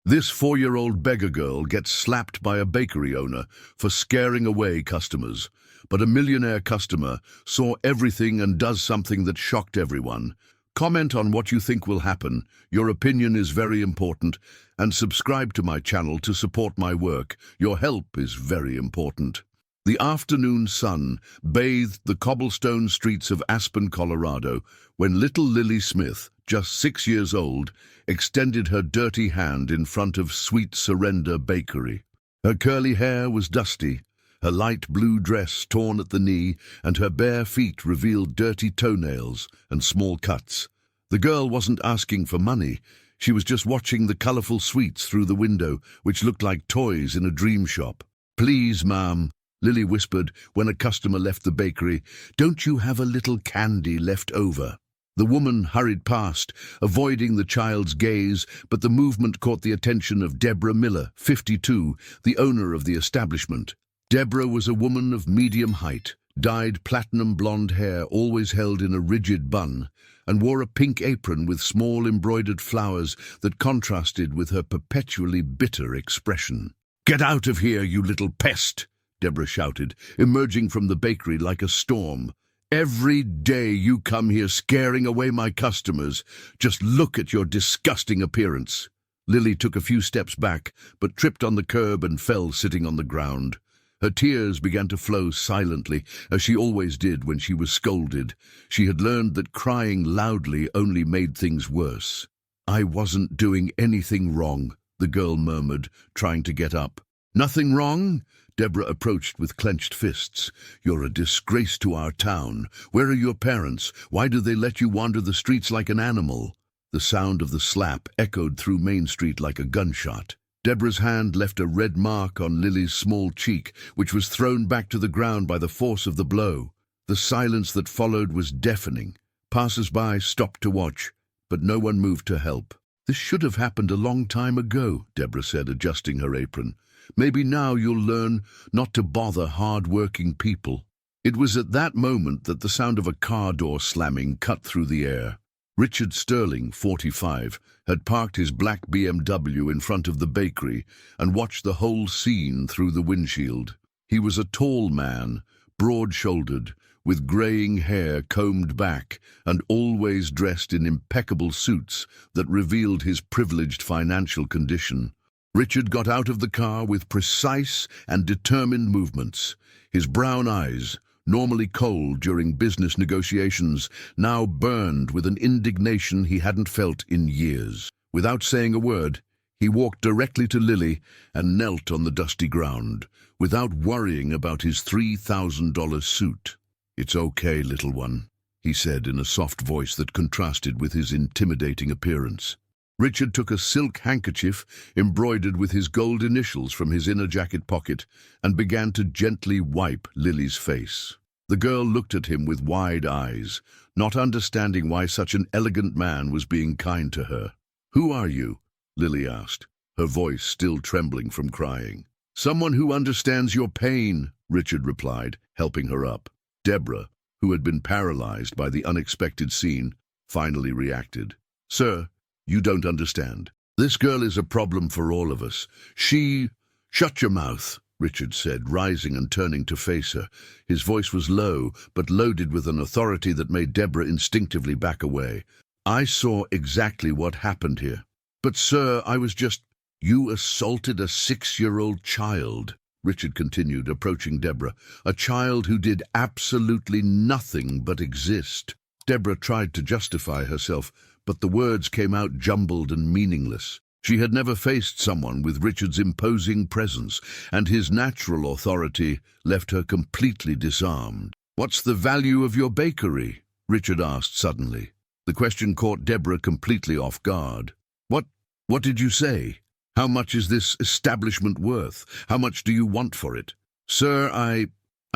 This 4-year-old beggar girl gets slapped by a bakery owner for scaring away customers. But a millionaire customer saw everything and does something that shocked everyone. Comment on what you think will happen. Your opinion is very important. And subscribe to my channel to support my work. Your help is very important. The afternoon sun bathed the cobblestone streets of Aspen, Colorado, when little Lily Smith, just 6 years old, extended her dirty hand in front of Sweet Surrender Bakery. Her curly hair was dusty, her light blue dress torn at the knee, and her bare feet revealed dirty toenails and small cuts. The girl wasn't asking for money. She was just watching the colorful sweets through the window, which looked like toys in a dream shop. "Please, ma'am," Lily whispered when a customer left the bakery, "don't you have a little candy left over?" The woman hurried past, avoiding the child's gaze, but the movement caught the attention of Deborah Miller, 52, the owner of the establishment. Deborah was a woman of medium height, dyed platinum blonde hair always held in a rigid bun, and wore a pink apron with small embroidered flowers that contrasted with her perpetually bitter expression. "Get out of here, you little pest!" Deborah shouted, emerging from the bakery like a storm. "Every day you come here scaring away my customers. Just look at your disgusting appearance." Lily took a few steps back, but tripped on the curb and fell sitting on the ground. Her tears began to flow silently, as she always did when she was scolded. She had learned that crying loudly only made things worse. "I wasn't doing anything wrong," the girl murmured, trying to get up. "Nothing wrong?" Deborah approached with clenched fists. "You're a disgrace to our town. Where are your parents? Why do they let you wander the streets like an animal?" The sound of the slap echoed through Main Street like a gunshot. Deborah's hand left a red mark on Lily's small cheek, which was thrown back to the ground by the force of the blow. The silence that followed was deafening. Passers-by stopped to watch, but no one moved to help. "This should have happened a long time ago," Deborah said, adjusting her apron. "Maybe now you'll learn not to bother hard-working people." It was at that moment that the sound of a car door slamming cut through the air. Richard Sterling, 45, had parked his black BMW in front of the bakery and watched the whole scene through the windshield. He was a tall man, broad-shouldered, with graying hair combed back and always dressed in impeccable suits that revealed his privileged financial condition. Richard got out of the car with precise and determined movements. His brown eyes, normally cold during business negotiations, now burned with an indignation he hadn't felt in years. Without saying a word, he walked directly to Lily and knelt on the dusty ground, without worrying about his $3,000 suit. "It's okay, little one," he said in a soft voice that contrasted with his intimidating appearance. Richard took a silk handkerchief embroidered with his gold initials from his inner jacket pocket and began to gently wipe Lily's face. The girl looked at him with wide eyes, not understanding why such an elegant man was being kind to her. "Who are you?" Lily asked, her voice still trembling from crying. "Someone who understands your pain," Richard replied, helping her up. Deborah, who had been paralyzed by the unexpected scene, finally reacted. "Sir, you don't understand. This girl is a problem for all of us. She—" "Shut your mouth," Richard said, rising and turning to face her. His voice was low, but loaded with an authority that made Deborah instinctively back away. "I saw exactly what happened here. But, sir, I was just—" "You assaulted a 6-year-old child," Richard continued, approaching Deborah. "A child who did absolutely nothing but exist." Deborah tried to justify herself, but the words came out jumbled and meaningless. She had never faced someone with Richard's imposing presence, and his natural authority left her completely disarmed. "What's the value of your bakery?" Richard asked suddenly. The question caught Deborah completely off guard. What did you say? How much is this establishment worth? How much do you want for it?" "Sir, I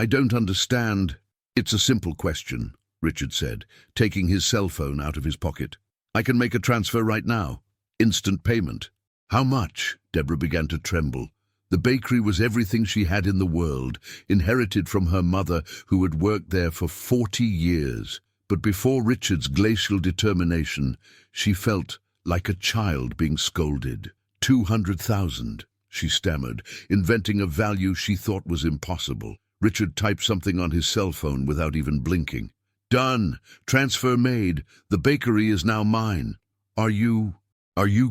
don't understand." "It's a simple question," Richard said, taking his cell phone out of his pocket. "I can make a transfer right now. Instant payment." "How much?" Deborah began to tremble. The bakery was everything she had in the world, inherited from her mother, who had worked there for 40 years. But before Richard's glacial determination, she felt like a child being scolded. 200,000, she stammered, inventing a value she thought was impossible. Richard typed something on his cell phone without even blinking. Done. Transfer made. The bakery is now mine. Are you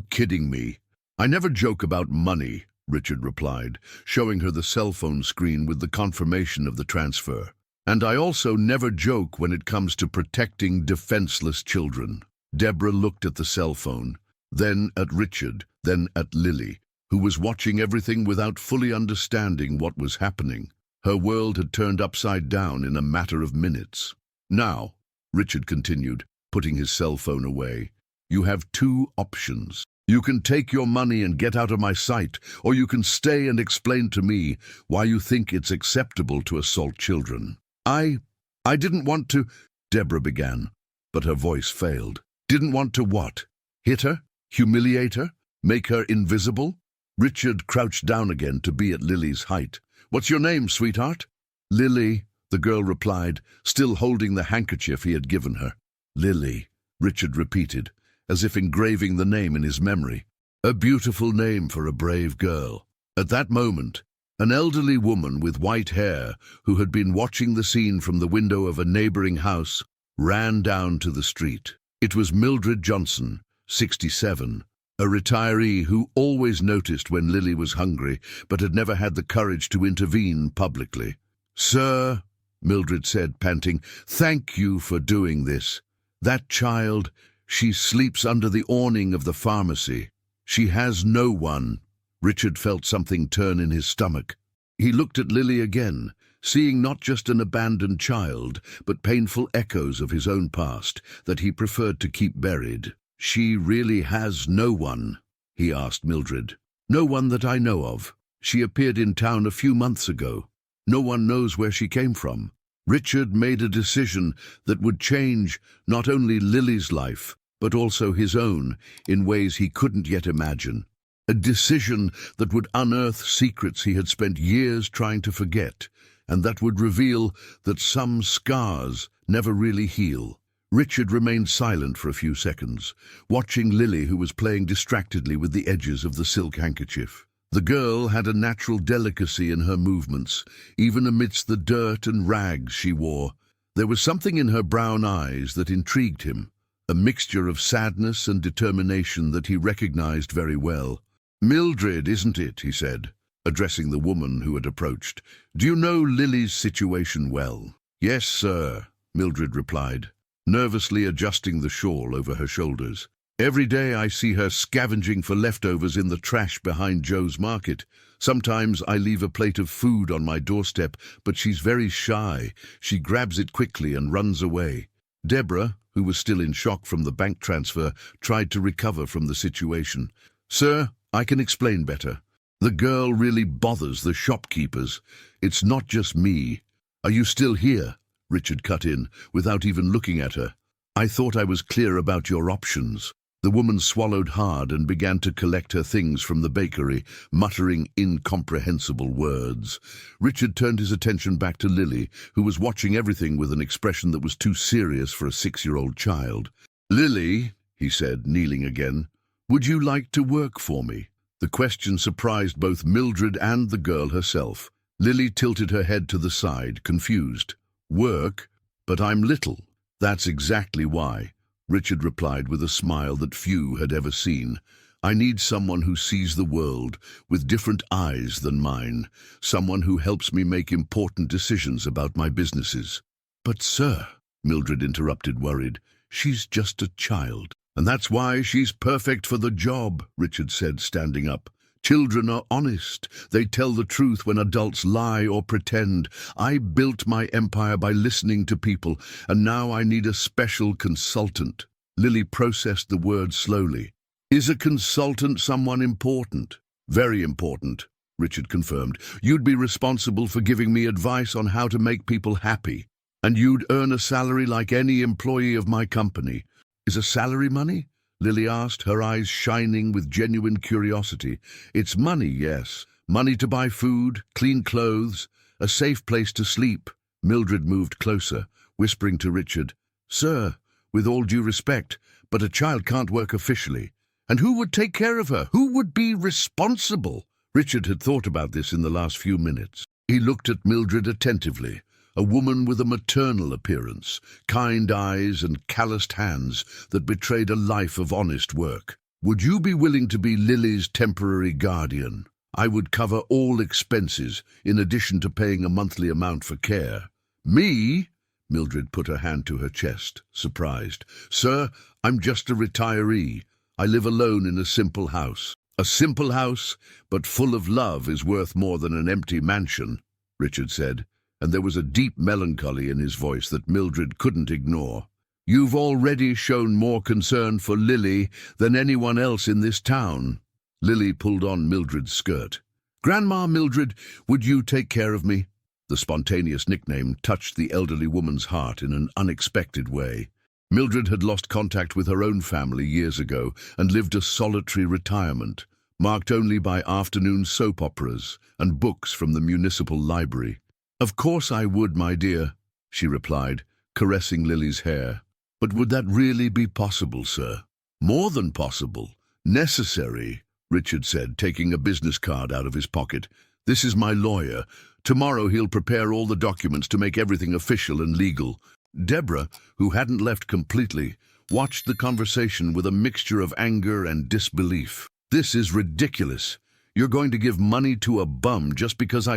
kidding me? I never joke about money, Richard replied, showing her the cell phone screen with the confirmation of the transfer. And I also never joke when it comes to protecting defenseless children. Deborah looked at the cell phone, then at Richard, then at Lily, who was watching everything without fully understanding what was happening. Her world had turned upside down in a matter of minutes. Now, Richard continued, putting his cell phone away, you have two options. You can take your money and get out of my sight, or you can stay and explain to me why you think it's acceptable to assault children. I didn't want to, Deborah began, but her voice failed. Didn't want to what? Hit her? Humiliate her? Make her invisible? Richard crouched down again to be at Lily's height. What's your name, sweetheart? Lily, the girl replied, still holding the handkerchief he had given her. Lily, Richard repeated, as if engraving the name in his memory. A beautiful name for a brave girl. At that moment, an elderly woman with white hair, who had been watching the scene from the window of a neighboring house, ran down to the street. It was Mildred Johnson, 67, a retiree who always noticed when Lily was hungry, but had never had the courage to intervene publicly. Sir, Mildred said, panting, thank you for doing this. That child, she sleeps under the awning of the pharmacy. She has no one. Richard felt something turn in his stomach. He looked at Lily again, seeing not just an abandoned child, but painful echoes of his own past that he preferred to keep buried. She really has no one, he asked Mildred. No one that I know of. She appeared in town a few months ago. No one knows where she came from. Richard made a decision that would change not only Lily's life, but also his own, in ways he couldn't yet imagine. A decision that would unearth secrets he had spent years trying to forget, and that would reveal that some scars never really heal. Richard remained silent for a few seconds, watching Lily, who was playing distractedly with the edges of the silk handkerchief. The girl had a natural delicacy in her movements, even amidst the dirt and rags she wore. There was something in her brown eyes that intrigued him, a mixture of sadness and determination that he recognized very well. Mildred, isn't it? He said, addressing the woman who had approached. Do you know Lily's situation well? Yes, sir, Mildred replied, nervously adjusting the shawl over her shoulders. Every day I see her scavenging for leftovers in the trash behind Joe's market. Sometimes I leave a plate of food on my doorstep, but she's very shy. She grabs it quickly and runs away. Deborah, who was still in shock from the bank transfer, tried to recover from the situation. Sir, I can explain better. The girl really bothers the shopkeepers. It's not just me. Are you still here? Richard cut in, without even looking at her. I thought I was clear about your options. The woman swallowed hard and began to collect her things from the bakery, muttering incomprehensible words. Richard turned his attention back to Lily, who was watching everything with an expression that was too serious for a 6-year-old child. Lily, he said, kneeling again, would you like to work for me? The question surprised both Mildred and the girl herself. Lily tilted her head to the side, confused. Work? But I'm little. That's exactly why, Richard replied with a smile that few had ever seen. I need someone who sees the world with different eyes than mine, someone who helps me make important decisions about my businesses. But sir, Mildred interrupted, worried, she's just a child. And that's why she's perfect for the job, Richard said, standing up. Children are honest. They tell the truth when adults lie or pretend. I built my empire by listening to people, and now I need a special consultant. Lily processed the word slowly. Is a consultant someone important? Very important, Richard confirmed. You'd be responsible for giving me advice on how to make people happy, and you'd earn a salary like any employee of my company. Is a salary money? Lily asked, her eyes shining with genuine curiosity. It's money, yes. Money to buy food, clean clothes, a safe place to sleep. Mildred moved closer, whispering to Richard, Sir, with all due respect, but a child can't work officially. And who would take care of her? Who would be responsible? Richard had thought about this in the last few minutes. He looked at Mildred attentively, a woman with a maternal appearance, kind eyes and calloused hands that betrayed a life of honest work. Would you be willing to be Lily's temporary guardian? I would cover all expenses, in addition to paying a monthly amount for care. Me? Mildred put her hand to her chest, surprised. Sir, I'm just a retiree. I live alone in a simple house. A simple house, but full of love, is worth more than an empty mansion, Richard said, and there was a deep melancholy in his voice that Mildred couldn't ignore. You've already shown more concern for Lily than anyone else in this town. Lily pulled on Mildred's skirt. Grandma Mildred, would you take care of me? The spontaneous nickname touched the elderly woman's heart in an unexpected way. Mildred had lost contact with her own family years ago and lived a solitary retirement, marked only by afternoon soap operas and books from the municipal library. Of course I would, my dear, she replied, caressing Lily's hair. But would that really be possible, sir? More than possible. Necessary, Richard said, taking a business card out of his pocket. This is my lawyer. Tomorrow he'll prepare all the documents to make everything official and legal. Deborah, who hadn't left completely, watched the conversation with a mixture of anger and disbelief. This is ridiculous. You're going to give money to a bum just because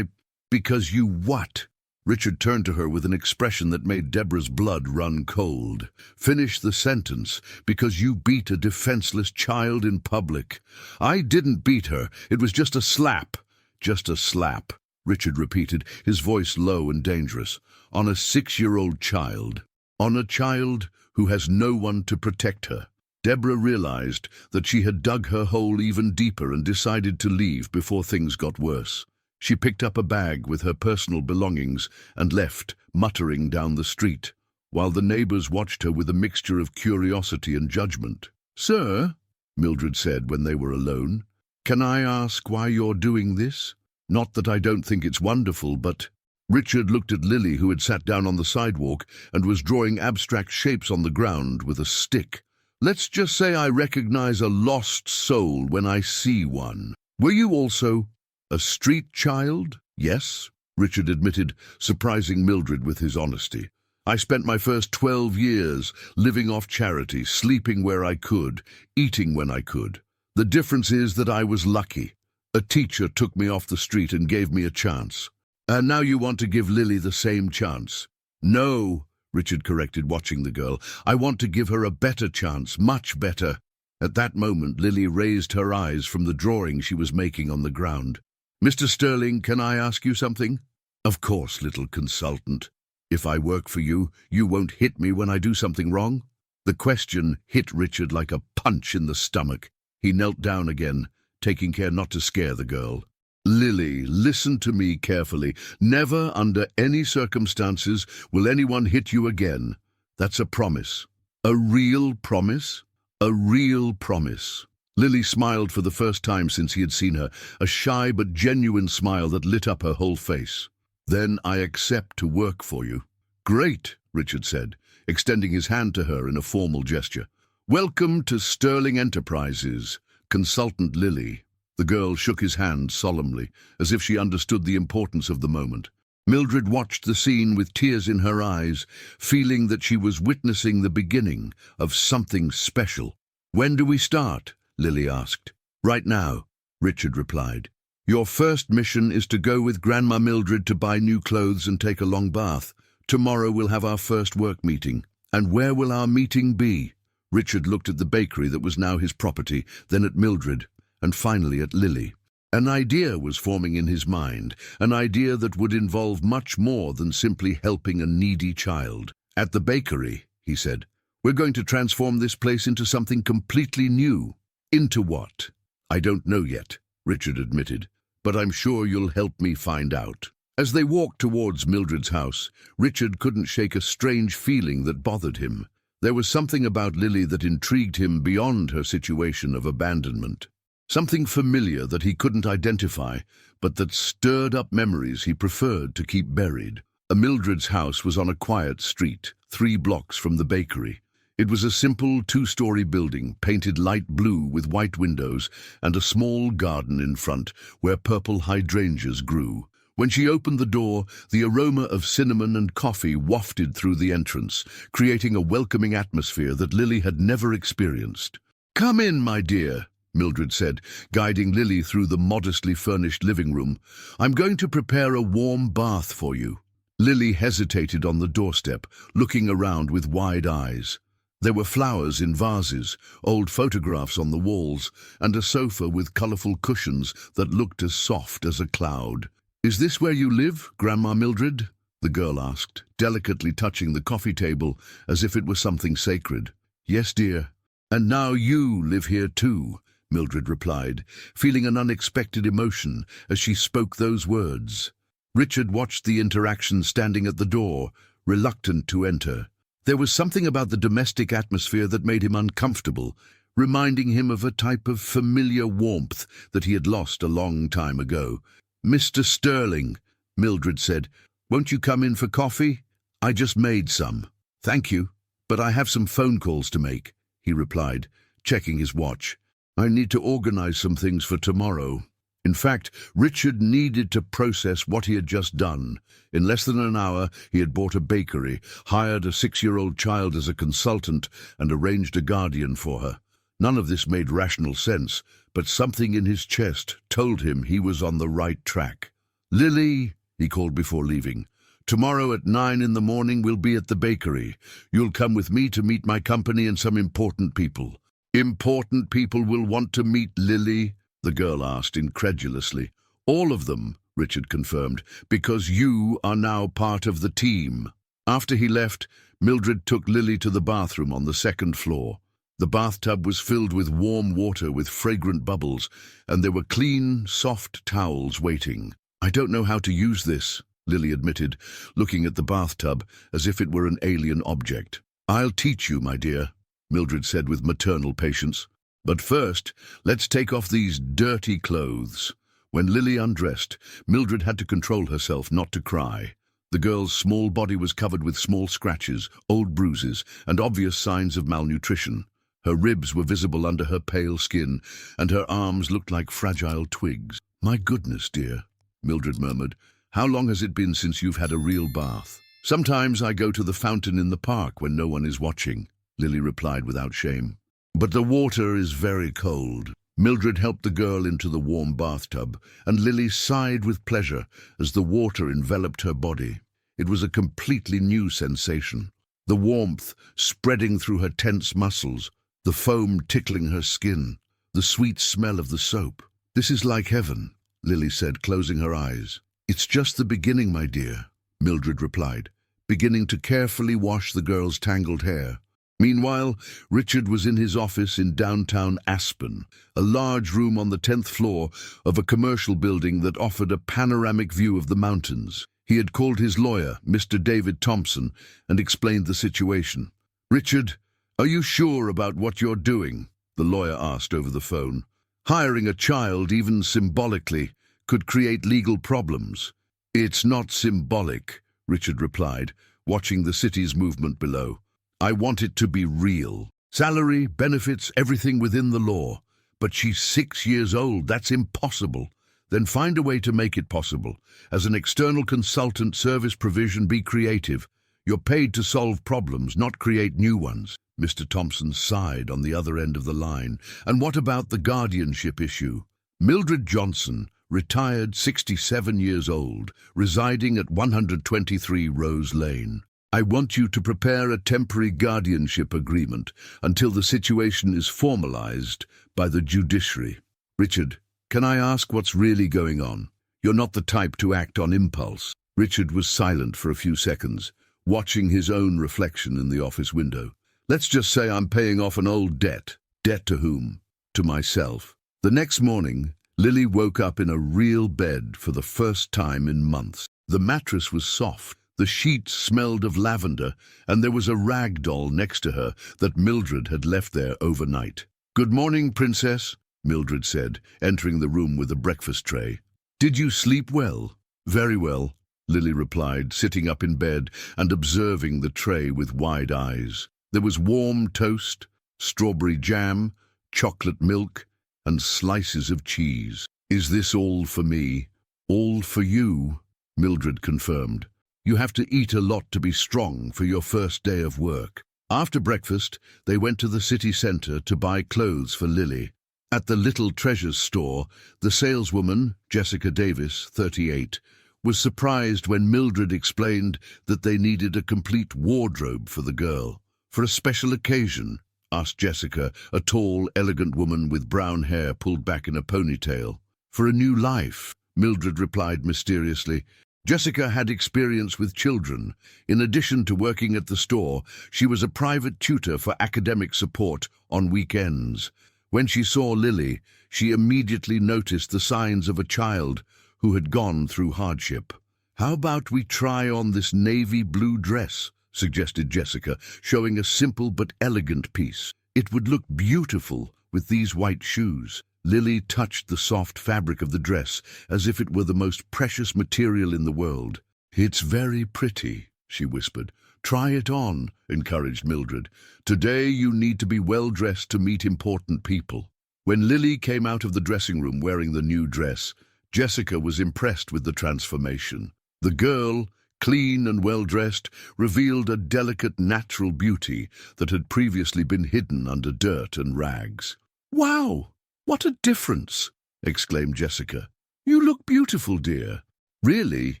Because you what? Richard turned to her with an expression that made Deborah's blood run cold. Finish the sentence. Because you beat a defenseless child in public. I didn't beat her. It was just a slap. Just a slap, Richard repeated, his voice low and dangerous. On a 6-year-old child. On a child who has no one to protect her. Deborah realized that she had dug her hole even deeper and decided to leave before things got worse. She picked up a bag with her personal belongings and left, muttering down the street, while the neighbors watched her with a mixture of curiosity and judgment. Sir, Mildred said when they were alone, can I ask why you're doing this? Not that I don't think it's wonderful, but... Richard looked at Lily, who had sat down on the sidewalk and was drawing abstract shapes on the ground with a stick. Let's just say I recognize a lost soul when I see one. Were you also a street child? Yes, Richard admitted, surprising Mildred with his honesty. I spent my first 12 years living off charity, sleeping where I could, eating when I could. The difference is that I was lucky. A teacher took me off the street and gave me a chance. And now you want to give Lily the same chance? No, Richard corrected, watching the girl. I want to give her a better chance, much better. At that moment, Lily raised her eyes from the drawing she was making on the ground. Mr. Sterling, can I ask you something? Of course, little consultant. If I work for you, you won't hit me when I do something wrong? The question hit Richard like a punch in the stomach. He knelt down again, taking care not to scare the girl. Lily, listen to me carefully. Never, under any circumstances, will anyone hit you again. That's a promise. A real promise? A real promise. Lily smiled for the first time since he had seen her, a shy but genuine smile that lit up her whole face. Then I accept to work for you. Great, Richard said, extending his hand to her in a formal gesture. Welcome to Sterling Enterprises, Consultant Lily. The girl shook his hand solemnly, as if she understood the importance of the moment. Mildred watched the scene with tears in her eyes, feeling that she was witnessing the beginning of something special. When do we start? Lily asked. Right now, Richard replied. Your first mission is to go with Grandma Mildred to buy new clothes and take a long bath. Tomorrow we'll have our first work meeting. And where will our meeting be? Richard looked at the bakery that was now his property, then at Mildred, and finally at Lily. An idea was forming in his mind, an idea that would involve much more than simply helping a needy child. At the bakery, he said, we're going to transform this place into something completely new. Into what? I don't know yet, Richard admitted, but I'm sure you'll help me find out. As they walked towards Mildred's house, Richard couldn't shake a strange feeling that bothered him. There was something about Lily that intrigued him beyond her situation of abandonment. Something familiar that he couldn't identify, but that stirred up memories he preferred to keep buried. Mildred's house was on a quiet street, 3 blocks from the bakery. It was a simple two-story building, painted light blue with white windows and a small garden in front where purple hydrangeas grew. When she opened the door, the aroma of cinnamon and coffee wafted through the entrance, creating a welcoming atmosphere that Lily had never experienced. "Come in, my dear," Mildred said, guiding Lily through the modestly furnished living room. "I'm going to prepare a warm bath for you." Lily hesitated on the doorstep, looking around with wide eyes. There were flowers in vases, old photographs on the walls, and a sofa with colourful cushions that looked as soft as a cloud. "Is this where you live, Grandma Mildred?" the girl asked, delicately touching the coffee table as if it were something sacred. "Yes, dear. And now you live here too," Mildred replied, feeling an unexpected emotion as she spoke those words. Richard watched the interaction standing at the door, reluctant to enter. There was something about the domestic atmosphere that made him uncomfortable, reminding him of a type of familiar warmth that he had lost a long time ago. "Mr. Sterling," Mildred said, "won't you come in for coffee? I just made some." "Thank you, but I have some phone calls to make," he replied, checking his watch. "I need to organize some things for tomorrow." In fact, Richard needed to process what he had just done. In less than an hour, he had bought a bakery, hired a 6-year-old child as a consultant, and arranged a guardian for her. None of this made rational sense, but something in his chest told him he was on the right track. "Lily," he called before leaving, "tomorrow at 9 in the morning we'll be at the bakery. You'll come with me to meet my company and some important people." "Important people will want to meet Lily?" the girl asked incredulously. "All of them," Richard confirmed, "because you are now part of the team." After he left, Mildred took Lily to the bathroom on the 2nd floor. The bathtub was filled with warm water with fragrant bubbles, and there were clean, soft towels waiting. "I don't know how to use this," Lily admitted, looking at the bathtub as if it were an alien object. "I'll teach you, my dear," Mildred said with maternal patience. "But first, let's take off these dirty clothes." When Lily undressed, Mildred had to control herself not to cry. The girl's small body was covered with small scratches, old bruises, and obvious signs of malnutrition. Her ribs were visible under her pale skin, and her arms looked like fragile twigs. "My goodness, dear," Mildred murmured. "How long has it been since you've had a real bath?" "Sometimes I go to the fountain in the park when no one is watching," Lily replied without shame. "But the water is very cold." Mildred helped the girl into the warm bathtub, and Lily sighed with pleasure as the water enveloped her body. It was a completely new sensation. The warmth spreading through her tense muscles, the foam tickling her skin, the sweet smell of the soap. "This is like heaven," Lily said, closing her eyes. "It's just the beginning, my dear," Mildred replied, beginning to carefully wash the girl's tangled hair. Meanwhile, Richard was in his office in downtown Aspen, a large room on the 10th floor of a commercial building that offered a panoramic view of the mountains. He had called his lawyer, Mr. David Thompson, and explained the situation. "Richard, are you sure about what you're doing?" the lawyer asked over the phone. "Hiring a child, even symbolically, could create legal problems." "It's not symbolic," Richard replied, watching the city's movement below. "I want it to be real. Salary, benefits, everything within the law. But she's 6 years old. That's impossible." "Then find a way to make it possible. As an external consultant, service provision, be creative. You're paid to solve problems, not create new ones." Mr. Thompson sighed on the other end of the line. "And what about the guardianship issue?" "Mildred Johnson, retired, 67 years old, residing at 123 Rose Lane. I want you to prepare a temporary guardianship agreement until the situation is formalized by the judiciary." "Richard, can I ask what's really going on? You're not the type to act on impulse." Richard was silent for a few seconds, watching his own reflection in the office window. "Let's just say I'm paying off an old debt." "Debt to whom?" "To myself." The next morning, Lily woke up in a real bed for the first time in months. The mattress was soft. The sheets smelled of lavender, and there was a rag doll next to her that Mildred had left there overnight. "Good morning, Princess," Mildred said, entering the room with a breakfast tray. "Did you sleep well?" "Very well," Lily replied, sitting up in bed and observing the tray with wide eyes. There was warm toast, strawberry jam, chocolate milk, and slices of cheese. "Is this all for me?" "All for you," Mildred confirmed. "You have to eat a lot to be strong for your first day of work." After breakfast, they went to the city centre to buy clothes for Lily. At the Little Treasures store, the saleswoman, Jessica Davis, 38, was surprised when Mildred explained that they needed a complete wardrobe for the girl. "For a special occasion?" asked Jessica, a tall, elegant woman with brown hair pulled back in a ponytail. "For a new life," Mildred replied mysteriously. Jessica had experience with children. In addition to working at the store, she was a private tutor for academic support on weekends. When she saw Lily, she immediately noticed the signs of a child who had gone through hardship. "How about we try on this navy blue dress?" suggested Jessica, showing a simple but elegant piece. "It would look beautiful with these white shoes." Lily touched the soft fabric of the dress as if it were the most precious material in the world. "It's very pretty," she whispered. "Try it on," encouraged Mildred. "Today you need to be well-dressed to meet important people." When Lily came out of the dressing room wearing the new dress, Jessica was impressed with the transformation. The girl, clean and well-dressed, revealed a delicate natural beauty that had previously been hidden under dirt and rags. "Wow! What a difference!" exclaimed Jessica. "You look beautiful, dear." "Really?"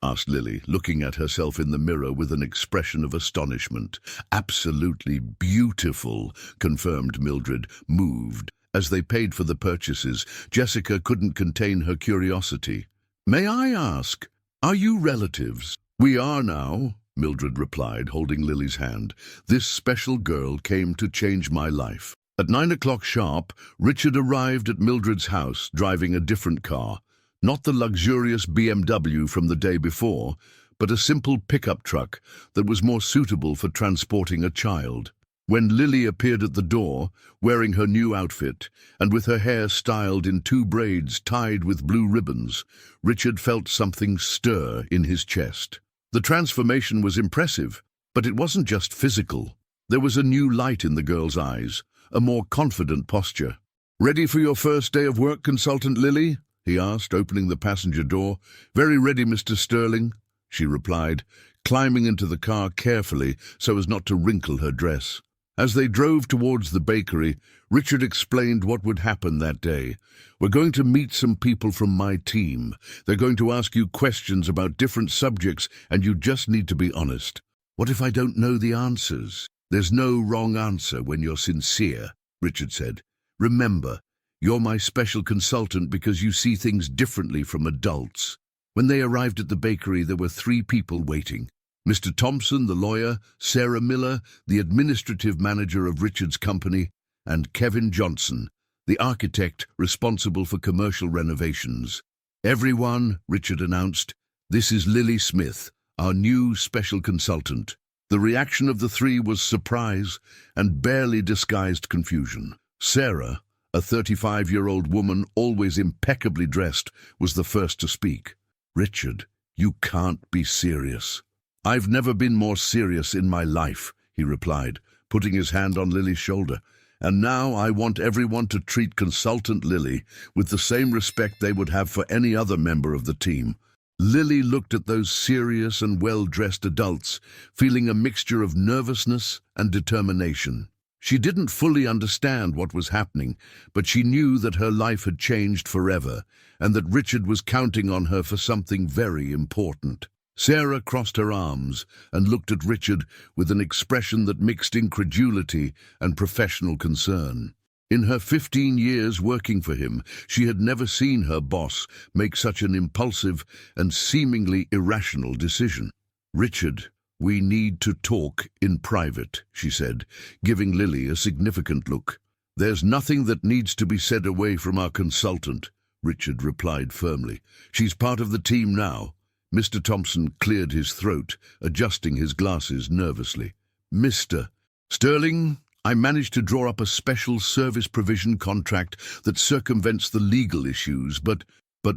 asked Lily, looking at herself in the mirror with an expression of astonishment. "Absolutely beautiful," confirmed Mildred, moved. As they paid for the purchases, Jessica couldn't contain her curiosity. "May I ask, are you relatives?" "We are now," Mildred replied, holding Lily's hand. "This special girl came to change my life." At 9 o'clock sharp, Richard arrived at Mildred's house, driving a different car. Not the luxurious BMW from the day before, but a simple pickup truck that was more suitable for transporting a child. When Lily appeared at the door, wearing her new outfit, and with her hair styled in 2 braids tied with blue ribbons, Richard felt something stir in his chest. The transformation was impressive, but it wasn't just physical. There was a new light in the girl's eyes, a more confident posture. "Ready for your first day of work, Consultant Lily?" he asked, opening the passenger door. "Very ready, Mr. Sterling," she replied, climbing into the car carefully so as not to wrinkle her dress. As they drove towards the bakery, Richard explained what would happen that day. "We're going to meet some people from my team. They're going to ask you questions about different subjects, and you just need to be honest." "What if I don't know the answers?" "There's no wrong answer when you're sincere," Richard said. "Remember, you're my special consultant because you see things differently from adults." When they arrived at the bakery, there were 3 people waiting. Mr. Thompson, the lawyer, Sarah Miller, the administrative manager of Richard's company, and Kevin Johnson, the architect responsible for commercial renovations. "Everyone," Richard announced, "this is Lily Smith, our new special consultant." The reaction of the 3 was surprise and barely disguised confusion. Sarah, a 35-year-old woman always impeccably dressed, was the first to speak. "Richard, you can't be serious." "I've never been more serious in my life," he replied, putting his hand on Lily's shoulder. "And now I want everyone to treat Consultant Lily with the same respect they would have for any other member of the team." Lily looked at those serious and well-dressed adults, feeling a mixture of nervousness and determination. She didn't fully understand what was happening, but she knew that her life had changed forever, and that Richard was counting on her for something very important. Sarah crossed her arms and looked at Richard with an expression that mixed incredulity and professional concern. In her 15 years working for him, she had never seen her boss make such an impulsive and seemingly irrational decision. "Richard, we need to talk in private," she said, giving Lily a significant look. "There's nothing that needs to be said away from our consultant," Richard replied firmly. "She's part of the team now." Mr. Thompson cleared his throat, adjusting his glasses nervously. "Mr. Sterling, I managed to draw up a special service provision contract that circumvents the legal issues, but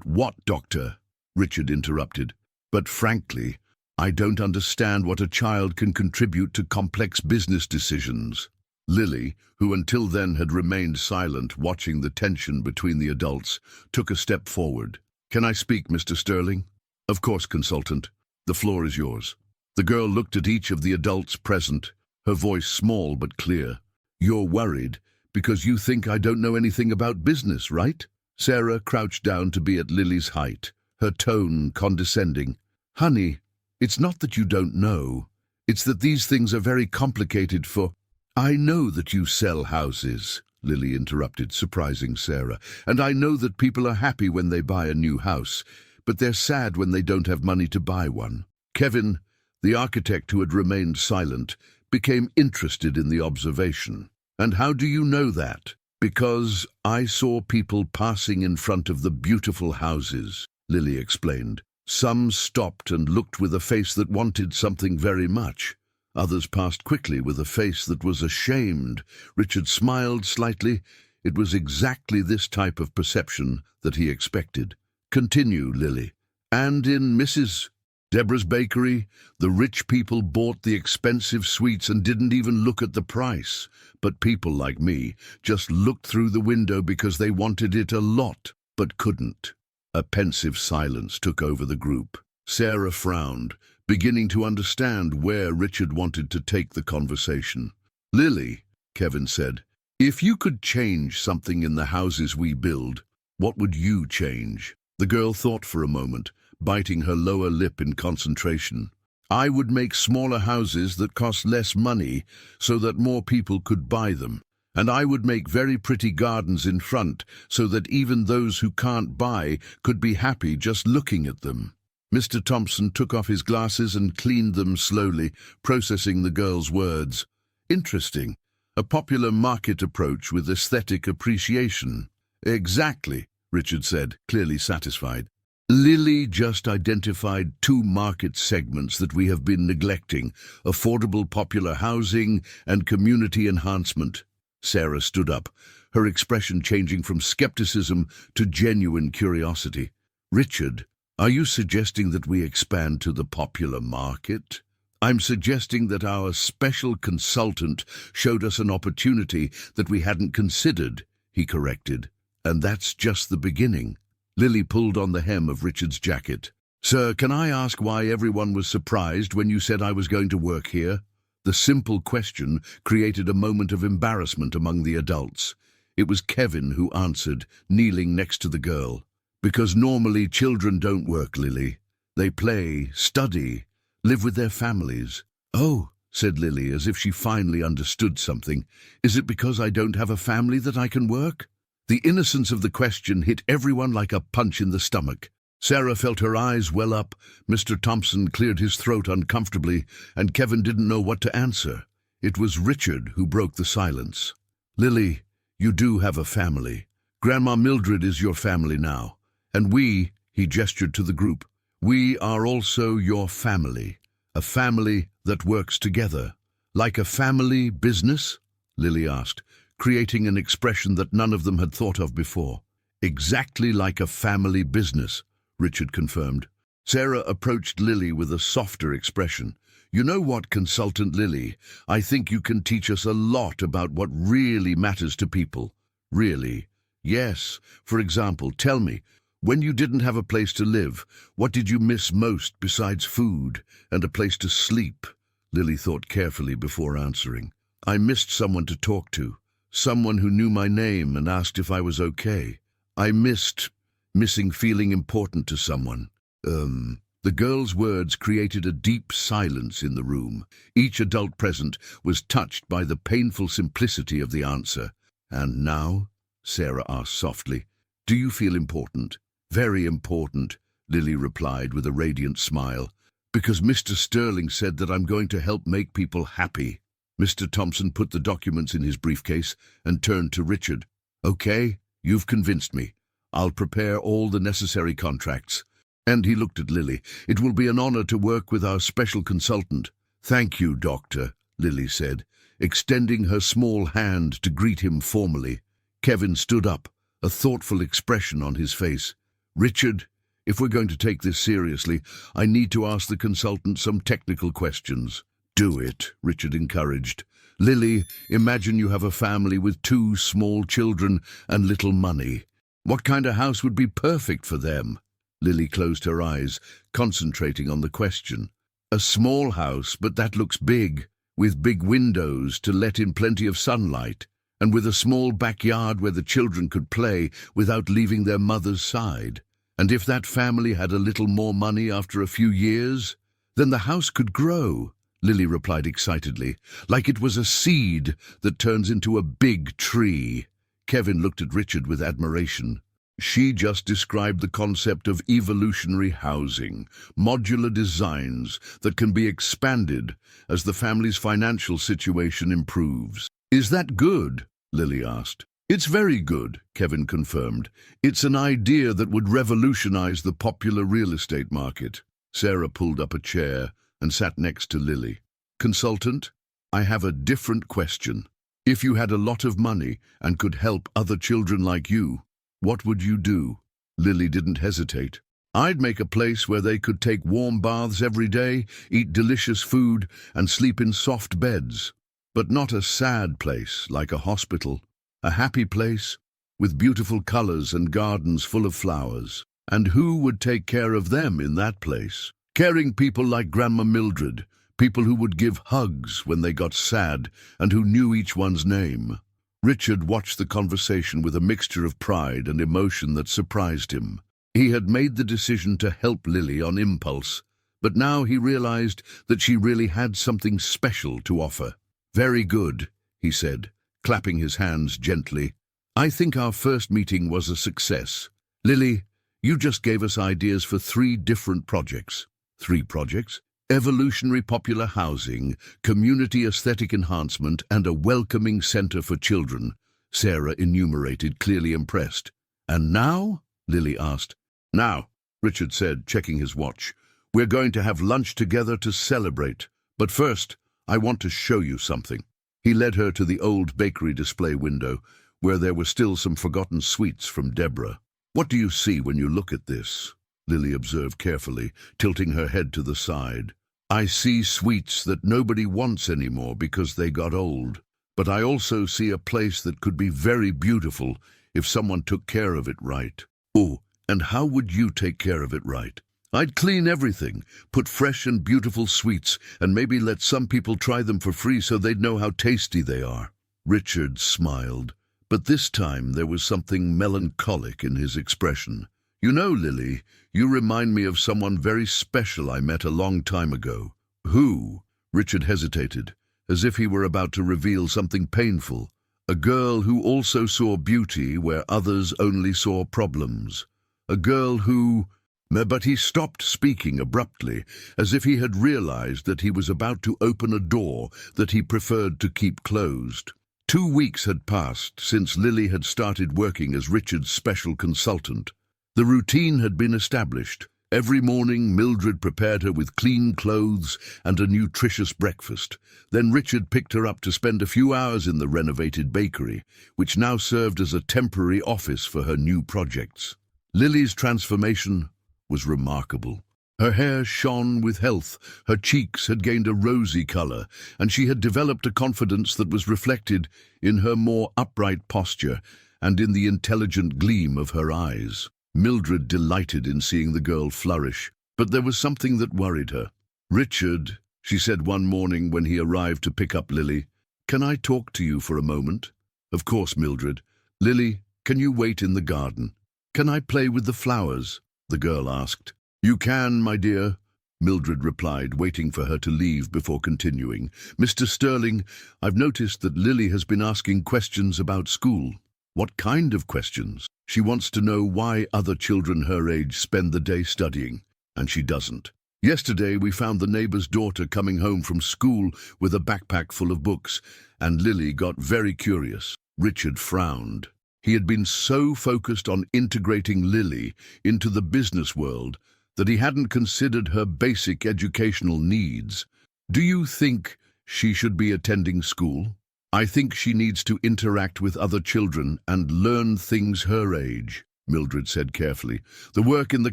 what, Doctor?" Richard interrupted. "But frankly, I don't understand what a child can contribute to complex business decisions. Lily, who until then had remained silent, watching the tension between the adults, took a step forward. Can I speak, Mr. Sterling? Of course, consultant. The floor is yours. The girl looked at each of the adults present, her voice small but clear. You're worried because you think I don't know anything about business, right? Sarah crouched down to be at Lily's height, her tone condescending. Honey, it's not that you don't know. It's that these things are very complicated for... I know that you sell houses, Lily interrupted, surprising Sarah, and I know that people are happy when they buy a new house, but they're sad when they don't have money to buy one. Kevin, the architect who had remained silent, became interested in the observation. And how do you know that? Because I saw people passing in front of the beautiful houses, Lily explained. Some stopped and looked with a face that wanted something very much. Others passed quickly with a face that was ashamed. Richard smiled slightly. It was exactly this type of perception that he expected. Continue, Lily. And in Mrs. Deborah's bakery, the rich people bought the expensive sweets and didn't even look at the price. But people like me just looked through the window because they wanted it a lot, but couldn't. A pensive silence took over the group. Sarah frowned, beginning to understand where Richard wanted to take the conversation. Lily, Kevin said, if you could change something in the houses we build, what would you change? The girl thought for a moment, biting her lower lip in concentration. I would make smaller houses that cost less money so that more people could buy them. And I would make very pretty gardens in front so that even those who can't buy could be happy just looking at them. Mr. Thompson took off his glasses and cleaned them slowly, processing the girl's words. Interesting. A popular market approach with aesthetic appreciation. Exactly, Richard said, clearly satisfied. Lily just identified two market segments that we have been neglecting: affordable popular housing and community enhancement. Sarah stood up, her expression changing from skepticism to genuine curiosity. Richard, are you suggesting that we expand to the popular market? I'm suggesting that our special consultant showed us an opportunity that we hadn't considered, he corrected. And that's just the beginning. Lily pulled on the hem of Richard's jacket. Sir, can I ask why everyone was surprised when you said I was going to work here? The simple question created a moment of embarrassment among the adults. It was Kevin who answered, kneeling next to the girl. Because normally children don't work, Lily. They play, study, live with their families. Oh, said Lily, as if she finally understood something. Is it because I don't have a family that I can work? The innocence of the question hit everyone like a punch in the stomach. Sarah felt her eyes well up, Mr. Thompson cleared his throat uncomfortably, and Kevin didn't know what to answer. It was Richard who broke the silence. Lily, you do have a family. Grandma Mildred is your family now. And we, he gestured to the group, we are also your family. A family that works together. Like a family business? Lily asked, creating an expression that none of them had thought of before. Exactly like a family business, Richard confirmed. Sarah approached Lily with a softer expression. You know what, Consultant Lily, I think you can teach us a lot about what really matters to people. Really? Yes. For example, tell me, when you didn't have a place to live, what did you miss most besides food and a place to sleep? Lily thought carefully before answering. I missed someone to talk to, someone who knew my name and asked if I was okay. I missing feeling important to someone. The girl's words created a deep silence in the room. Each adult present was touched by the painful simplicity of the answer. And now? Sarah asked softly. Do you feel important? Very important, Lily replied with a radiant smile. Because Mr. Sterling said that I'm going to help make people happy. Mr. Thompson put the documents in his briefcase and turned to Richard. Okay, you've convinced me. I'll prepare all the necessary contracts. And he looked at Lily. It will be an honor to work with our special consultant. Thank you, Doctor, Lily said, extending her small hand to greet him formally. Kevin stood up, a thoughtful expression on his face. Richard, If we're going to take this seriously, I need to ask the consultant some technical questions. Do it, Richard encouraged. Lily, imagine you have a family with 2 small children and little money. What kind of house would be perfect for them? Lily closed her eyes, concentrating on the question. A small house, but that looks big, with big windows to let in plenty of sunlight, and with a small backyard where the children could play without leaving their mother's side. And if that family had a little more money after a few years, then the house could grow, Lily replied excitedly, like it was a seed that turns into a big tree. Kevin looked at Richard with admiration. She just described the concept of evolutionary housing, modular designs that can be expanded as the family's financial situation improves. Is that good? Lily asked. It's very good, Kevin confirmed. It's an idea that would revolutionize the popular real estate market. Sarah pulled up a chair and sat next to Lily. Consultant, I have a different question. If you had a lot of money and could help other children like you, what would you do? Lily didn't hesitate. I'd make a place where they could take warm baths every day, eat delicious food, and sleep in soft beds. But not a sad place like a hospital. A happy place with beautiful colors and gardens full of flowers. And who would take care of them in that place? Caring people like Grandma Mildred, people who would give hugs when they got sad and who knew each one's name. Richard watched the conversation with a mixture of pride and emotion that surprised him. He had made the decision to help Lily on impulse, but now he realized that she really had something special to offer. Very good, he said, clapping his hands gently. I think our first meeting was a success. Lily, you just gave us ideas for 3 different projects. 3 projects? Evolutionary popular housing, community aesthetic enhancement, and a welcoming center for children, Sarah enumerated, clearly impressed. And now? Lily asked. Now, Richard said, checking his watch. We're going to have lunch together to celebrate. But first, I want to show you something. He led her to the old bakery display window, where there were still some forgotten sweets from Deborah. What do you see when you look at this? Lily observed carefully, tilting her head to the side. I see sweets that nobody wants anymore because they got old. But I also see a place that could be very beautiful if someone took care of it right. Oh, and how would you take care of it right? I'd clean everything, put fresh and beautiful sweets, and maybe let some people try them for free so they'd know how tasty they are. Richard smiled, but this time there was something melancholic in his expression. You know, Lily, you remind me of someone very special I met a long time ago. Who? Richard hesitated, as if he were about to reveal something painful. A girl who also saw beauty where others only saw problems. A girl who... But he stopped speaking abruptly, as if he had realized that he was about to open a door that he preferred to keep closed. 2 weeks had passed since Lily had started working as Richard's special consultant. The routine had been established. Every morning, Mildred prepared her with clean clothes and a nutritious breakfast. Then Richard picked her up to spend a few hours in the renovated bakery, which now served as a temporary office for her new projects. Lily's transformation was remarkable. Her hair shone with health, her cheeks had gained a rosy color, and she had developed a confidence that was reflected in her more upright posture and in the intelligent gleam of her eyes. Mildred delighted in seeing the girl flourish, but there was something that worried her. Richard, she said one morning when he arrived to pick up Lily, can I talk to you for a moment? Of course, Mildred. Lily, can you wait in the garden? Can I play with the flowers? The girl asked. You can, my dear, Mildred replied, waiting for her to leave before continuing. Mr. Sterling, I've noticed that Lily has been asking questions about school. What kind of questions? She wants to know why other children her age spend the day studying, and she doesn't. Yesterday we found the neighbor's daughter coming home from school with a backpack full of books, and Lily got very curious. Richard frowned. He had been so focused on integrating Lily into the business world that he hadn't considered her basic educational needs. Do you think she should be attending school? I think she needs to interact with other children and learn things her age, Mildred said carefully. "The work in the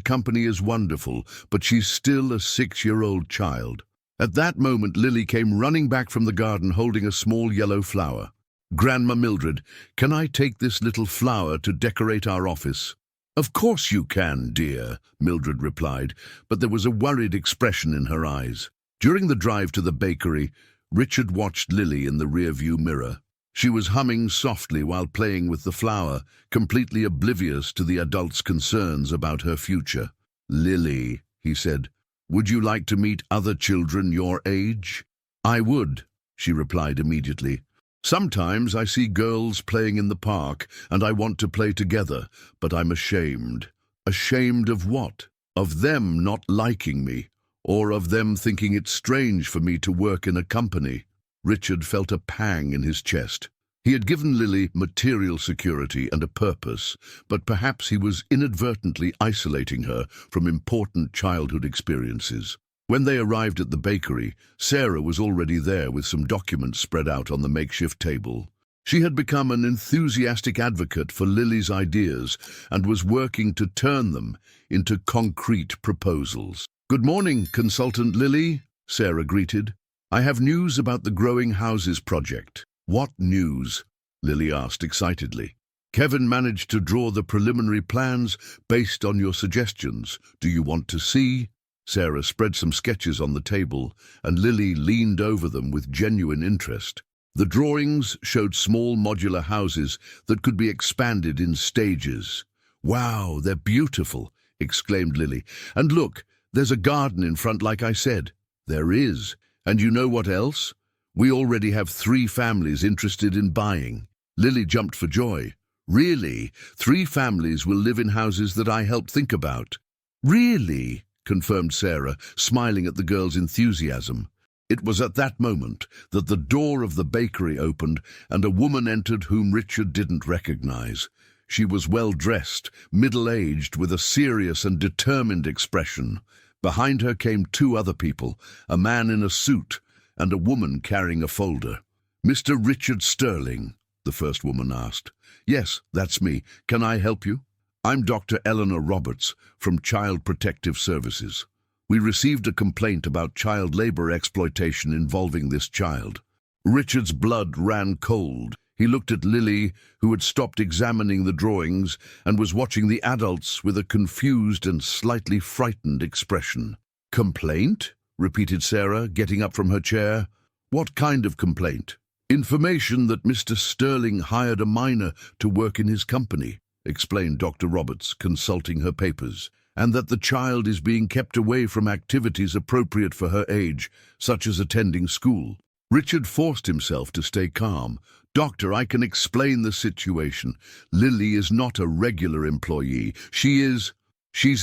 company is wonderful, but she's still a 6-year-old child." At that moment, Lily came running back from the garden holding a small yellow flower. "Grandma Mildred, can I take this little flower to decorate our office?" "Of course you can, dear," Mildred replied, but there was a worried expression in her eyes. During the drive to the bakery, Richard watched Lily in the rearview mirror. She was humming softly while playing with the flower, completely oblivious to the adult's concerns about her future. "Lily," he said, "would you like to meet other children your age?" "I would," she replied immediately. "Sometimes I see girls playing in the park, and I want to play together, but I'm ashamed." "Ashamed of what?" "Of them not liking me, or of them thinking it's strange for me to work in a company." Richard felt a pang in his chest. He had given Lily material security and a purpose, but perhaps he was inadvertently isolating her from important childhood experiences. When they arrived at the bakery, Sarah was already there with some documents spread out on the makeshift table. She had become an enthusiastic advocate for Lily's ideas and was working to turn them into concrete proposals. "Good morning, Consultant Lily," Sarah greeted. "I have news about the Growing Houses project." "What news?" Lily asked excitedly. "Kevin managed to draw the preliminary plans based on your suggestions. Do you want to see?" Sarah spread some sketches on the table, and Lily leaned over them with genuine interest. The drawings showed small modular houses that could be expanded in stages. "Wow, they're beautiful," exclaimed Lily. "And look, there's a garden in front like I said." "There is. And you know what else? We already have 3 families interested in buying." Lily jumped for joy. "Really? 3 families will live in houses that I helped think about?" "Really?" confirmed Sarah, smiling at the girl's enthusiasm. It was at that moment that the door of the bakery opened and a woman entered whom Richard didn't recognize. She was well-dressed, middle-aged, with a serious and determined expression. Behind her came 2 other people, a man in a suit and a woman carrying a folder. "Mr. Richard Sterling?" the first woman asked. "Yes, that's me. Can I help you?" "I'm Dr. Eleanor Roberts from Child Protective Services. We received a complaint about child labor exploitation involving this child." Richard's blood ran cold. He looked at Lily, who had stopped examining the drawings and was watching the adults with a confused and slightly frightened expression. "Complaint?" repeated Sarah, getting up from her chair. "What kind of complaint?" "Information that Mr. Sterling hired a minor to work in his company," explained Dr. Roberts, consulting her papers, "and that the child is being kept away from activities appropriate for her age, such as attending school." Richard forced himself to stay calm. "Doctor, I can explain the situation. Lily is not a regular employee. She's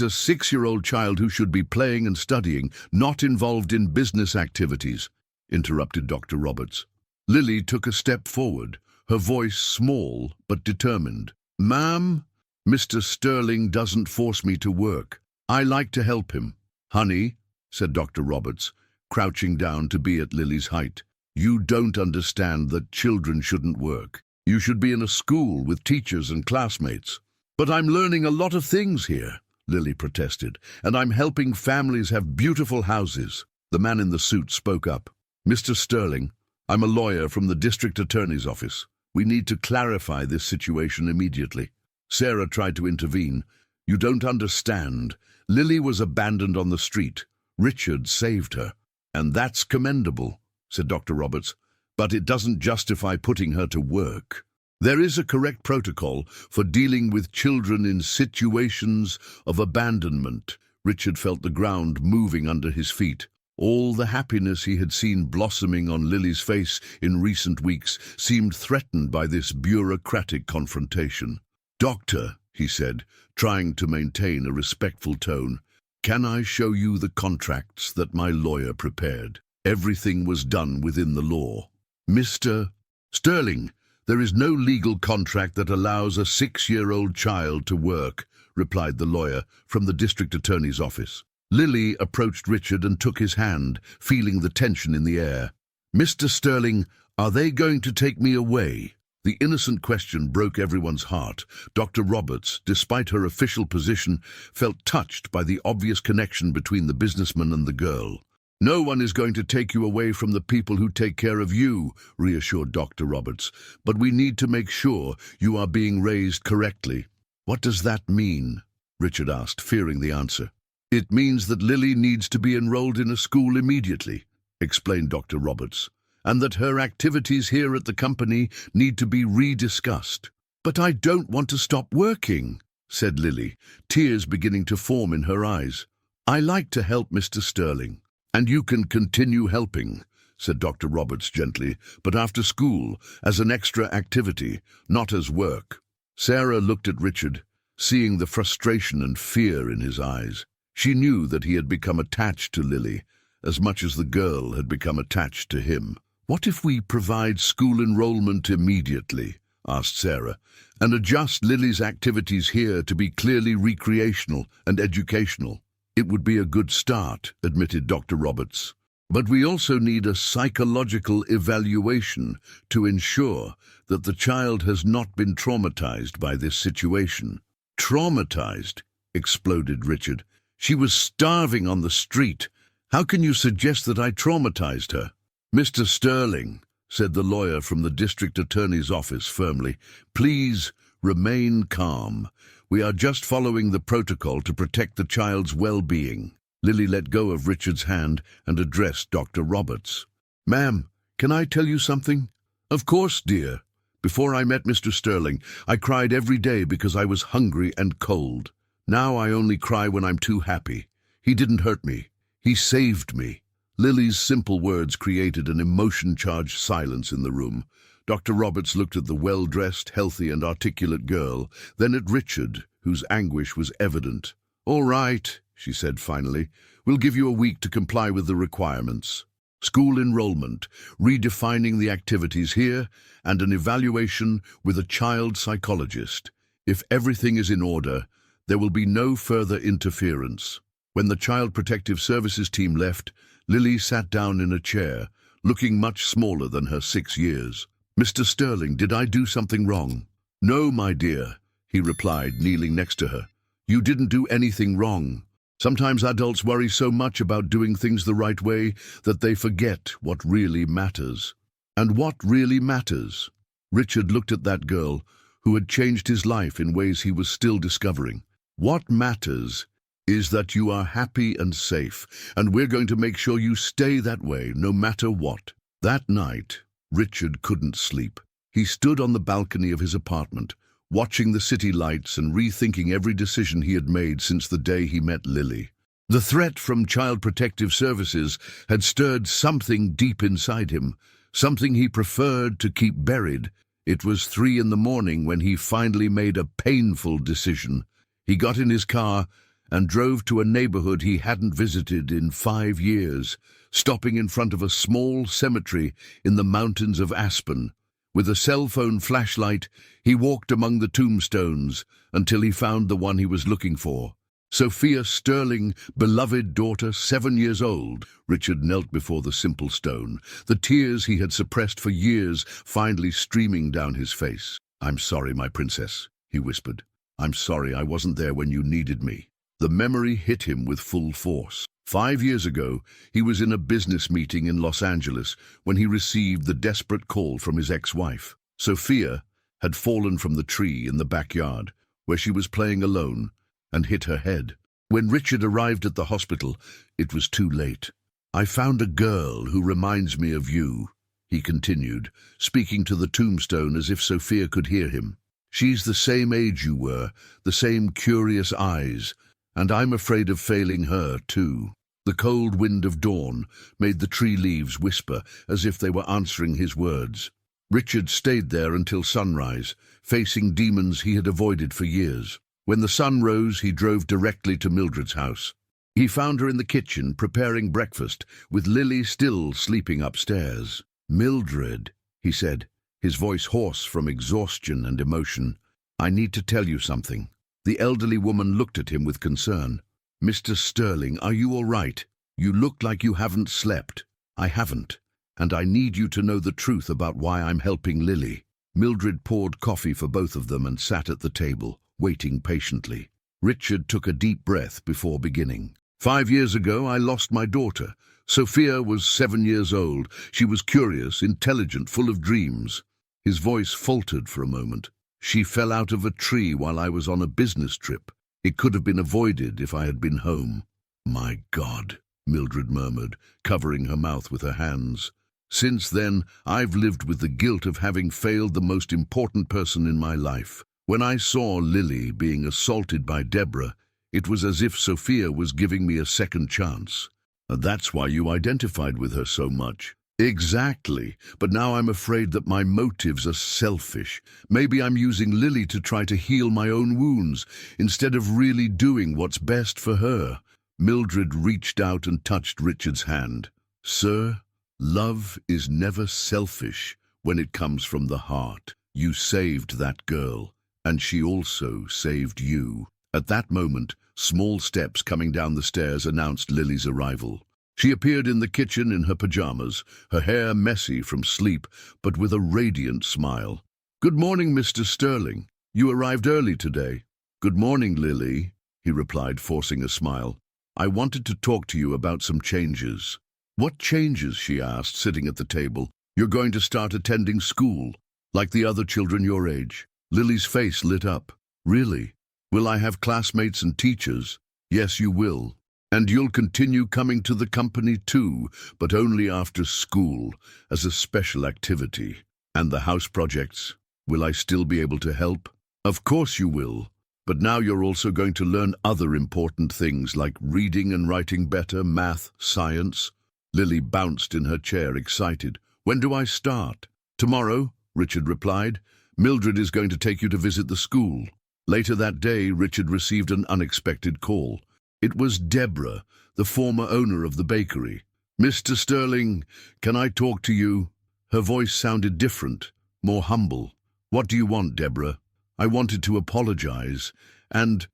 a 6-year-old child who should be playing and studying, not involved in business activities," interrupted Dr. Roberts. Lily took a step forward, her voice small but determined. "Ma'am, Mr. Sterling doesn't force me to work. I like to help him." "Honey," said Dr. Roberts, crouching down to be at Lily's height, "you don't understand that children shouldn't work. You should be in a school with teachers and classmates." "But I'm learning a lot of things here," Lily protested, "and I'm helping families have beautiful houses." The man in the suit spoke up. "Mr. Sterling, I'm a lawyer from the district attorney's office. We need to clarify this situation immediately." Sarah tried to intervene. "You don't understand. Lily was abandoned on the street. Richard saved her." "And that's commendable," said Dr. Roberts, "but it doesn't justify putting her to work. There is a correct protocol for dealing with children in situations of abandonment." Richard felt the ground moving under his feet. All the happiness he had seen blossoming on Lily's face in recent weeks seemed threatened by this bureaucratic confrontation. "Doctor," he said, trying to maintain a respectful tone, "can I show you the contracts that my lawyer prepared? Everything was done within the law." "Mr. Sterling, there is no legal contract that allows a 6-year-old child to work," replied the lawyer from the district attorney's office. Lily approached Richard and took his hand, feeling the tension in the air. "Mr. Sterling, are they going to take me away?" The innocent question broke everyone's heart. Dr. Roberts, despite her official position, felt touched by the obvious connection between the businessman and the girl. "No one is going to take you away from the people who take care of you," reassured Dr. Roberts, "but we need to make sure you are being raised correctly." "What does that mean?" Richard asked, fearing the answer. "It means that Lily needs to be enrolled in a school immediately," explained Dr. Roberts, "and that her activities here at the company need to be rediscussed." "But I don't want to stop working," said Lily, tears beginning to form in her eyes. "I like to help Mr. Sterling." "And you can continue helping," said Dr. Roberts gently, "but after school, as an extra activity, not as work." Sarah looked at Richard, seeing the frustration and fear in his eyes. She knew that he had become attached to Lily, as much as the girl had become attached to him. "What if we provide school enrollment immediately?" asked Sarah, "and adjust Lily's activities here to be clearly recreational and educational?" "It would be a good start," admitted Dr. Roberts. "But we also need a psychological evaluation to ensure that the child has not been traumatized by this situation." "Traumatized?" exploded Richard. "She was starving on the street. How can you suggest that I traumatized her?" "Mr. Sterling," said the lawyer from the district attorney's office firmly, "please remain calm. We are just following the protocol to protect the child's well-being." Lily let go of Richard's hand and addressed Dr. Roberts. "Ma'am, can I tell you something?" "Of course, dear. Before I met Mr. Sterling, I cried every day because I was hungry and cold. Now I only cry when I'm too happy. He didn't hurt me. He saved me." Lily's simple words created an emotion-charged silence in the room. Dr. Roberts looked at the well-dressed, healthy and articulate girl, then at Richard, whose anguish was evident. "All right," she said finally, "we'll give you a week to comply with the requirements. School enrollment, redefining the activities here, and an evaluation with a child psychologist. If everything is in order, there will be no further interference." When the Child Protective Services team left, Lily sat down in a chair, looking much smaller than her 6 years. "Mr. Sterling, did I do something wrong?" "No, my dear," he replied, kneeling next to her. "You didn't do anything wrong. Sometimes adults worry so much about doing things the right way that they forget what really matters." "And what really matters?" Richard looked at that girl, who had changed his life in ways he was still discovering. "What matters is that you are happy and safe, and we're going to make sure you stay that way, no matter what." That night, Richard couldn't sleep. He stood on the balcony of his apartment, watching the city lights and rethinking every decision he had made since the day he met Lily. The threat from Child Protective Services had stirred something deep inside him, something he preferred to keep buried. It was 3 in the morning when he finally made a painful decision. He got in his car and drove to a neighborhood he hadn't visited in 5 years, stopping in front of a small cemetery in the mountains of Aspen. With a cell phone flashlight, he walked among the tombstones until he found the one he was looking for. Sophia Sterling, beloved daughter, 7 years old. Richard knelt before the simple stone, the tears he had suppressed for years finally streaming down his face. "I'm sorry, my princess," he whispered. "I'm sorry I wasn't there when you needed me." The memory hit him with full force. 5 years ago, he was in a business meeting in Los Angeles when he received the desperate call from his ex-wife. Sophia had fallen from the tree in the backyard, where she was playing alone, and hit her head. When Richard arrived at the hospital, it was too late. "I found a girl who reminds me of you," he continued, speaking to the tombstone as if Sophia could hear him. "She's the same age you were, the same curious eyes, and I'm afraid of failing her, too." The cold wind of dawn made the tree leaves whisper as if they were answering his words. Richard stayed there until sunrise, facing demons he had avoided for years. When the sun rose, he drove directly to Mildred's house. He found her in the kitchen preparing breakfast, with Lily still sleeping upstairs. "Mildred," he said, his voice hoarse from exhaustion and emotion, "I need to tell you something." The elderly woman looked at him with concern. "Mr. Sterling, are you all right? You look like you haven't slept." "I haven't, and I need you to know the truth about why I'm helping Lily." Mildred poured coffee for both of them and sat at the table, waiting patiently. Richard took a deep breath before beginning. 5 years ago, I lost my daughter. Sophia was 7 years old. She was curious, intelligent, full of dreams. His voice faltered for a moment. She fell out of a tree while I was on a business trip. It could have been avoided if I had been home. My God, Mildred murmured, covering her mouth with her hands. Since then, I've lived with the guilt of having failed the most important person in my life. When I saw Lily being assaulted by Deborah, it was as if Sophia was giving me a second chance. And that's why you identified with her so much. Exactly, but now I'm afraid that my motives are selfish. Maybe I'm using Lily to try to heal my own wounds, instead of really doing what's best for her. Mildred reached out and touched Richard's hand. Sir, love is never selfish when it comes from the heart. You saved that girl, and she also saved you. At that moment, small steps coming down the stairs announced Lily's arrival. She appeared in the kitchen in her pajamas, her hair messy from sleep, but with a radiant smile. Good morning, Mr. Sterling. You arrived early today. Good morning, Lily, he replied, forcing a smile. I wanted to talk to you about some changes. What changes? She asked, sitting at the table. You're going to start attending school, like the other children your age. Lily's face lit up. Really? Will I have classmates and teachers? Yes, you will. And you'll continue coming to the company too, but only after school, as a special activity. And the house projects? Will I still be able to help? Of course you will. But now you're also going to learn other important things like reading and writing better, math, science. Lily bounced in her chair, excited. When do I start? Tomorrow, Richard replied. Mildred is going to take you to visit the school. Later that day, Richard received an unexpected call. It was Deborah, the former owner of the bakery. Mr. Sterling, can I talk to you? Her voice sounded different, more humble. What do you want, Deborah? I wanted to apologize and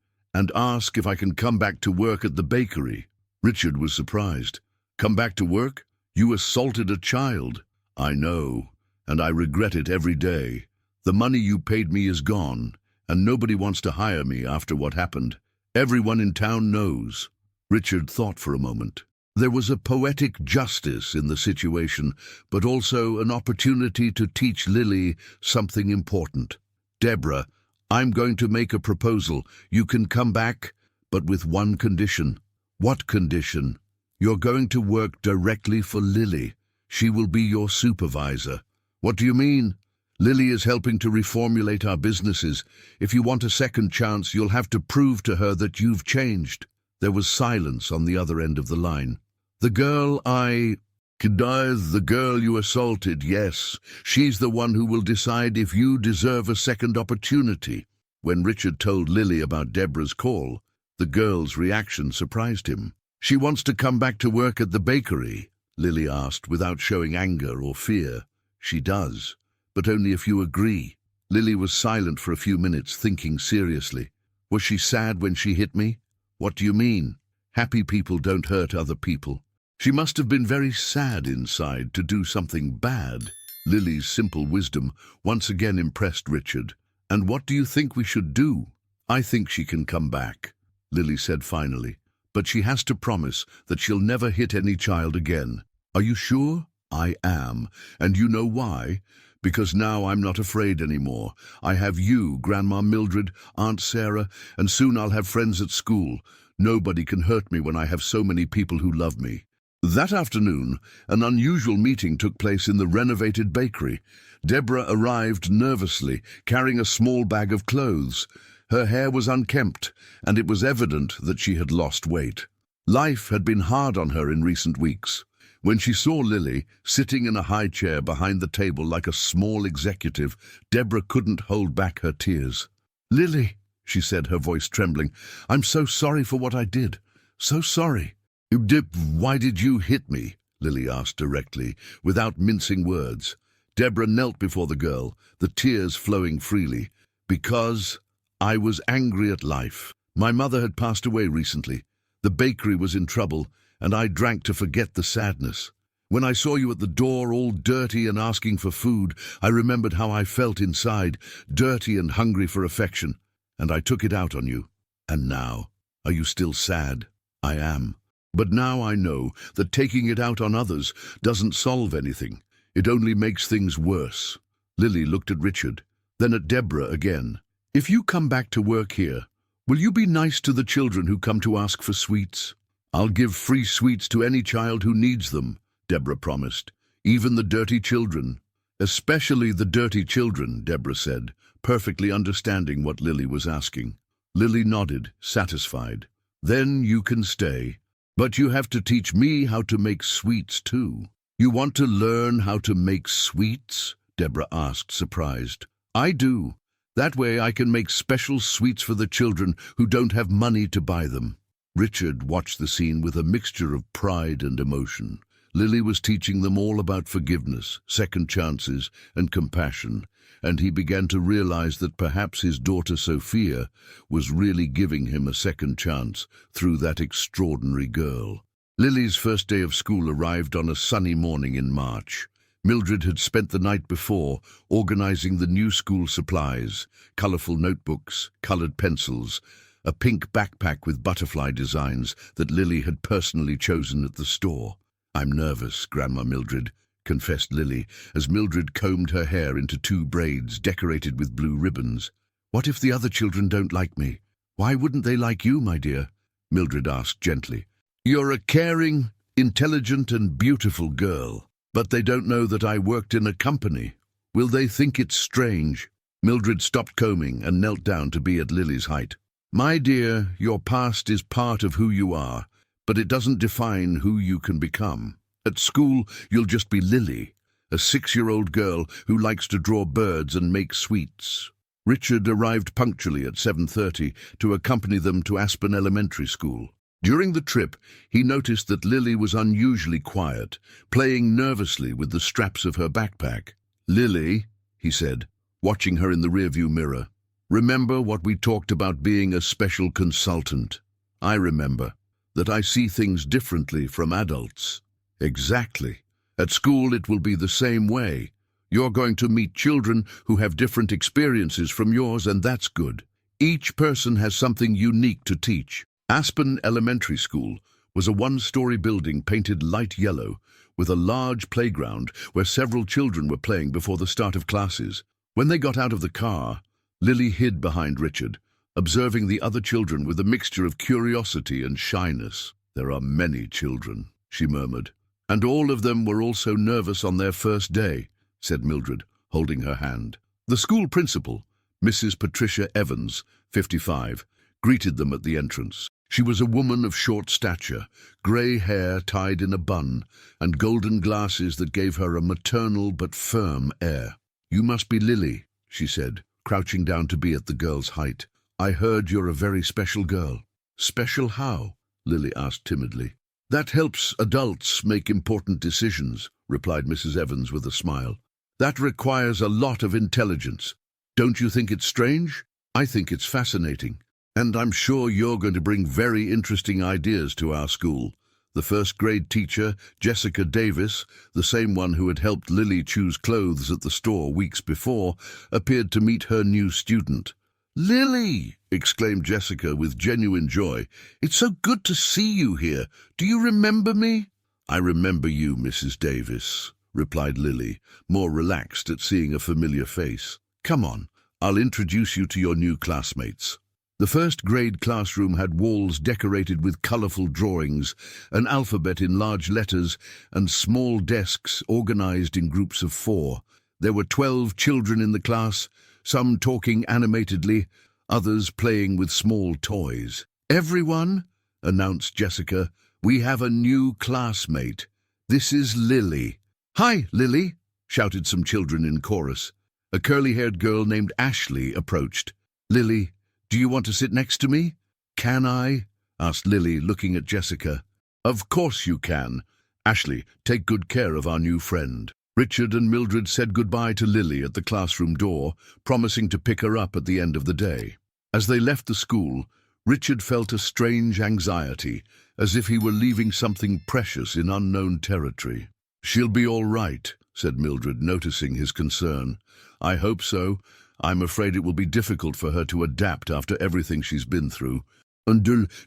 ask if I can come back to work at the bakery. Richard was surprised. Come back to work? You assaulted a child. I know, and I regret it every day. The money you paid me is gone, and nobody wants to hire me after what happened. Everyone in town knows. Richard thought for a moment. There was a poetic justice in the situation, but also an opportunity to teach Lily something important. Deborah, I'm going to make a proposal. You can come back, but with one condition. What condition? You're going to work directly for Lily. She will be your supervisor. What do you mean? Lily is helping to reformulate our businesses. If you want a second chance, you'll have to prove to her that you've changed. There was silence on the other end of the line. The girl the girl you assaulted, yes. She's the one who will decide if you deserve a second opportunity. When Richard told Lily about Deborah's call, the girl's reaction surprised him. She wants to come back to work at the bakery, Lily asked, without showing anger or fear. She does. But only if you agree. Lily was silent for a few minutes, thinking seriously. Was she sad when she hit me? What do you mean? Happy people don't hurt other people. She must have been very sad inside to do something bad. Lily's simple wisdom once again impressed Richard. And what do you think we should do? I think she can come back, Lily said finally. But she has to promise that she'll never hit any child again. Are you sure? I am. And you know why? Because now I'm not afraid anymore. I have you, Grandma Mildred, Aunt Sarah, and soon I'll have friends at school. Nobody can hurt me when I have so many people who love me. That afternoon, an unusual meeting took place in the renovated bakery. Deborah arrived nervously, carrying a small bag of clothes. Her hair was unkempt, and it was evident that she had lost weight. Life had been hard on her in recent weeks. When she saw Lily, sitting in a high chair behind the table like a small executive, Deborah couldn't hold back her tears. Lily, she said, her voice trembling, I'm so sorry for what I did. So sorry. Why did you hit me? Lily asked directly, without mincing words. Deborah knelt before the girl, the tears flowing freely. Because I was angry at life. My mother had passed away recently. The bakery was in trouble, and I drank to forget the sadness. When I saw you at the door all dirty and asking for food, I remembered how I felt inside, dirty and hungry for affection, and I took it out on you. And now, are you still sad? I am. But now I know that taking it out on others doesn't solve anything. It only makes things worse. Lily looked at Richard, then at Deborah again. If you come back to work here, will you be nice to the children who come to ask for sweets? I'll give free sweets to any child who needs them, Deborah promised. Even the dirty children. Especially the dirty children, Deborah said, perfectly understanding what Lily was asking. Lily nodded, satisfied. Then you can stay. But you have to teach me how to make sweets too. You want to learn how to make sweets? Deborah asked, surprised. I do. That way I can make special sweets for the children who don't have money to buy them. Richard watched the scene with a mixture of pride and emotion. Lily was teaching them all about forgiveness, second chances, and compassion, and he began to realize that perhaps his daughter Sophia was really giving him a second chance through that extraordinary girl. Lily's first day of school arrived on a sunny morning in March. Mildred had spent the night before organizing the new school supplies, colorful notebooks, colored pencils, a pink backpack with butterfly designs that Lily had personally chosen at the store. I'm nervous, Grandma Mildred, confessed Lily, as Mildred combed her hair into 2 braids decorated with blue ribbons. What if the other children don't like me? Why wouldn't they like you, my dear? Mildred asked gently. You're a caring, intelligent and beautiful girl, but they don't know that I worked in a company. Will they think it's strange? Mildred stopped combing and knelt down to be at Lily's height. My dear, your past is part of who you are, but it doesn't define who you can become. At school, you'll just be Lily, a 6-year-old girl who likes to draw birds and make sweets. Richard arrived punctually at 7:30 to accompany them to Aspen Elementary School. During the trip, he noticed that Lily was unusually quiet, playing nervously with the straps of her backpack. Lily, he said, watching her in the rearview mirror, remember what we talked about being a special consultant? I remember that I see things differently from adults. Exactly. At school it will be the same way. You're going to meet children who have different experiences from yours, and that's good. Each person has something unique to teach. Aspen Elementary School was a 1-story building painted light yellow with a large playground where several children were playing before the start of classes. When they got out of the car, Lily hid behind Richard, observing the other children with a mixture of curiosity and shyness. There are many children, she murmured, and all of them were also nervous on their first day, said Mildred, holding her hand. The school principal, Mrs. Patricia Evans, 55, greeted them at the entrance. She was a woman of short stature, grey hair tied in a bun, and golden glasses that gave her a maternal but firm air. You must be Lily, she said, crouching down to be at the girl's height. I heard you're a very special girl. Special how? Lily asked timidly. That helps adults make important decisions, replied Mrs. Evans with a smile. That requires a lot of intelligence. Don't you think it's strange? I think it's fascinating. And I'm sure you're going to bring very interesting ideas to our school. The first-grade teacher, Jessica Davis, the same one who had helped Lily choose clothes at the store weeks before, appeared to meet her new student. Lily! Exclaimed Jessica with genuine joy. It's so good to see you here. Do you remember me? I remember you, Mrs. Davis, replied Lily, more relaxed at seeing a familiar face. Come on, I'll introduce you to your new classmates. The first-grade classroom had walls decorated with colorful drawings, an alphabet in large letters, and small desks organized in groups of 4. There were 12 children in the class, some talking animatedly, others playing with small toys. Everyone, announced Jessica, we have a new classmate. This is Lily. Hi, Lily, shouted some children in chorus. A curly-haired girl named Ashley approached. Lily, do you want to sit next to me? Can I? Asked Lily, looking at Jessica. Of course you can. Ashley, take good care of our new friend. Richard and Mildred said goodbye to Lily at the classroom door, promising to pick her up at the end of the day. As they left the school, Richard felt a strange anxiety, as if he were leaving something precious in unknown territory. "She'll be all right," said Mildred, noticing his concern. "I hope so. I'm afraid it will be difficult for her to adapt after everything she's been through."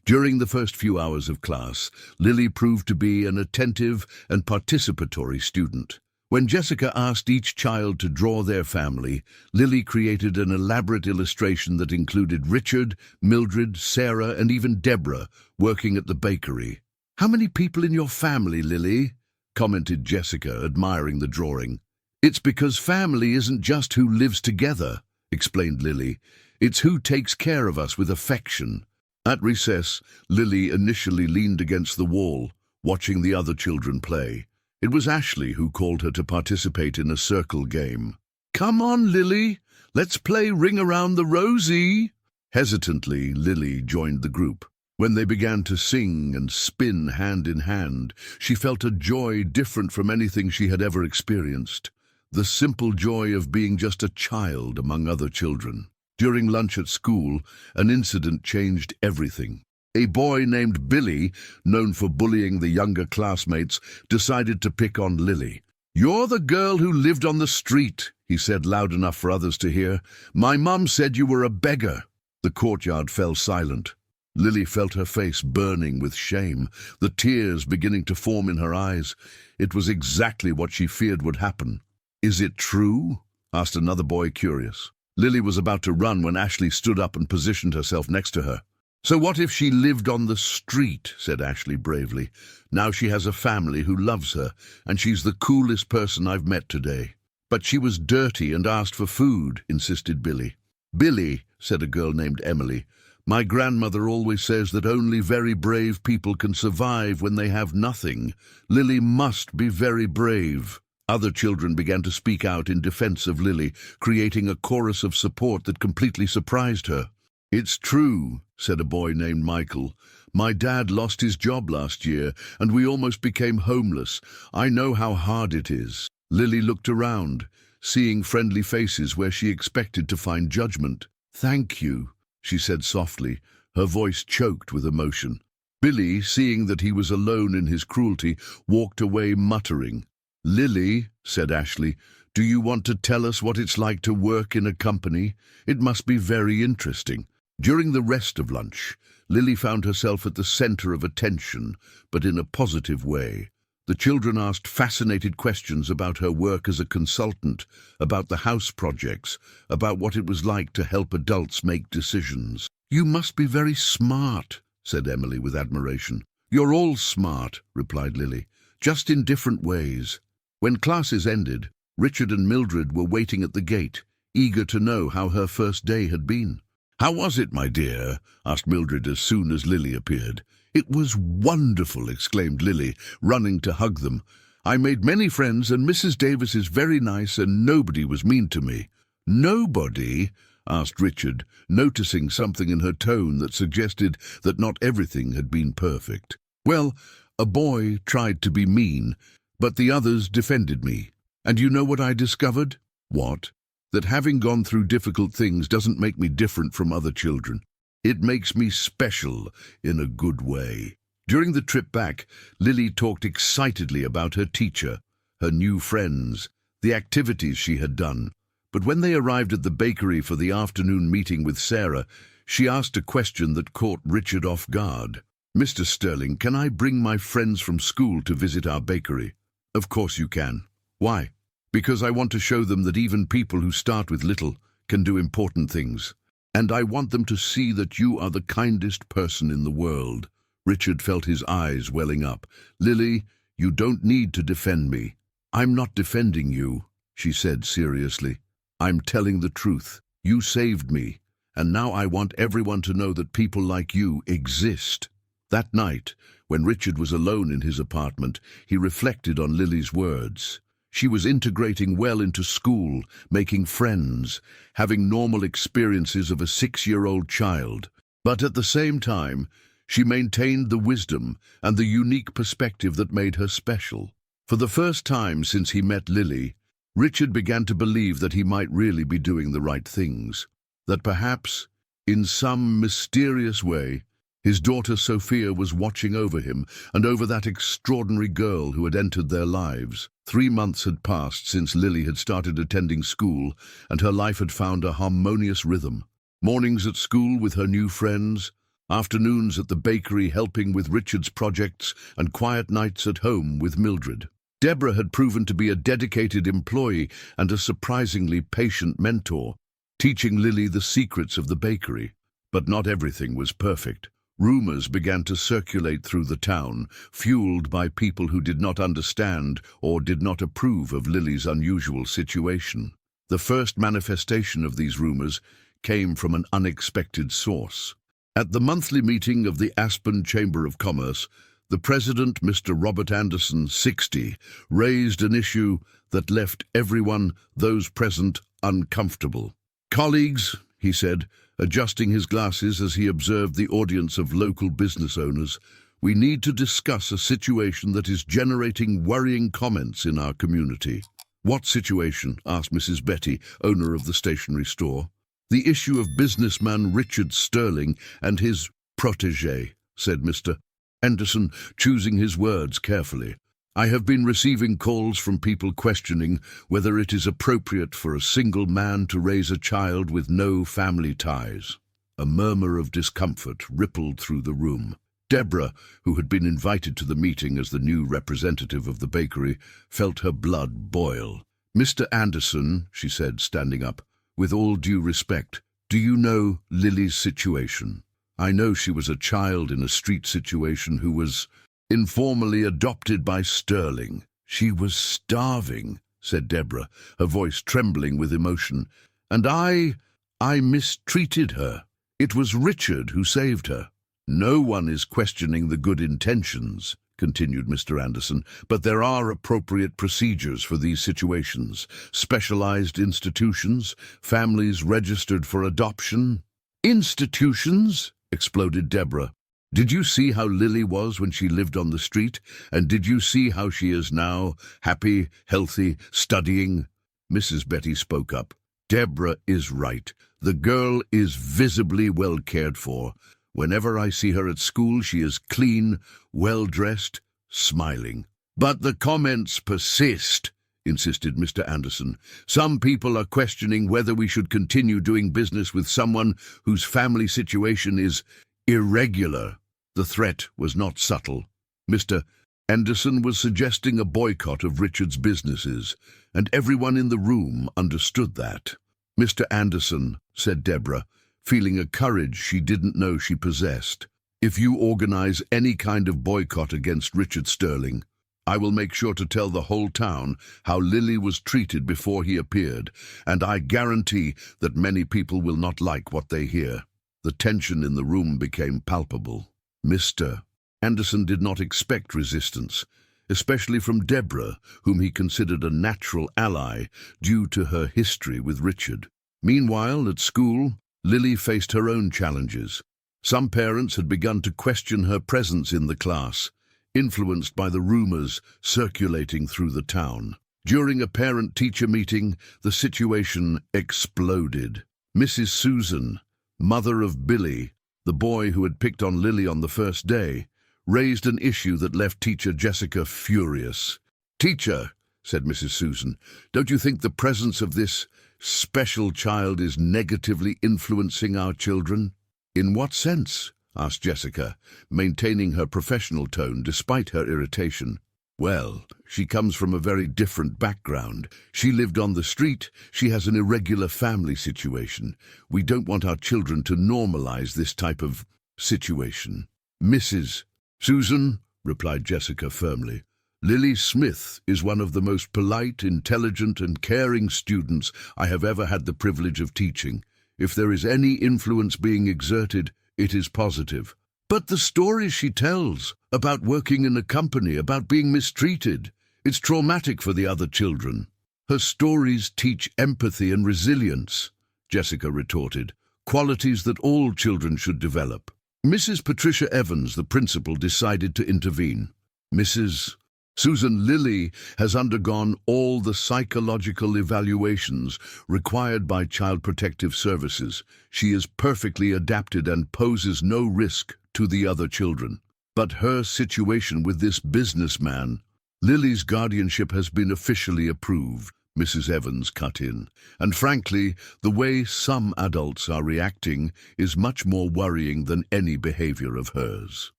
During the first few hours of class, Lily proved to be an attentive and participatory student. When Jessica asked each child to draw their family, Lily created an elaborate illustration that included Richard, Mildred, Sarah, and even Deborah working at the bakery. "How many people in your family, Lily?" commented Jessica, admiring the drawing. "It's because family isn't just who lives together," explained Lily. "It's who takes care of us with affection." At recess, Lily initially leaned against the wall, watching the other children play. It was Ashley who called her to participate in a circle game. "Come on, Lily, let's play Ring Around the Rosie." Hesitantly, Lily joined the group. When they began to sing and spin hand in hand, she felt a joy different from anything she had ever experienced. The simple joy of being just a child among other children. During lunch at school, an incident changed everything. A boy named Billy, known for bullying the younger classmates, decided to pick on Lily. "You're the girl who lived on the street," he said loud enough for others to hear. "My mum said you were a beggar." The courtyard fell silent. Lily felt her face burning with shame, the tears beginning to form in her eyes. It was exactly what she feared would happen. "Is it true?" asked another boy, curious. Lily was about to run when Ashley stood up and positioned herself next to her. "So what if she lived on the street?" said Ashley bravely. "Now she has a family who loves her, and she's the coolest person I've met today." "But she was dirty and asked for food," insisted Billy. "Billy," said a girl named Emily, "my grandmother always says that only very brave people can survive when they have nothing. Lily must be very brave." Other children began to speak out in defense of Lily, creating a chorus of support that completely surprised her. "It's true," said a boy named Michael. "My dad lost his job last year, and we almost became homeless. I know how hard it is." Lily looked around, seeing friendly faces where she expected to find judgment. "Thank you," she said softly, her voice choked with emotion. Billy, seeing that he was alone in his cruelty, walked away muttering. "Lily," said Ashley, "do you want to tell us what it's like to work in a company? It must be very interesting." During the rest of lunch, Lily found herself at the center of attention, but in a positive way. The children asked fascinated questions about her work as a consultant, about the house projects, about what it was like to help adults make decisions. "You must be very smart," said Emily with admiration. "You're all smart," replied Lily, "just in different ways." When classes ended, Richard and Mildred were waiting at the gate, eager to know how her first day had been. "How was it, my dear?" asked Mildred as soon as Lily appeared. "It was wonderful," exclaimed Lily, running to hug them. "I made many friends, and Mrs. Davis is very nice, and nobody was mean to me." "Nobody?" asked Richard, noticing something in her tone that suggested that not everything had been perfect. "Well, a boy tried to be mean, but the others defended me. And you know what I discovered?" "What?" "That having gone through difficult things doesn't make me different from other children. It makes me special in a good way." During the trip back, Lily talked excitedly about her teacher, her new friends, the activities she had done. But when they arrived at the bakery for the afternoon meeting with Sarah, she asked a question that caught Richard off guard. "Mr. Sterling, can I bring my friends from school to visit our bakery?" "Of course you can." "Why?" "Because I want to show them that even people who start with little can do important things. And I want them to see that you are the kindest person in the world." Richard felt his eyes welling up. "Lily, you don't need to defend me." "I'm not defending you," she said seriously. "I'm telling the truth. You saved me, and now I want everyone to know that people like you exist." That night, when Richard was alone in his apartment, he reflected on Lily's words. She was integrating well into school, making friends, having normal experiences of a 6-year-old child. But at the same time, she maintained the wisdom and the unique perspective that made her special. For the first time since he met Lily, Richard began to believe that he might really be doing the right things, that perhaps, in some mysterious way, His daughter Sophia was watching over him and over that extraordinary girl who had entered their lives. 3 months had passed since Lily had started attending school, and her life had found a harmonious rhythm. Mornings at school with her new friends, afternoons at the bakery helping with Richard's projects, and quiet nights at home with Mildred. Deborah had proven to be a dedicated employee and a surprisingly patient mentor, teaching Lily the secrets of the bakery. But not everything was perfect. Rumors began to circulate through the town, fueled by people who did not understand or did not approve of Lily's unusual situation. The first manifestation of these rumors came from an unexpected source. At the monthly meeting of the Aspen Chamber of Commerce, the president, Mr. Robert Anderson, 60, raised an issue that left everyone, those present, uncomfortable. "Colleagues," he said, adjusting his glasses as he observed the audience of local business owners, "we need to discuss a situation that is generating worrying comments in our community." "What situation?" asked Mrs. Betty, owner of the stationery store. "The issue of businessman Richard Sterling and his protégé," said Mr. Anderson, choosing his words carefully. "I have been receiving calls from people questioning whether it is appropriate for a single man to raise a child with no family ties." A murmur of discomfort rippled through the room. Deborah, who had been invited to the meeting as the new representative of the bakery, felt her blood boil. "Mr. Anderson," she said, standing up, "with all due respect, do you know Lily's situation? I know she was a child in a street situation who was informally adopted by Sterling." "She was starving," said Deborah, her voice trembling with emotion. "And I mistreated her. It was Richard who saved her." "No one is questioning the good intentions," continued Mr. Anderson, "but there are appropriate procedures for these situations. Specialized institutions, families registered for adoption." "Institutions?" exploded Deborah. "Did you see how Lily was when she lived on the street? And did you see how she is now, happy, healthy, studying?" Mrs. Betty spoke up. "Deborah is right. The girl is visibly well cared for. Whenever I see her at school, she is clean, well-dressed, smiling." "But the comments persist," insisted Mr. Anderson. "Some people are questioning whether we should continue doing business with someone whose family situation is irregular." The threat was not subtle. Mr. Anderson was suggesting a boycott of Richard's businesses, and everyone in the room understood that. "Mr. Anderson," said Deborah, feeling a courage she didn't know she possessed, "if you organize any kind of boycott against Richard Sterling, I will make sure to tell the whole town how Lily was treated before he appeared, and I guarantee that many people will not like what they hear." The tension in the room became palpable. Mr. Anderson did not expect resistance, especially from Deborah, whom he considered a natural ally due to her history with Richard. Meanwhile, at school, Lily faced her own challenges. Some parents had begun to question her presence in the class, influenced by the rumors circulating through the town. During a parent-teacher meeting, the situation exploded. Mrs. Susan, mother of Billy, the boy who had picked on Lily on the first day, raised an issue that left teacher Jessica furious. "Teacher," said Mrs. Susan, "don't you think the presence of this special child is negatively influencing our children?" "In what sense?" asked Jessica, maintaining her professional tone despite her irritation. "Well, she comes from a very different background. She lived on the street. She has an irregular family situation. We don't want our children to normalize this type of situation." "Mrs. Susan," replied Jessica firmly, "Lily Smith is one of the most polite, intelligent, and caring students I have ever had the privilege of teaching. If there is any influence being exerted, it is positive." "But the stories she tells about working in a company, about being mistreated, it's traumatic for the other children." "Her stories teach empathy and resilience," Jessica retorted, "qualities that all children should develop." Mrs. Patricia Evans, the principal, decided to intervene. "Mrs. Susan, Lily has undergone all the psychological evaluations required by Child Protective Services. She is perfectly adapted and poses no risk to the other children. But her situation with this businessman, Lily's guardianship has been officially approved, Mrs. Evans cut in. And frankly, the way some adults are reacting is much more worrying than any behavior of hers.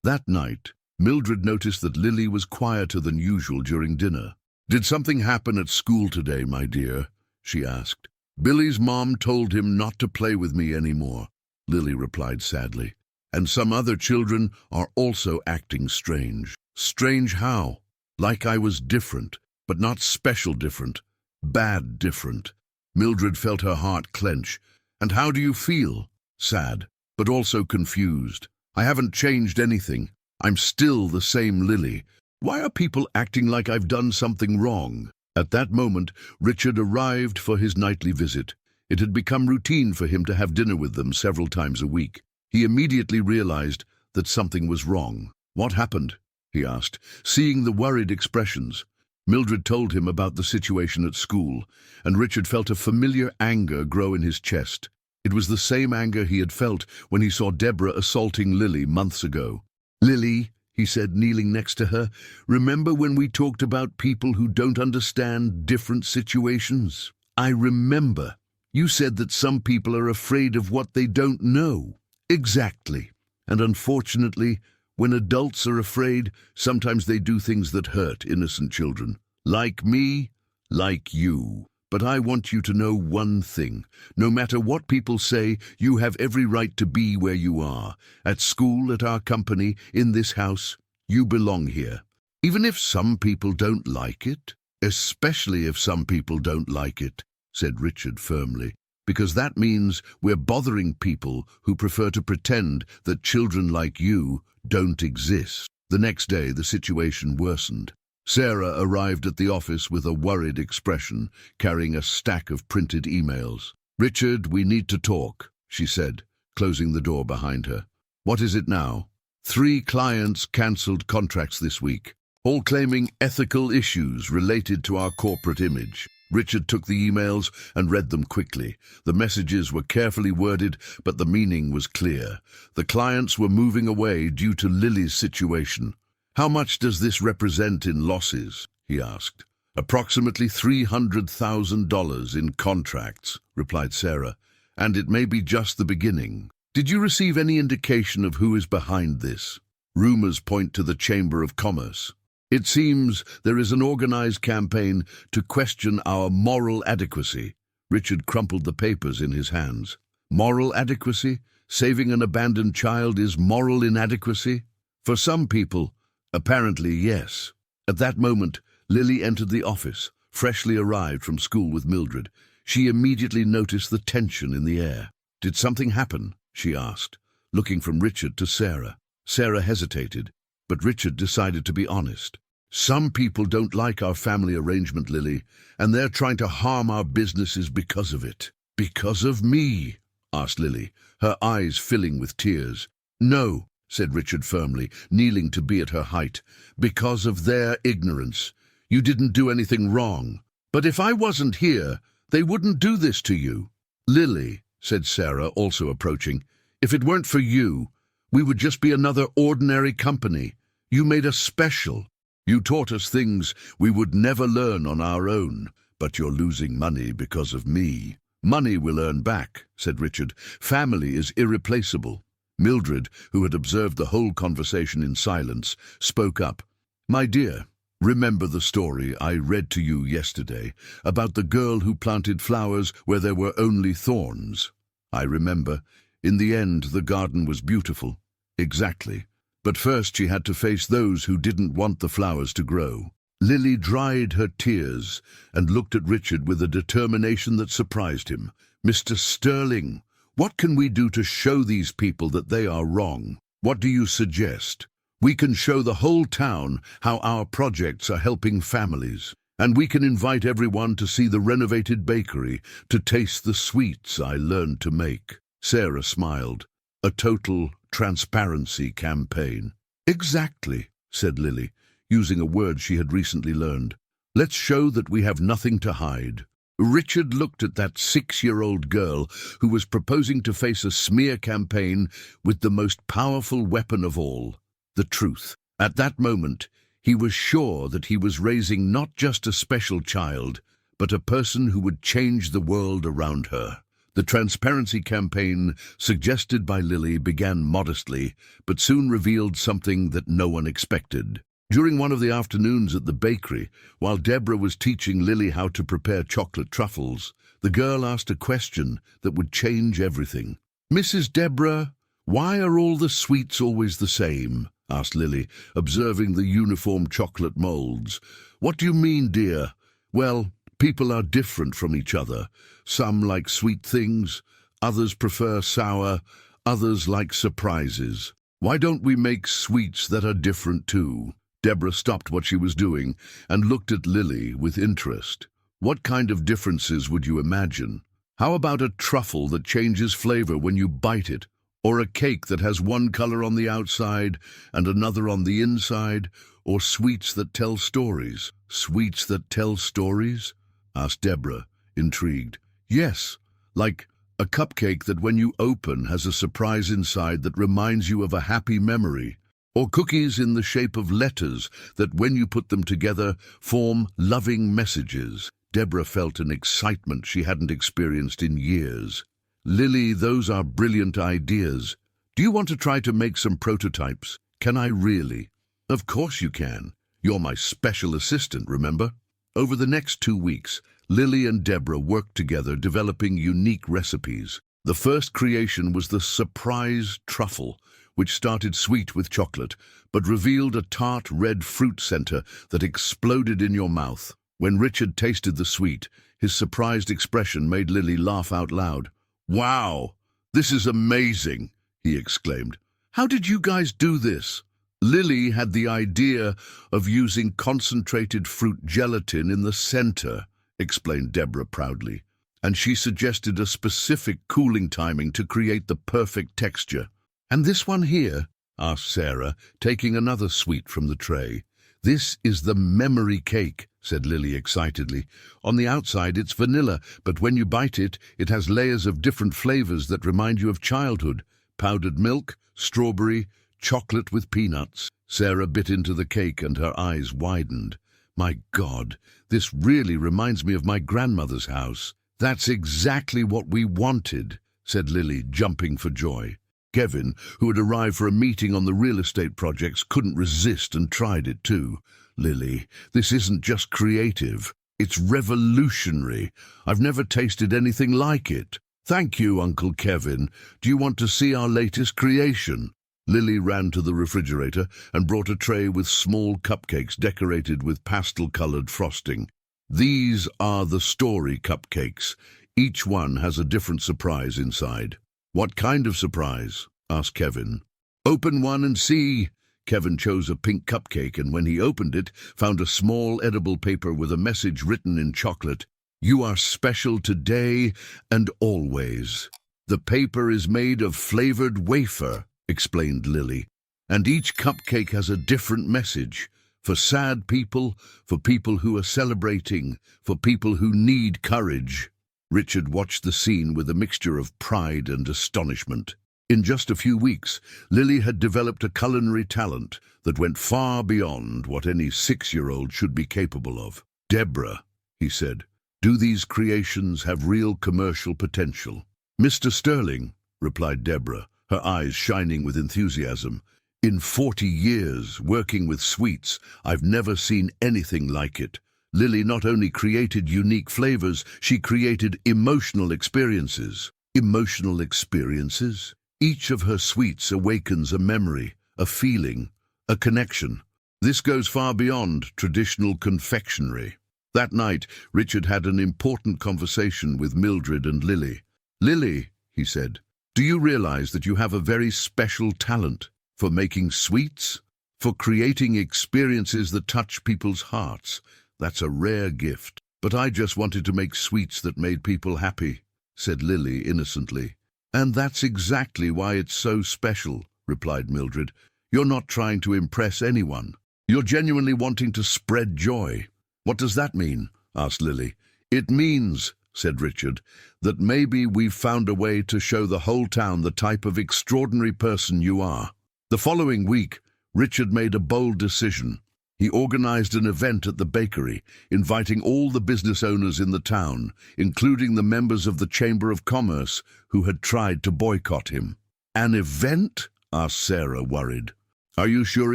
That night, Mildred noticed that Lily was quieter than usual during dinner. "Did something happen at school today, my dear?" she asked. "Billy's mom told him not to play with me anymore," Lily replied sadly. "And some other children are also acting strange." "Strange how?" "Like I was different, but not special different. Bad different." Mildred felt her heart clench. "And how do you feel?" "Sad, but also confused. I haven't changed anything. I'm still the same Lily. Why are people acting like I've done something wrong?" At that moment, Richard arrived for his nightly visit. It had become routine for him to have dinner with them several times a week. He immediately realized that something was wrong. "What happened?" he asked, seeing the worried expressions. Mildred told him about the situation at school, and Richard felt a familiar anger grow in his chest. It was the same anger he had felt when he saw Deborah assaulting Lily months ago. "Lily," he said, kneeling next to her, "remember when we talked about people who don't understand different situations? I remember. You said that some people are afraid of what they don't know." "Exactly. And unfortunately, when adults are afraid, sometimes they do things that hurt innocent children. Like me, like you. But I want you to know one thing. No matter what people say, you have every right to be where you are. At school, at our company, in this house. You belong here. Even if some people don't like it. Especially if some people don't like it," said Richard firmly. "Because that means we're bothering people who prefer to pretend that children like you don't exist." The next day, the situation worsened. Sarah arrived at the office with a worried expression, carrying a stack of printed emails. "Richard, we need to talk," she said, closing the door behind her. "What is it now?" 3 clients cancelled contracts this week, all claiming ethical issues related to our corporate image. Richard took the emails and read them quickly. The messages were carefully worded, but the meaning was clear. The clients were moving away due to Lily's situation. "How much does this represent in losses?" he asked. "Approximately $300,000 in contracts," replied Sarah, "and it may be just the beginning. Did you receive any indication of who is behind this? Rumors point to the Chamber of Commerce. It seems there is an organized campaign to question our moral adequacy." Richard crumpled the papers in his hands. "Moral adequacy? Saving an abandoned child is moral inadequacy? For some people, apparently yes." At that moment, Lily entered the office, freshly arrived from school with Mildred. She immediately noticed the tension in the air. "Did something happen?" she asked, looking from Richard to Sarah. Sarah hesitated, but Richard decided to be honest. "Some people don't like our family arrangement, Lily, and they're trying to harm our businesses because of it." "Because of me?" asked Lily, her eyes filling with tears. "No," said Richard firmly, kneeling to be at her height. "Because of their ignorance. You didn't do anything wrong. But if I wasn't here, they wouldn't do this to you." "Lily," said Sarah, also approaching, "if it weren't for you, we would just be another ordinary company. You made us special. You taught us things we would never learn on our own, but you're losing money because of me." "Money we'll earn back," said Richard. "Family is irreplaceable." Mildred, who had observed the whole conversation in silence, spoke up. "My dear, remember the story I read to you yesterday about the girl who planted flowers where there were only thorns?" "I remember. In the end, the garden was beautiful." "Exactly. But first she had to face those who didn't want the flowers to grow." Lily dried her tears and looked at Richard with a determination that surprised him. "Mr. Sterling, what can we do to show these people that they are wrong? What do you suggest?" "We can show the whole town how our projects are helping families. And we can invite everyone to see the renovated bakery, to taste the sweets I learned to make." Sarah smiled. "A total transparency campaign." "Exactly," said Lily. using a word she had recently learned. Let's show that we have nothing to hide. Richard looked at that 6-year-old girl who was proposing to face a smear campaign with the most powerful weapon of all, the truth. At that moment, he was sure that he was raising not just a special child, but a person who would change the world around her. The transparency campaign suggested by Lily began modestly, but soon revealed something that no one expected. During one of the afternoons at the bakery, while Deborah was teaching Lily how to prepare chocolate truffles, the girl asked a question that would change everything. "Mrs. Deborah, why are all the sweets always the same?" asked Lily, observing the uniform chocolate molds. "What do you mean, dear?" "Well, people are different from each other. Some like sweet things, others prefer sour, others like surprises. Why don't we make sweets that are different too?" Deborah stopped what she was doing and looked at Lily with interest. "What kind of differences would you imagine? How about a truffle that changes flavor when you bite it? Or a cake that has one color on the outside and another on the inside? Or sweets that tell stories?" "Sweets that tell stories?" asked Deborah, intrigued. "Yes, like a cupcake that when you open has a surprise inside that reminds you of a happy memory. Or cookies in the shape of letters that when you put them together form loving messages." Deborah felt an excitement she hadn't experienced in years. "Lily, those are brilliant ideas. Do you want to try to make some prototypes?" "Can I really?" "Of course you can. You're my special assistant, remember?" Over the next 2 weeks, Lily and Deborah worked together developing unique recipes. The first creation was the surprise truffle, which started sweet with chocolate, but revealed a tart red fruit center that exploded in your mouth. When Richard tasted the sweet, his surprised expression made Lily laugh out loud. "Wow, this is amazing," he exclaimed. "How did you guys do this?" Lily had the idea of using concentrated fruit gelatin in the center, explained Deborah proudly, and she suggested a specific cooling timing to create the perfect texture. "And this one here?" asked Sarah, taking another sweet from the tray. "This is the memory cake," said Lily excitedly. "On the outside it's vanilla, but when you bite it, it has layers of different flavors that remind you of childhood. Powdered milk, strawberry, chocolate with peanuts." Sarah bit into the cake and her eyes widened. "My God, this really reminds me of my grandmother's house." "That's exactly what we wanted," said Lily, jumping for joy. Kevin, who had arrived for a meeting on the real estate projects, couldn't resist and tried it too. "Lily, this isn't just creative, it's revolutionary. I've never tasted anything like it." "Thank you, Uncle Kevin. Do you want to see our latest creation?" Lily ran to the refrigerator and brought a tray with small cupcakes decorated with pastel-colored frosting. "These are the story cupcakes. Each one has a different surprise inside." "What kind of surprise?" asked Kevin. "Open one and see." Kevin chose a pink cupcake, and when he opened it, found a small edible paper with a message written in chocolate. "You are special today and always." "The paper is made of flavored wafer," explained Lily, "and each cupcake has a different message. For sad people, for people who are celebrating, for people who need courage." Richard watched the scene with a mixture of pride and astonishment. In just a few weeks, Lily had developed a culinary talent that went far beyond what any 6-year-old should be capable of. "Deborah," he said, "do these creations have real commercial potential?" "Mr. Sterling," replied Deborah, her eyes shining with enthusiasm, "in 40 years working with sweets, I've never seen anything like it. Lily not only created unique flavors, she created emotional experiences." "Emotional experiences?" "Each of her sweets awakens a memory, a feeling, a connection. This goes far beyond traditional confectionery." That night, Richard had an important conversation with Mildred and Lily. "Lily," he said, "do you realize that you have a very special talent for making sweets? For creating experiences that touch people's hearts? That's a rare gift." "But I just wanted to make sweets that made people happy," said Lily innocently. "And that's exactly why it's so special," replied Mildred. "You're not trying to impress anyone. You're genuinely wanting to spread joy. What does that mean? Asked Lily. It means, said Richard, that maybe we've found a way to show the whole town the type of extraordinary person you are. The following week, Richard made a bold decision. He organized an event at the bakery, inviting all the business owners in the town, including the members of the Chamber of Commerce who had tried to boycott him. An event? Asked Sarah, worried. Are you sure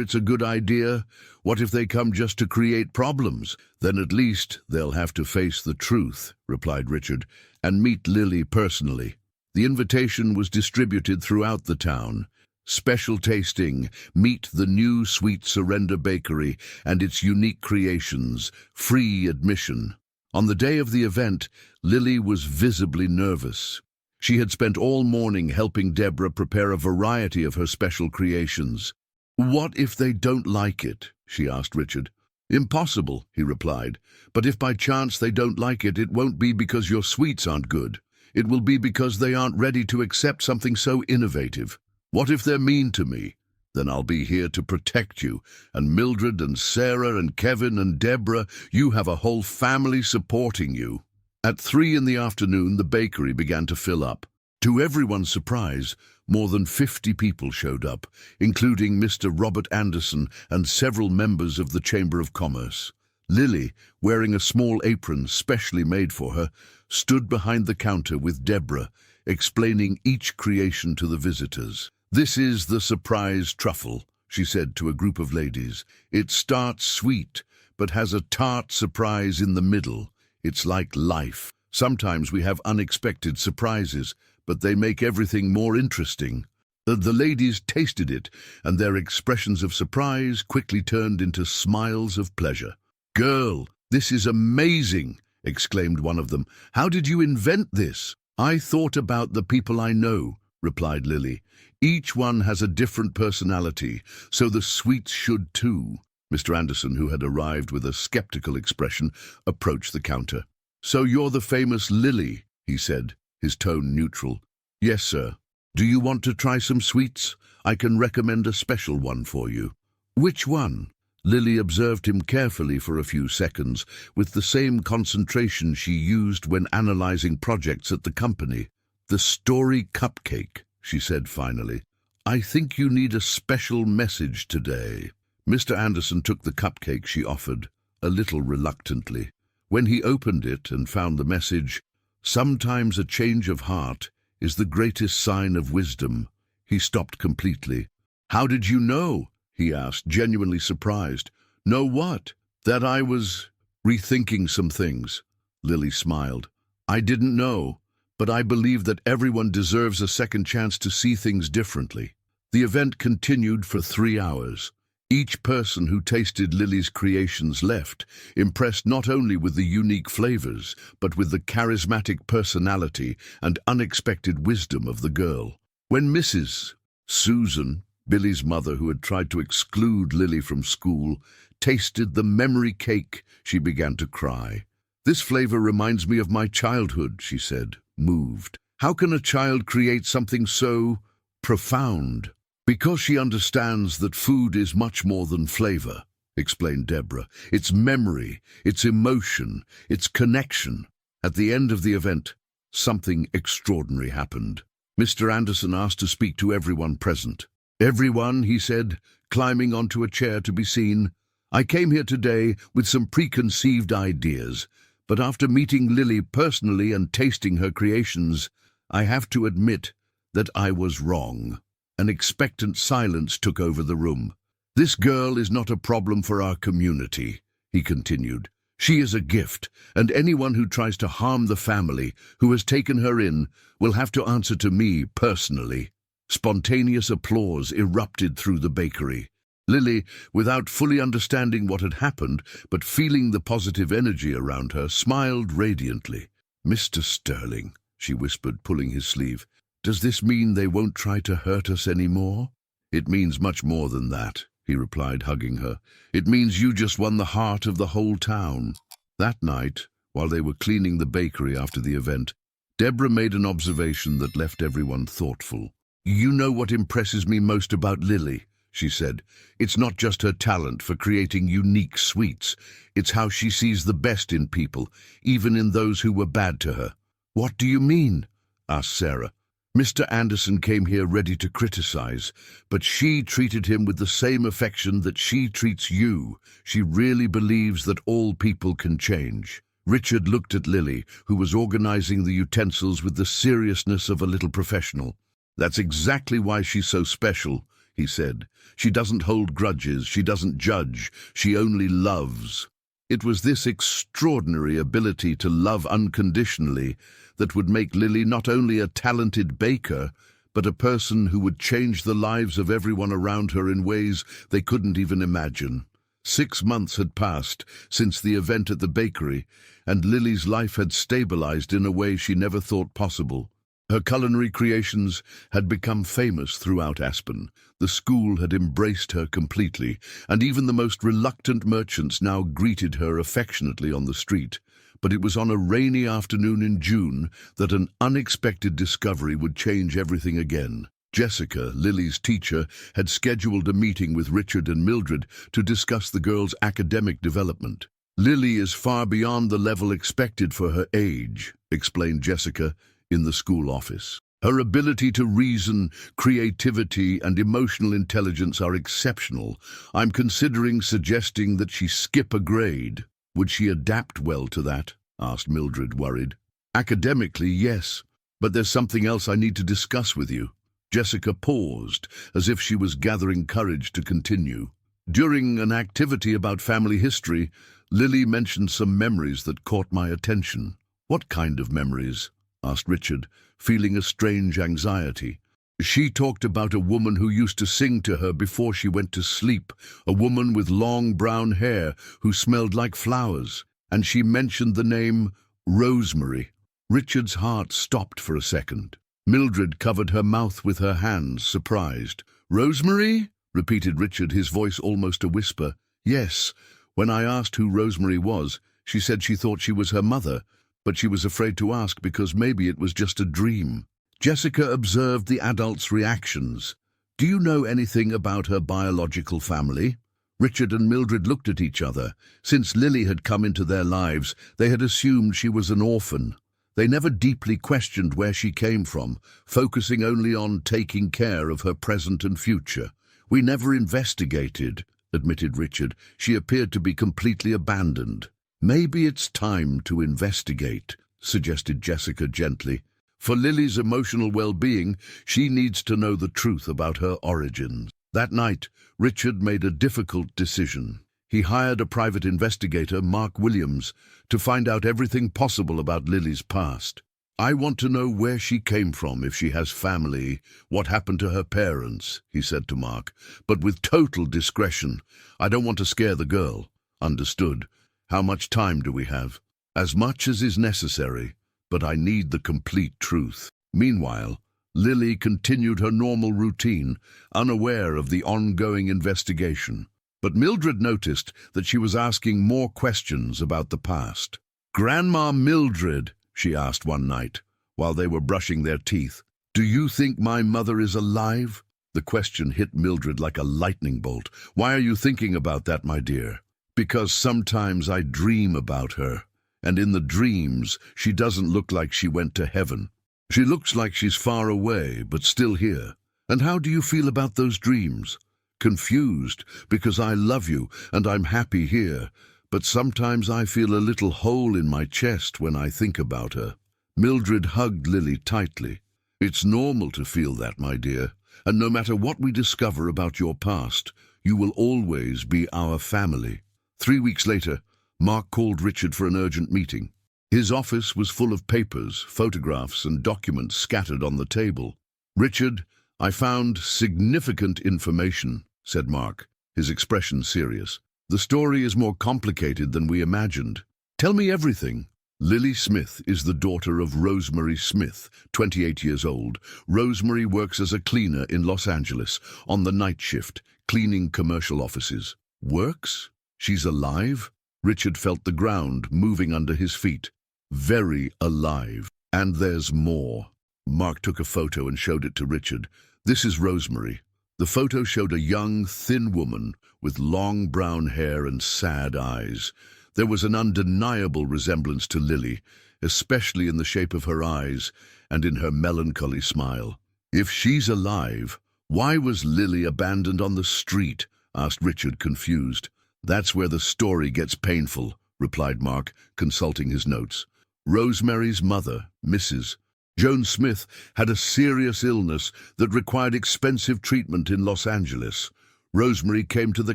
it's a good idea? What if they come just to create problems? Then at least they'll have to face the truth, replied Richard, and meet Lily personally. The invitation was distributed throughout the town. Special tasting, meet the new Sweet Surrender Bakery and its unique creations, free admission. On the day of the event, Lily was visibly nervous. She had spent all morning helping Deborah prepare a variety of her special creations. What if they don't like it? She asked Richard. Impossible, he replied. But if by chance they don't like it, it won't be because your sweets aren't good. It will be because they aren't ready to accept something so innovative. What if they're mean to me? Then I'll be here to protect you. And Mildred and Sarah and Kevin and Deborah, you have a whole family supporting you. At 3 in the afternoon, the bakery began to fill up. To everyone's surprise, more than 50 people showed up, including Mr. Robert Anderson and several members of the Chamber of Commerce. Lily, wearing a small apron specially made for her, stood behind the counter with Deborah, explaining each creation to the visitors. This is the surprise truffle, she said to a group of ladies. It starts sweet, but has a tart surprise in the middle. It's like life. Sometimes we have unexpected surprises, but they make everything more interesting. The ladies tasted it, and their expressions of surprise quickly turned into smiles of pleasure. "Girl, this is amazing!" exclaimed one of them. "How did you invent this?" "I thought about the people I know," replied Lily. "Each one has a different personality, so the sweets should too." Mr. Anderson, who had arrived with a skeptical expression, approached the counter. "So you're the famous Lily," he said, his tone neutral. "Yes, sir. Do you want to try some sweets? I can recommend a special one for you." "Which one?" Lily observed him carefully for a few seconds, with the same concentration she used when analyzing projects at the company. "The story cupcake," she said finally. "I think you need a special message today." Mr. Anderson took the cupcake she offered, a little reluctantly. When he opened it and found the message, "Sometimes a change of heart is the greatest sign of wisdom," he stopped completely. "How did you know?" he asked, genuinely surprised. "Know what?" "That I was rethinking some things." Lily smiled. "I didn't know, but I believe that everyone deserves a second chance to see things differently." The event continued for 3 hours. Each person who tasted Lily's creations left, impressed not only with the unique flavors, but with the charismatic personality and unexpected wisdom of the girl. When Mrs. Susan, Billy's mother who had tried to exclude Lily from school, tasted the memory cake, she began to cry. "This flavor reminds me of my childhood," she said, moved. "How can a child create something so profound?" "Because she understands that food is much more than flavor," explained Deborah. "It's memory, it's emotion, it's connection." At the end of the event, something extraordinary happened. Mr. Anderson asked to speak to everyone present. "Everyone," he said, climbing onto a chair to be seen, "I came here today with some preconceived ideas, but after meeting Lily personally and tasting her creations, I have to admit that I was wrong." An expectant silence took over the room. "This girl is not a problem for our community," he continued. "She is a gift, and anyone who tries to harm the family who has taken her in will have to answer to me personally." Spontaneous applause erupted through the bakery. Lily, without fully understanding what had happened, but feeling the positive energy around her, smiled radiantly. "Mr. Sterling," she whispered, pulling his sleeve, "does this mean they won't try to hurt us anymore?" "It means much more than that," he replied, hugging her. "It means you just won the heart of the whole town." That night, while they were cleaning the bakery after the event, Deborah made an observation that left everyone thoughtful. "You know what impresses me most about Lily?" she said. It's not just her talent for creating unique sweets. It's how she sees the best in people, even in those who were bad to her. What do you mean? Asked Sarah. Mr. Anderson came here ready to criticize, but she treated him with the same affection that she treats you. She really believes that all people can change. Richard looked at Lily, who was organizing the utensils with the seriousness of a little professional. That's exactly why she's so special, he said. She doesn't hold grudges, she doesn't judge, she only loves. It was this extraordinary ability to love unconditionally that would make Lily not only a talented baker, but a person who would change the lives of everyone around her in ways they couldn't even imagine. 6 months had passed since the event at the bakery, and Lily's life had stabilized in a way she never thought possible. Her culinary creations had become famous throughout Aspen. The school had embraced her completely, and even the most reluctant merchants now greeted her affectionately on the street. But it was on a rainy afternoon in June that an unexpected discovery would change everything again. Jessica, Lily's teacher, had scheduled a meeting with Richard and Mildred to discuss the girl's academic development. Lily is far beyond the level expected for her age, explained Jessica in the school office. Her ability to reason, creativity, and emotional intelligence are exceptional. I'm considering suggesting that she skip a grade. Would she adapt well to that? Asked Mildred, worried. Academically, yes, but there's something else I need to discuss with you. Jessica paused, as if she was gathering courage to continue. During an activity about family history, Lily mentioned some memories that caught my attention. What kind of memories? Asked Richard, feeling a strange anxiety. She talked about a woman who used to sing to her before she went to sleep, a woman with long brown hair who smelled like flowers, and she mentioned the name Rosemary. Richard's heart stopped for a second. Mildred covered her mouth with her hands, surprised. Rosemary? Repeated Richard, his voice almost a whisper. Yes. When I asked who Rosemary was, she said she thought she was her mother, but she was afraid to ask because maybe it was just a dream. Jessica observed the adults' reactions. Do you know anything about her biological family? Richard and Mildred looked at each other. Since Lily had come into their lives, they had assumed she was an orphan. They never deeply questioned where she came from, focusing only on taking care of her present and future. We never investigated, admitted Richard. She appeared to be completely abandoned. Maybe it's time to investigate, suggested Jessica gently. For Lily's emotional well-being, she needs to know the truth about her origins. That night, Richard made a difficult decision. He hired a private investigator, Mark Williams, to find out everything possible about Lily's past. I want to know where she came from, if she has family, what happened to her parents, he said to Mark, but with total discretion. I don't want to scare the girl. Understood. How much time do we have? As much as is necessary, but I need the complete truth. Meanwhile, Lily continued her normal routine, unaware of the ongoing investigation. But Mildred noticed that she was asking more questions about the past. Grandma Mildred, she asked one night, while they were brushing their teeth, do you think my mother is alive? The question hit Mildred like a lightning bolt. Why are you thinking about that, my dear? Because sometimes I dream about her, and in the dreams she doesn't look like she went to heaven. She looks like she's far away, but still here. And how do you feel about those dreams? Confused, because I love you and I'm happy here, but sometimes I feel a little hole in my chest when I think about her. Mildred hugged Lily tightly. It's normal to feel that, my dear, and no matter what we discover about your past, you will always be our family. 3 weeks later, Mark called Richard for an urgent meeting. His office was full of papers, photographs, and documents scattered on the table. Richard, I found significant information, said Mark, his expression serious. The story is more complicated than we imagined. Tell me everything. Lily Smith is the daughter of Rosemary Smith, 28 years old. Rosemary works as a cleaner in Los Angeles, on the night shift, cleaning commercial offices. Works? She's alive? Richard felt the ground moving under his feet. Very alive. And there's more. Mark took a photo and showed it to Richard. This is Rosemary. The photo showed a young, thin woman with long brown hair and sad eyes. There was an undeniable resemblance to Lily, especially in the shape of her eyes and in her melancholy smile. "If she's alive, why was Lily abandoned on the street?" asked Richard, confused. "That's where the story gets painful," replied Mark, consulting his notes. Rosemary's mother, Mrs. Joan Smith, had a serious illness that required expensive treatment in Los Angeles. Rosemary came to the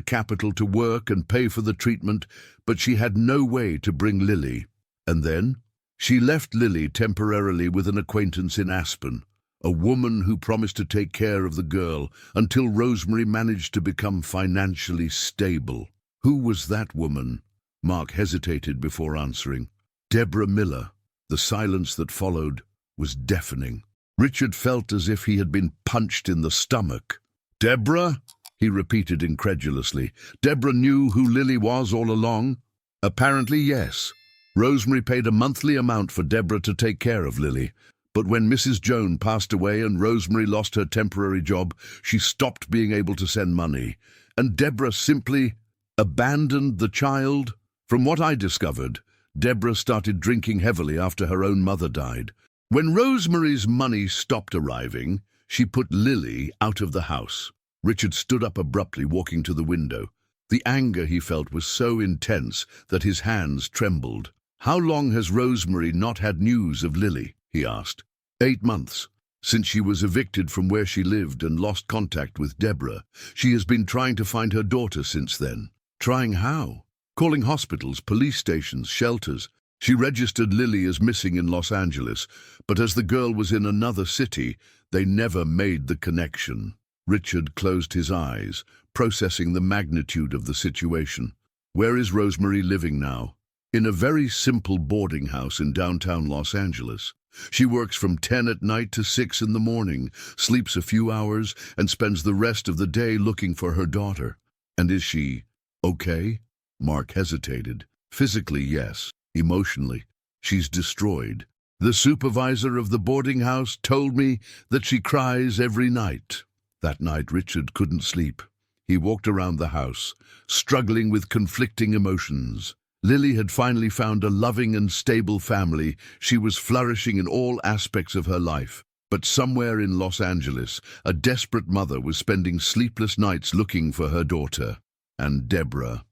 capital to work and pay for the treatment, but she had no way to bring Lily. And then she left Lily temporarily with an acquaintance in Aspen, a woman who promised to take care of the girl until Rosemary managed to become financially stable. Who was that woman? Mark hesitated before answering. Deborah Miller. The silence that followed was deafening. Richard felt as if he had been punched in the stomach. "Deborah?" he repeated incredulously. "Deborah knew who Lily was all along?" "Apparently, yes. Rosemary paid a monthly amount for Deborah to take care of Lily. But when Mrs. Joan passed away and Rosemary lost her temporary job, she stopped being able to send money. And Deborah simply abandoned the child. From what I discovered, Deborah started drinking heavily after her own mother died. When Rosemary's money stopped arriving, she put Lily out of the house." Richard stood up abruptly, walking to the window. The anger he felt was so intense that his hands trembled. "How long has Rosemary not had news of Lily?" he asked. 8 months. Since she was evicted from where she lived and lost contact with Deborah. She has been trying to find her daughter since then." "Trying how?" "Calling hospitals, police stations, shelters. She registered Lily as missing in Los Angeles, but as the girl was in another city, they never made the connection." Richard closed his eyes, processing the magnitude of the situation. "Where is Rosemary living now?" "In a very simple boarding house in downtown Los Angeles. She works from 10 at night to 6 in the morning, sleeps a few hours, and spends the rest of the day looking for her daughter." "And is she okay?" Mark hesitated. "Physically, yes. Emotionally, she's destroyed. The supervisor of the boarding house told me that she cries every night." That night, Richard couldn't sleep. He walked around the house, struggling with conflicting emotions. Lily had finally found a loving and stable family. She was flourishing in all aspects of her life. But somewhere in Los Angeles, a desperate mother was spending sleepless nights looking for her daughter. And Deborah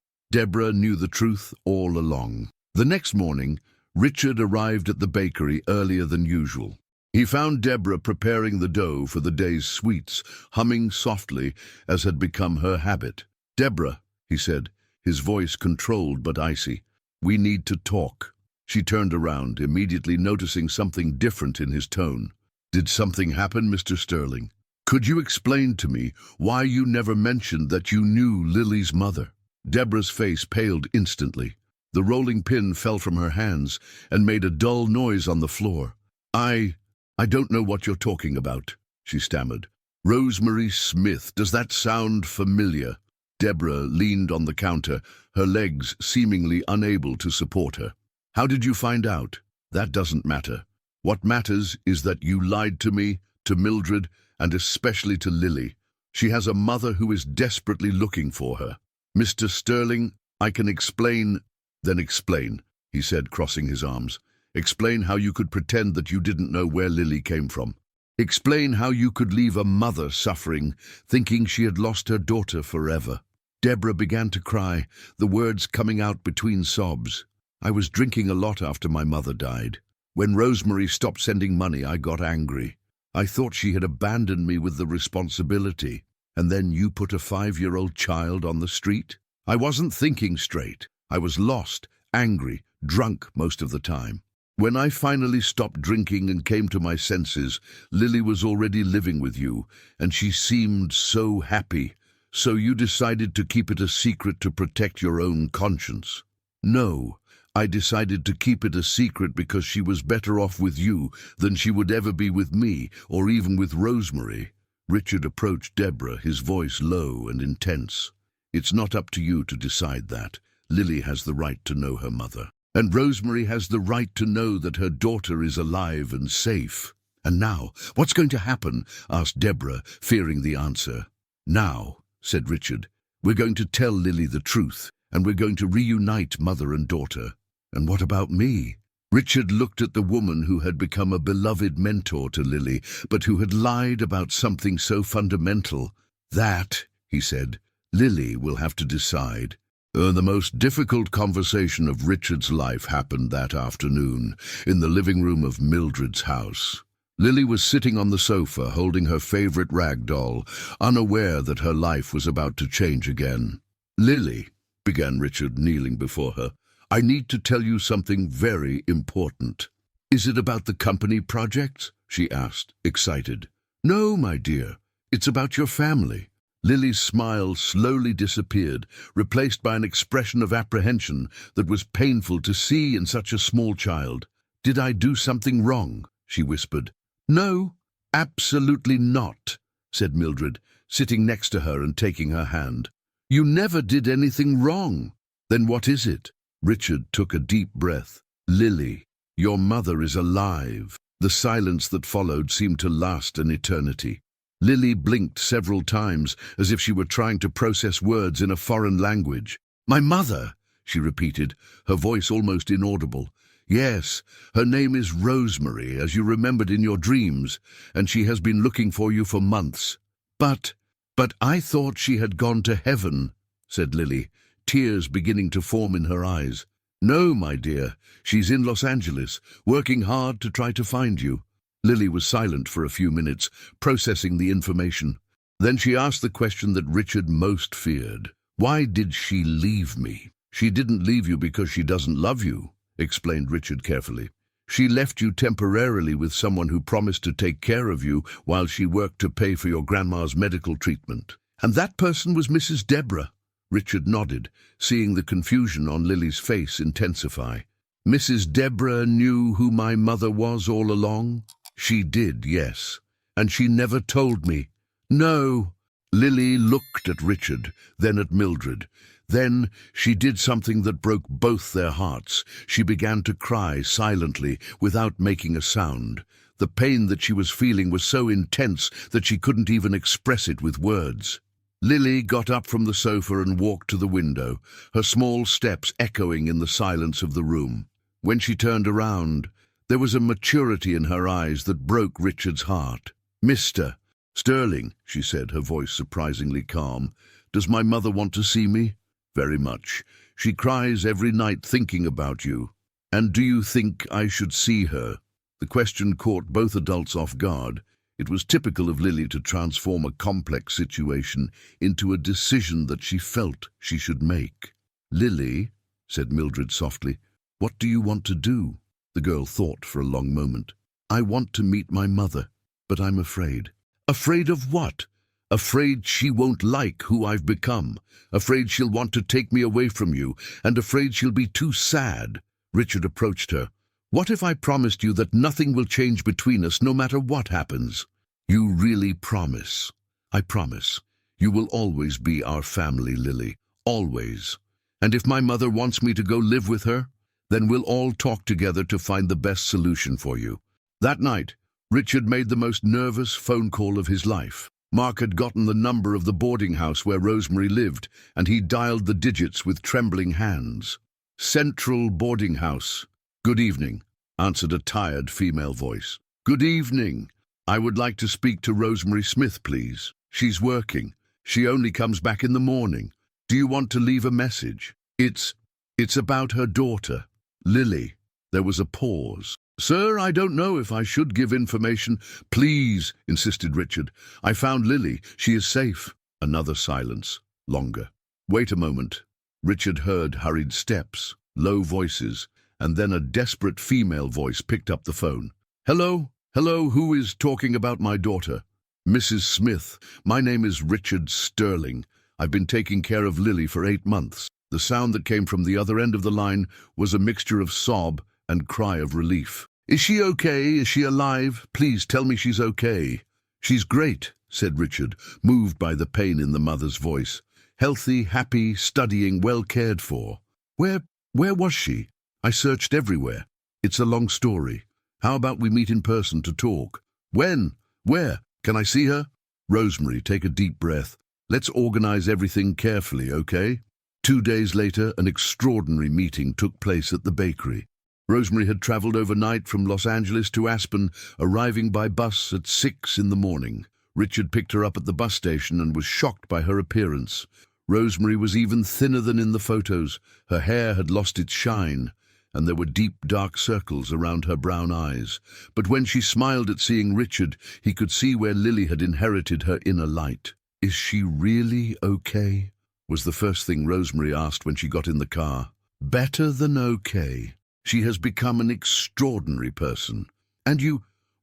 knew the truth all along. The next morning, Richard arrived at the bakery earlier than usual. He found Deborah preparing the dough for the day's sweets, humming softly as had become her habit. "Deborah," he said, his voice controlled but icy, "we need to talk." She turned around, immediately noticing something different in his tone. "Did something happen, Mr. Sterling? Could you explain to me why you never mentioned that you knew Lily's mother?" Deborah's face paled instantly. The rolling pin fell from her hands and made a dull noise on the floor. I don't know what you're talking about," she stammered. "Rosemary Smith, does that sound familiar?" Deborah leaned on the counter, her legs seemingly unable to support her. "How did you find out?" "That doesn't matter. What matters is that you lied to me, to Mildred, and especially to Lily. She has a mother who is desperately looking for her." "Mr. Sterling, I can explain." "Then explain," he said, crossing his arms. "Explain how you could pretend that you didn't know where Lily came from. Explain how you could leave a mother suffering, thinking she had lost her daughter forever." Deborah began to cry, the words coming out between sobs. "I was drinking a lot after my mother died. When Rosemary stopped sending money, I got angry. I thought she had abandoned me with the responsibility. And then you put a 5-year-old child on the street? I wasn't thinking straight. I was lost, angry, drunk most of the time. When I finally stopped drinking and came to my senses, Lily was already living with you, and she seemed so happy. So you decided to keep it a secret to protect your own conscience." "No, I decided to keep it a secret because she was better off with you than she would ever be with me, or even with Rosemary." Richard approached Deborah, his voice low and intense. "It's not up to you to decide that. Lily has the right to know her mother. And Rosemary has the right to know that her daughter is alive and safe." "And now, what's going to happen?" asked Deborah, fearing the answer. "Now," said Richard, "we're going to tell Lily the truth, and we're going to reunite mother and daughter." "And what about me?" Richard looked at the woman who had become a beloved mentor to Lily, but who had lied about something so fundamental. "That," he said, "Lily will have to decide." The most difficult conversation of Richard's life happened that afternoon, in the living room of Mildred's house. Lily was sitting on the sofa, holding her favorite rag doll, unaware that her life was about to change again. "Lily," began Richard, kneeling before her, "I need to tell you something very important." "Is it about the company projects?" she asked, excited. "No, my dear, it's about your family." Lily's smile slowly disappeared, replaced by an expression of apprehension that was painful to see in such a small child. "Did I do something wrong?" she whispered. "No, absolutely not," said Mildred, sitting next to her and taking her hand. "You never did anything wrong." "Then what is it?" Richard took a deep breath. "Lily, your mother is alive." The silence that followed seemed to last an eternity. Lily blinked several times, as if she were trying to process words in a foreign language. "My mother," she repeated, her voice almost inaudible. "Yes, her name is Rosemary, as you remembered in your dreams, and she has been looking for you for months." But I thought she had gone to heaven," said Lily, tears beginning to form in her eyes. "No, my dear, she's in Los Angeles, working hard to try to find you." Lily was silent for a few minutes, processing the information. Then she asked the question that Richard most feared. "Why did she leave me?" "She didn't leave you because she doesn't love you," explained Richard carefully. "She left you temporarily with someone who promised to take care of you while she worked to pay for your grandma's medical treatment. And that person was Mrs. Deborah." Richard nodded, seeing the confusion on Lily's face intensify. "Mrs. Deborah knew who my mother was all along?" "She did, yes. And she never told me." "No." Lily looked at Richard, then at Mildred. Then she did something that broke both their hearts. She began to cry silently, without making a sound. The pain that she was feeling was so intense that she couldn't even express it with words. Lily got up from the sofa and walked to the window, her small steps echoing in the silence of the room. When she turned around, there was a maturity in her eyes that broke Richard's heart. "Mr. Sterling," she said, her voice surprisingly calm, "does my mother want to see me?" "Very much. She cries every night thinking about you." "And do you think I should see her?" The question caught both adults off guard. It was typical of Lily to transform a complex situation into a decision that she felt she should make. "Lily," said Mildred softly, "what do you want to do?" The girl thought for a long moment. "I want to meet my mother, but I'm afraid." "Afraid of what?" "Afraid she won't like who I've become. Afraid she'll want to take me away from you, and afraid she'll be too sad." Richard approached her. "What if I promised you that nothing will change between us no matter what happens?" "You really promise?" "I promise. You will always be our family, Lily. Always. And if my mother wants me to go live with her, then we'll all talk together to find the best solution for you." That night, Richard made the most nervous phone call of his life. Mark had gotten the number of the boarding house where Rosemary lived, and he dialed the digits with trembling hands. "Central Boarding House. Good evening," answered a tired female voice. "Good evening. I would like to speak to Rosemary Smith, please. She's working. She only comes back in the morning. Do you want to leave a message? It's about her daughter, Lily." There was a pause. "Sir, I don't know if I should give information." "Please," insisted Richard. "I found Lily. She is safe." Another silence, longer. "Wait a moment." Richard heard hurried steps, low voices, and then a desperate female voice picked up the phone. "Hello? Hello, who is talking about my daughter?" "Mrs. Smith, my name is Richard Sterling. I've been taking care of Lily for 8 months." The sound that came from the other end of the line was a mixture of sob and cry of relief. "Is she okay? Is she alive? Please tell me she's okay." "She's great," said Richard, moved by the pain in the mother's voice. "Healthy, happy, studying, well cared for." Where was she? I searched everywhere." "It's a long story. How about we meet in person to talk?" "When? Where? Can I see her?" "Rosemary, take a deep breath. Let's organize everything carefully, okay? 2 days later, an extraordinary meeting took place at the bakery. Rosemary had traveled overnight from Los Angeles to Aspen, arriving by bus at 6 in the morning. Richard picked her up at the bus station and was shocked by her appearance. Rosemary was even thinner than in the photos. Her hair had lost its shine, and there were deep, dark circles around her brown eyes. But when she smiled at seeing Richard, he could see where Lily had inherited her inner light. "Is she really okay?" was the first thing Rosemary asked when she got in the car. "Better than okay. She has become an extraordinary person. And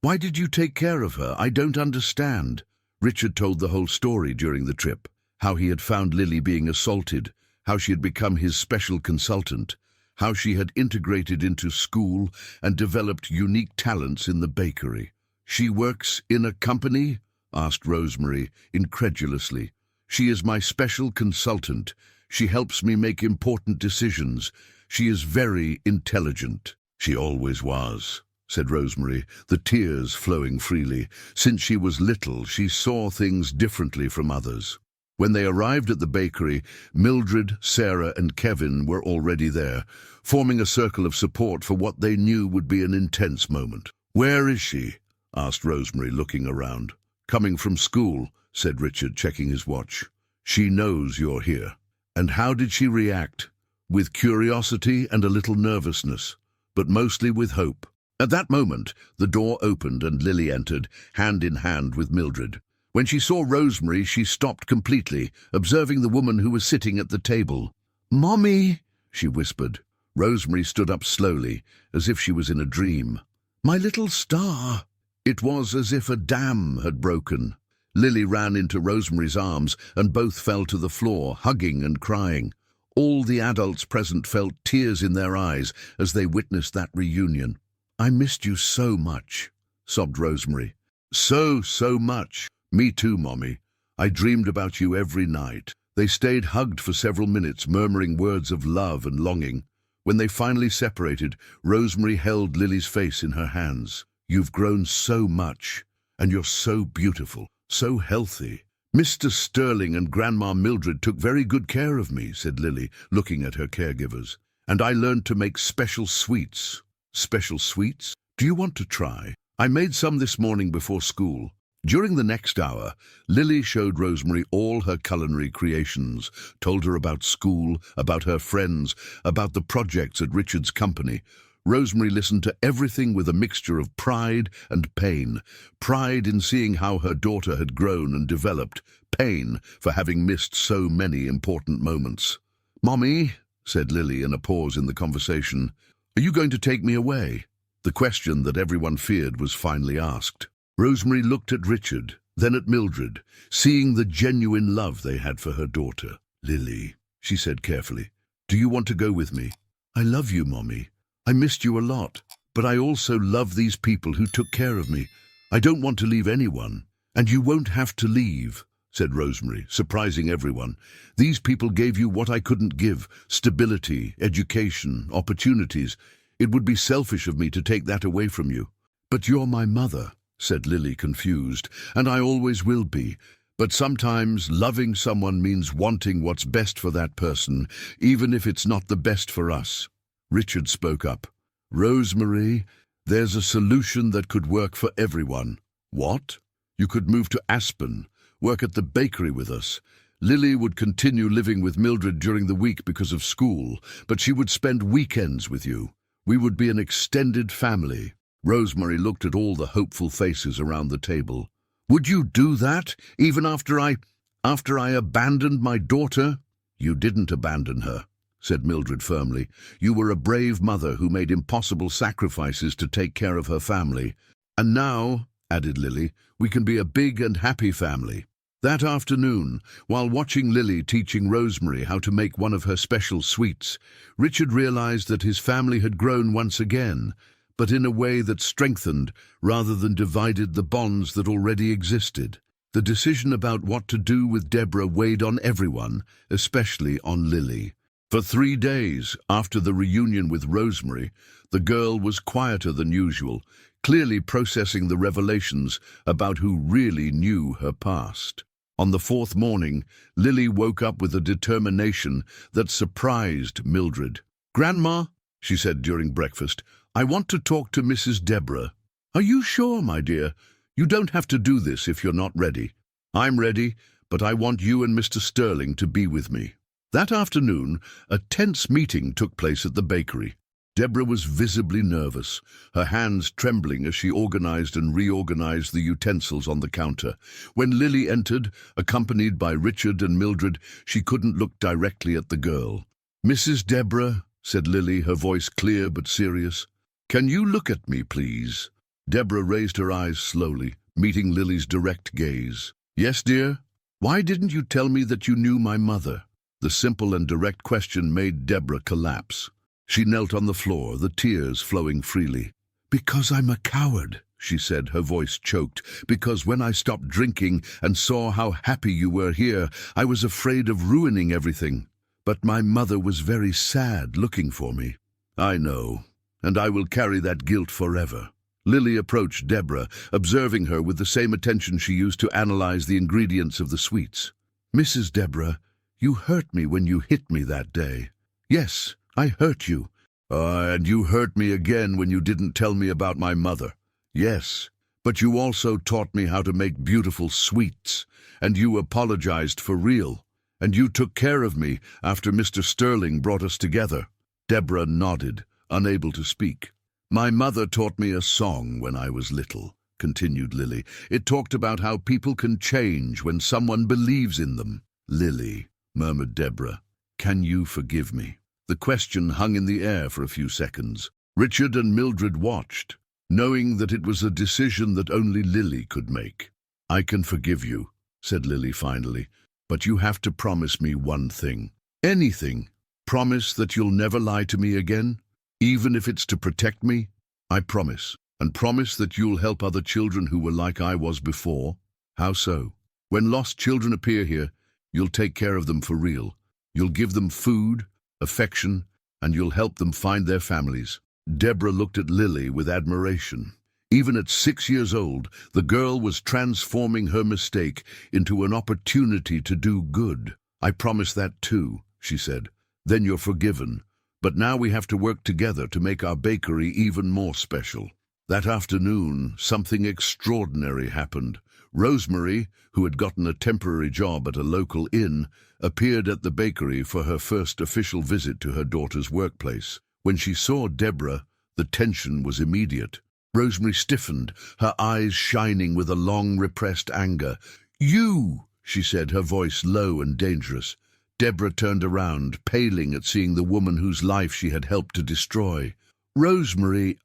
why did you take care of her? I don't understand." Richard told the whole story during the trip. How he had found Lily being assaulted, how she had become his special consultant, how she had integrated into school and developed unique talents in the bakery. "She works in a company?" asked Rosemary, incredulously. "She is my special consultant. She helps me make important decisions. She is very intelligent." "She always was," said Rosemary, the tears flowing freely. Since she was little, she saw things differently from others. When they arrived at the bakery, Mildred, Sarah, and Kevin were already there, forming a circle of support for what they knew would be an intense moment. "Where is she?" asked Rosemary, looking around. "Coming from school," said Richard, checking his watch. "She knows you're here." "And how did she react?" "With curiosity and a little nervousness, but mostly with hope." At that moment, the door opened and Lily entered, hand in hand with Mildred. When she saw Rosemary, she stopped completely, observing the woman who was sitting at the table. "Mommy," she whispered. Rosemary stood up slowly, as if she was in a dream. "My little star." It was as if a dam had broken. Lily ran into Rosemary's arms, and both fell to the floor, hugging and crying. All the adults present felt tears in their eyes as they witnessed that reunion. "I missed you so much," sobbed Rosemary. So much. "Me too, Mommy. I dreamed about you every night." They stayed hugged for several minutes, murmuring words of love and longing. When they finally separated, Rosemary held Lily's face in her hands. "You've grown so much, and you're so beautiful, so healthy." "Mr. Sterling and Grandma Mildred took very good care of me," said Lily, looking at her caregivers. "And I learned to make special sweets." "Special sweets? Do you want to try? I made some this morning before school." During the next hour, Lily showed Rosemary all her culinary creations, told her about school, about her friends, about the projects at Richard's company. Rosemary listened to everything with a mixture of pride and pain. Pride in seeing how her daughter had grown and developed, pain for having missed so many important moments. "Mommy," said Lily in a pause in the conversation, "are you going to take me away?" The question that everyone feared was finally asked. Rosemary looked at Richard, then at Mildred, seeing the genuine love they had for her daughter. "Lily," she said carefully, "do you want to go with me?" "I love you, Mommy. I missed you a lot, but I also love these people who took care of me. I don't want to leave anyone." "And you won't have to leave," said Rosemary, surprising everyone. "These people gave you what I couldn't give: stability, education, opportunities. It would be selfish of me to take that away from you." "But you're my mother," said Lily, confused, "and I always will be. But sometimes loving someone means wanting what's best for that person, even if it's not the best for us." Richard spoke up. "Rosemary, there's a solution that could work for everyone." "What?" "You could move to Aspen, work at the bakery with us. Lily would continue living with Mildred during the week because of school, but she would spend weekends with you. We would be an extended family." Rosemary looked at all the hopeful faces around the table. "Would you do that, even after I abandoned my daughter?" "You didn't abandon her," said Mildred firmly. "You were a brave mother who made impossible sacrifices to take care of her family. And now," added Lily, "we can be a big and happy family." That afternoon, while watching Lily teaching Rosemary how to make one of her special sweets, Richard realized that his family had grown once again, but in a way that strengthened rather than divided the bonds that already existed. The decision about what to do with Deborah weighed on everyone, especially on Lily. For 3 days after the reunion with Rosemary, the girl was quieter than usual, clearly processing the revelations about who really knew her past. On the fourth morning, Lily woke up with a determination that surprised Mildred. "Grandma," she said during breakfast, "I want to talk to Mrs. Deborah." "Are you sure, my dear? You don't have to do this if you're not ready." "I'm ready, but I want you and Mr. Sterling to be with me." That afternoon, a tense meeting took place at the bakery. Deborah was visibly nervous, her hands trembling as she organized and reorganized the utensils on the counter. When Lily entered, accompanied by Richard and Mildred, she couldn't look directly at the girl. "Mrs. Deborah," said Lily, her voice clear but serious, "can you look at me, please?" Deborah raised her eyes slowly, meeting Lily's direct gaze. "Yes, dear? Why didn't you tell me that you knew my mother?" The simple and direct question made Deborah collapse. She knelt on the floor, the tears flowing freely. "Because I'm a coward," she said, her voice choked. "Because when I stopped drinking and saw how happy you were here, I was afraid of ruining everything. But my mother was very sad looking for me." "I know, and I will carry that guilt forever." Lily approached Deborah, observing her with the same attention she used to analyze the ingredients of the sweets. "Mrs. Deborah, you hurt me when you hit me that day." "Yes, I hurt you." And you hurt me again when you didn't tell me about my mother." "Yes, but you also taught me how to make beautiful sweets, and you apologized for real, and you took care of me after Mr. Sterling brought us together." Deborah nodded, unable to speak. "My mother taught me a song when I was little," continued Lily. "It talked about how people can change when someone believes in them." "Lily," murmured Deborah, "can you forgive me?" The question hung in the air for a few seconds. Richard and Mildred watched, knowing that it was a decision that only Lily could make. "I can forgive you," said Lily finally, "but you have to promise me one thing." "Anything. Promise that you'll never lie to me again, even if it's to protect me." "I promise. And promise that you'll help other children who were like I was before." "How so?" "When lost children appear here, you'll take care of them for real. You'll give them food, affection, and you'll help them find their families." Deborah looked at Lily with admiration. Even at 6 years old, the girl was transforming her mistake into an opportunity to do good. "I promise that too," she said. "Then you're forgiven. But now we have to work together to make our bakery even more special." That afternoon, something extraordinary happened. Rosemary, who had gotten a temporary job at a local inn, appeared at the bakery for her first official visit to her daughter's workplace. When she saw Deborah, the tension was immediate. Rosemary stiffened, her eyes shining with a long-repressed anger. "You!" she said, her voice low and dangerous. Deborah turned around, paling at seeing the woman whose life she had helped to destroy. "Rosemary,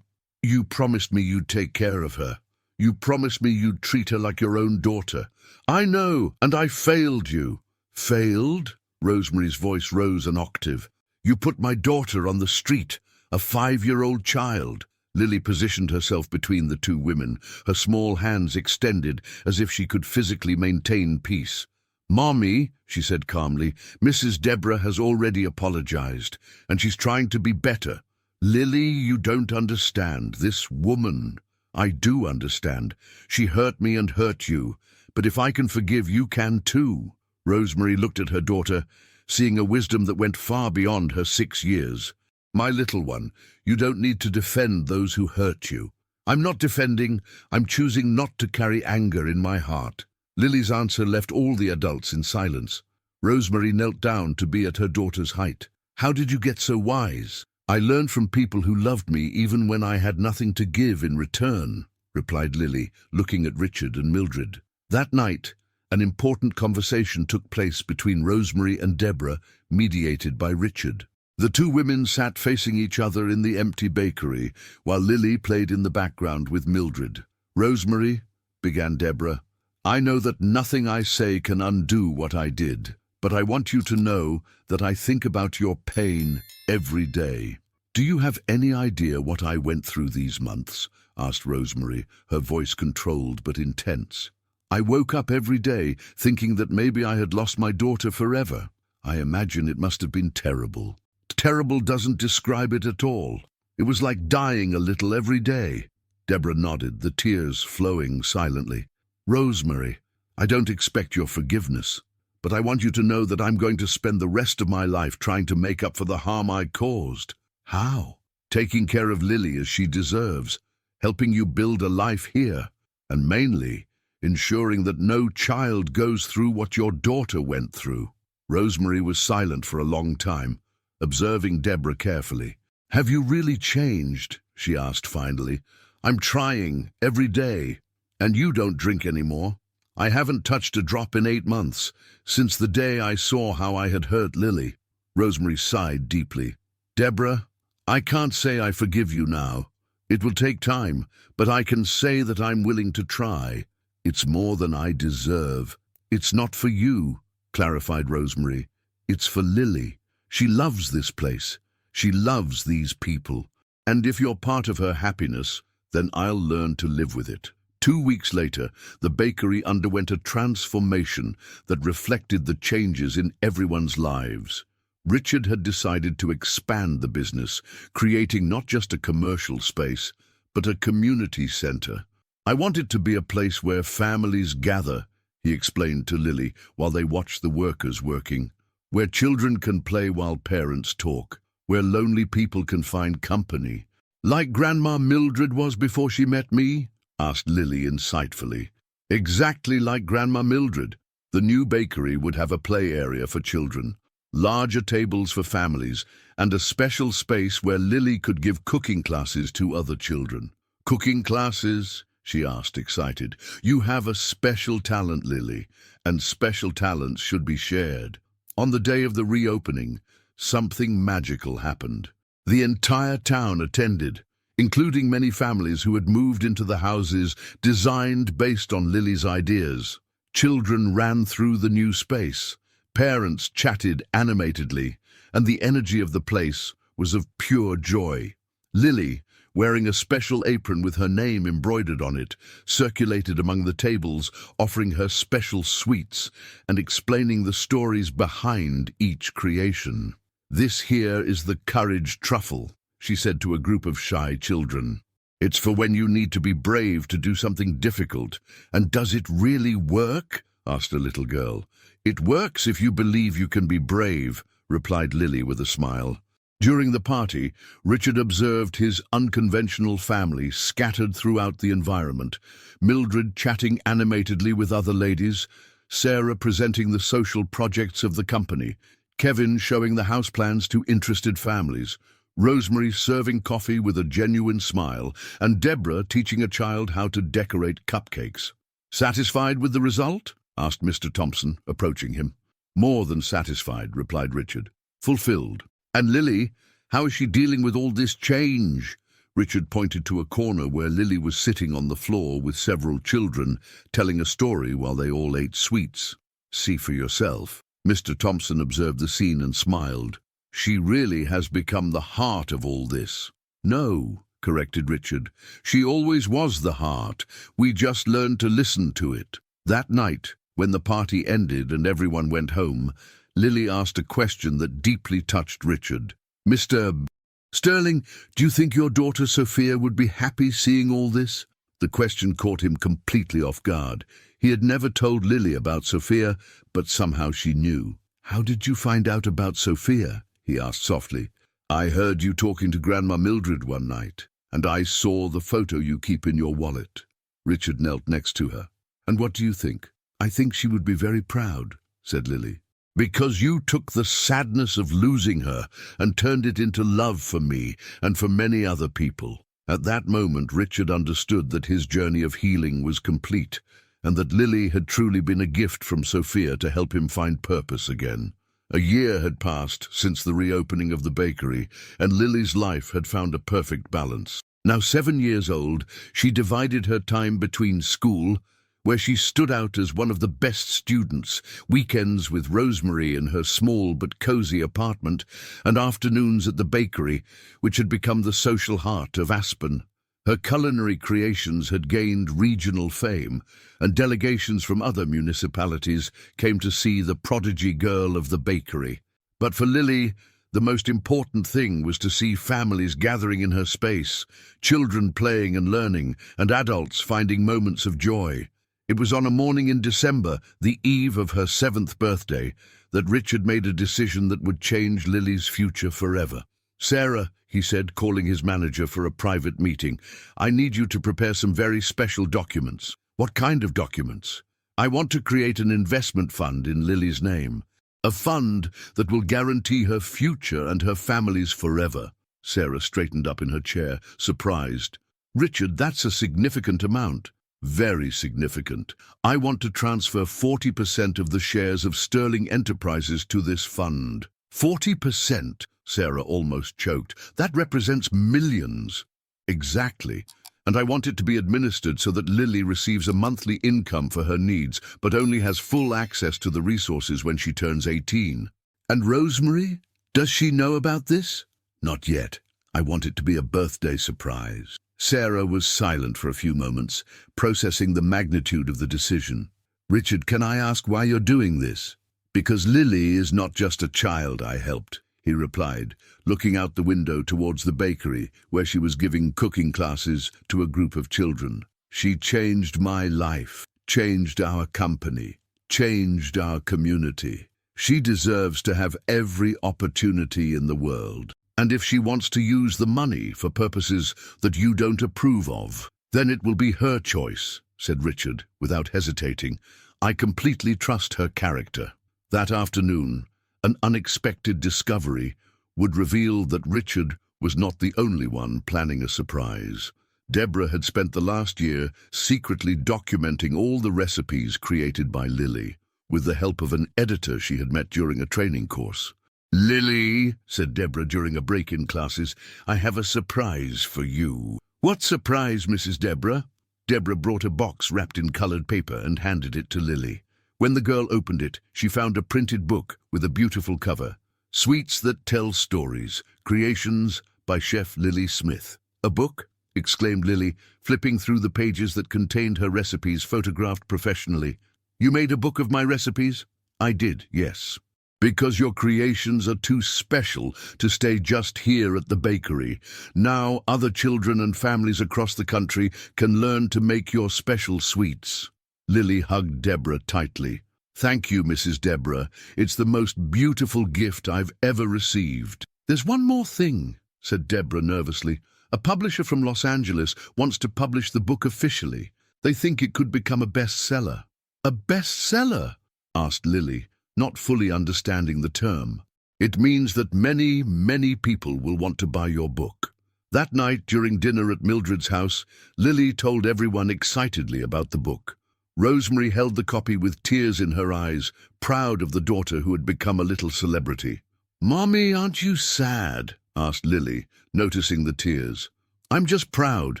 you promised me you'd take care of her. You promised me you'd treat her like your own daughter." "I know, and I failed you." "Failed?" Rosemary's voice rose an octave. "You put my daughter on the street, a 5-year-old child." Lily positioned herself between the two women, her small hands extended as if she could physically maintain peace. "Mommy," she said calmly, "Mrs. Deborah has already apologized, and she's trying to be better." "Lily, you don't understand. This woman—" "I do understand. She hurt me and hurt you. But if I can forgive, you can too." Rosemary looked at her daughter, seeing a wisdom that went far beyond her 6 years. "My little one, you don't need to defend those who hurt you." "I'm not defending. I'm choosing not to carry anger in my heart." Lily's answer left all the adults in silence. Rosemary knelt down to be at her daughter's height. "How did you get so wise?" "I learned from people who loved me even when I had nothing to give in return," replied Lily, looking at Richard and Mildred. That night, an important conversation took place between Rosemary and Deborah, mediated by Richard. The two women sat facing each other in the empty bakery, while Lily played in the background with Mildred. "Rosemary," began Deborah, "I know that nothing I say can undo what I did. But I want you to know that I think about your pain every day." "Do you have any idea what I went through these months?" asked Rosemary, her voice controlled but intense. "I woke up every day thinking that maybe I had lost my daughter forever. I imagine it must have been terrible." "Terrible doesn't describe it at all. It was like dying a little every day." Deborah nodded, the tears flowing silently. "Rosemary, I don't expect your forgiveness, but I want you to know that I'm going to spend the rest of my life trying to make up for the harm I caused. How? Taking care of Lily as she deserves, helping you build a life here, and mainly, ensuring that no child goes through what your daughter went through. Rosemary was silent for a long time, observing Deborah carefully. Have you really changed? She asked finally. I'm trying, every day. And you don't drink anymore? I haven't touched a drop in 8 months, since the day I saw how I had hurt Lily. Rosemary sighed deeply. Deborah, I can't say I forgive you now. It will take time, but I can say that I'm willing to try. It's more than I deserve. It's not for you, clarified Rosemary. It's for Lily. She loves this place. She loves these people. And if you're part of her happiness, then I'll learn to live with it. 2 weeks later, the bakery underwent a transformation that reflected the changes in everyone's lives. Richard had decided to expand the business, creating not just a commercial space, but a community center. I want it to be a place where families gather, he explained to Lily while they watched the workers working, where children can play while parents talk, where lonely people can find company. Like Grandma Mildred was before she met me? Asked Lily insightfully. Exactly like Grandma Mildred. The new bakery would have a play area for children, larger tables for families, and a special space where Lily could give cooking classes to other children. Cooking classes? She asked, excited. You have a special talent, Lily, and special talents should be shared. On the day of the reopening, something magical happened. The entire town attended, including many families who had moved into the houses designed based on Lily's ideas. Children ran through the new space. Parents chatted animatedly, and the energy of the place was of pure joy. Lily, wearing a special apron with her name embroidered on it, circulated among the tables, offering her special sweets and explaining the stories behind each creation. This here is the courage truffle, she said to a group of shy children. It's for when you need to be brave to do something difficult. And does it really work? Asked a little girl. It works if you believe you can be brave, replied Lily with a smile. During the party, Richard observed his unconventional family scattered throughout the environment, Mildred chatting animatedly with other ladies, Sarah presenting the social projects of the company, Kevin showing the house plans to interested families, Rosemary serving coffee with a genuine smile, and Deborah teaching a child how to decorate cupcakes. Satisfied with the result? Asked Mr. Thompson, approaching him. More than satisfied, replied Richard. Fulfilled. And Lily, how is she dealing with all this change? Richard pointed to a corner where Lily was sitting on the floor with several children, telling a story while they all ate sweets. See for yourself. Mr. Thompson observed the scene and smiled. She really has become the heart of all this. No, corrected Richard. She always was the heart. We just learned to listen to it. That night, when the party ended and everyone went home, Lily asked a question that deeply touched Richard. Mr. Sterling, do you think your daughter Sophia would be happy seeing all this? The question caught him completely off guard. He had never told Lily about Sophia, but somehow she knew. How did you find out about Sophia? He asked softly. I heard you talking to Grandma Mildred one night, and I saw the photo you keep in your wallet. Richard knelt next to her. And what do you think? I think she would be very proud, said Lily. Because you took the sadness of losing her and turned it into love for me and for many other people. At that moment, Richard understood that his journey of healing was complete, and that Lily had truly been a gift from Sophia to help him find purpose again. A year had passed since the reopening of the bakery, and Lily's life had found a perfect balance. Now 7 years old, she divided her time between school, where she stood out as one of the best students, weekends with Rosemary in her small but cozy apartment, and afternoons at the bakery, which had become the social heart of Aspen. Her culinary creations had gained regional fame, and delegations from other municipalities came to see the prodigy girl of the bakery. But for Lily, the most important thing was to see families gathering in her space, children playing and learning, and adults finding moments of joy. It was on a morning in December, the eve of her 7th birthday, that Richard made a decision that would change Lily's future forever. "Sarah," he said, calling his manager for a private meeting, "I need you to prepare some very special documents." "What kind of documents?" "I want to create an investment fund in Lily's name. A fund that will guarantee her future and her family's forever." Sarah straightened up in her chair, surprised. "Richard, that's a significant amount." "Very significant. I want to transfer 40% of the shares of Sterling Enterprises to this fund." 40%? Sarah almost choked. "That represents millions." "Exactly. And I want it to be administered so that Lily receives a monthly income for her needs, but only has full access to the resources when she turns 18. "And Rosemary? Does she know about this?" "Not yet. I want it to be a birthday surprise." Sarah was silent for a few moments, processing the magnitude of the decision. "Richard, can I ask why you're doing this?" "Because Lily is not just a child I helped," he replied, looking out the window towards the bakery where she was giving cooking classes to a group of children. "She changed my life, changed our company, changed our community. She deserves to have every opportunity in the world. And if she wants to use the money for purposes that you don't approve of, then it will be her choice," said Richard, without hesitating. "I completely trust her character." That afternoon, an unexpected discovery would reveal that Richard was not the only one planning a surprise. Deborah had spent the last year secretly documenting all the recipes created by Lily, with the help of an editor she had met during a training course. "Lily," said Deborah during a break in classes, "I have a surprise for you." "What surprise, Mrs. Deborah?" Deborah brought a box wrapped in colored paper and handed it to Lily. When the girl opened it, she found a printed book with a beautiful cover. "Sweets That Tell Stories, Creations by Chef Lily Smith." "A book?" exclaimed Lily, flipping through the pages that contained her recipes photographed professionally. "You made a book of my recipes?" "I did, yes. Because your creations are too special to stay just here at the bakery. Now other children and families across the country can learn to make your special sweets." Lily hugged Deborah tightly. "Thank you, Mrs. Deborah. It's the most beautiful gift I've ever received." "There's one more thing," said Deborah nervously. "A publisher from Los Angeles wants to publish the book officially. They think it could become a bestseller." "A bestseller?" asked Lily, not fully understanding the term. "It means that many, many people will want to buy your book." That night, during dinner at Mildred's house, Lily told everyone excitedly about the book. Rosemary held the copy with tears in her eyes, proud of the daughter who had become a little celebrity. "Mommy, aren't you sad?" asked Lily, noticing the tears. "I'm just proud,"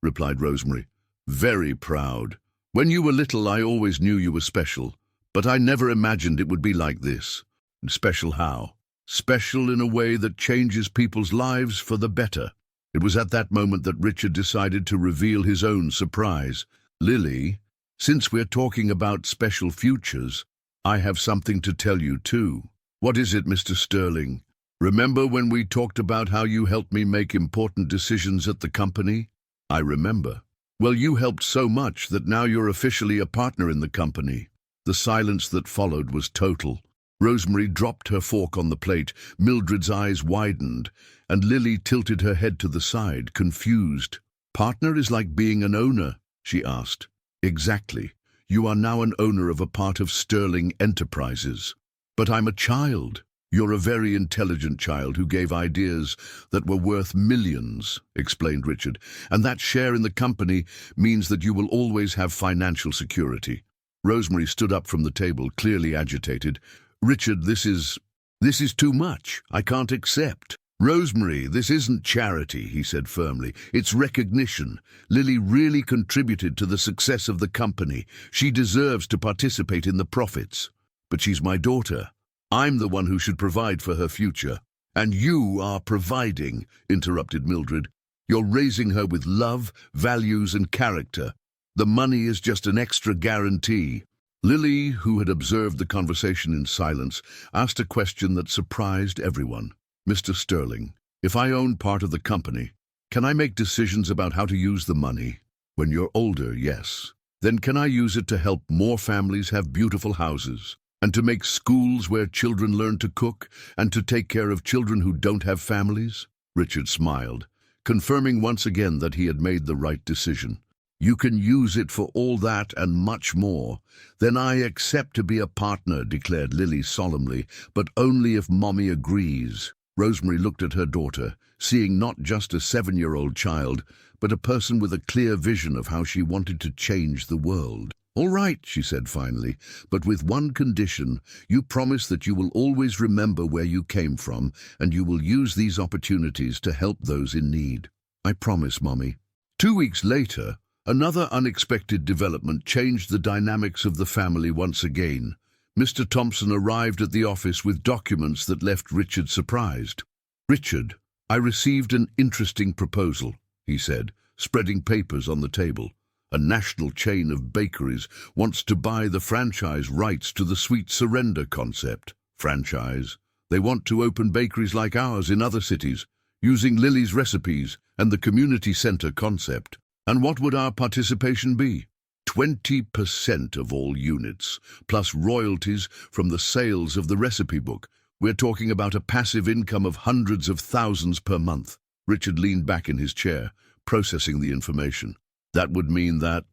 replied Rosemary. "Very proud. When you were little, I always knew you were special. But I never imagined it would be like this." "Special how?" "Special in a way that changes people's lives for the better." It was at that moment that Richard decided to reveal his own surprise. "Lily, since we're talking about special futures, I have something to tell you too." "What is it, Mr. Sterling?" "Remember when we talked about how you helped me make important decisions at the company?" "I remember." "Well, you helped so much that now you're officially a partner in the company." The silence that followed was total. Rosemary dropped her fork on the plate, Mildred's eyes widened, and Lily tilted her head to the side, confused. "Partner is like being an owner?" she asked. "Exactly. You are now an owner of a part of Sterling Enterprises." "But I'm a child." "You're a very intelligent child who gave ideas that were worth millions," explained Richard, "and that share in the company means that you will always have financial security." Rosemary stood up from the table, clearly agitated. "Richard, this is too much. I can't accept." "Rosemary, this isn't charity," he said firmly. "It's recognition. Lily really contributed to the success of the company. She deserves to participate in the profits. But she's my daughter. I'm the one who should provide for her future." "And you are providing," interrupted Mildred. "You're raising her with love, values, and character. The money is just an extra guarantee." Lily, who had observed the conversation in silence, asked a question that surprised everyone. "Mr. Sterling, if I own part of the company, can I make decisions about how to use the money?" "When you're older, yes. Then can I use it to help more families have beautiful houses? And to make schools where children learn to cook, and to take care of children who don't have families? Richard smiled, confirming once again that he had made the right decision. You can use it for all that and much more. Then I accept to be a partner, declared Lily solemnly, but only if Mommy agrees. Rosemary looked at her daughter, seeing not just a 7-year-old child, but a person with a clear vision of how she wanted to change the world. All right, she said finally, but with one condition. You promise that you will always remember where you came from, and you will use these opportunities to help those in need. I promise, Mommy. 2 weeks later, another unexpected development changed the dynamics of the family once again. Mr. Thompson arrived at the office with documents that left Richard surprised. Richard, I received an interesting proposal, he said, spreading papers on the table. A national chain of bakeries wants to buy the franchise rights to the sweet surrender concept. Franchise? They want to open bakeries like ours in other cities, using Lily's recipes and the community center concept. And what would our participation be? 20% of all units, plus royalties from the sales of the recipe book. We're talking about a passive income of hundreds of thousands per month. Richard leaned back in his chair, processing the information. That would mean that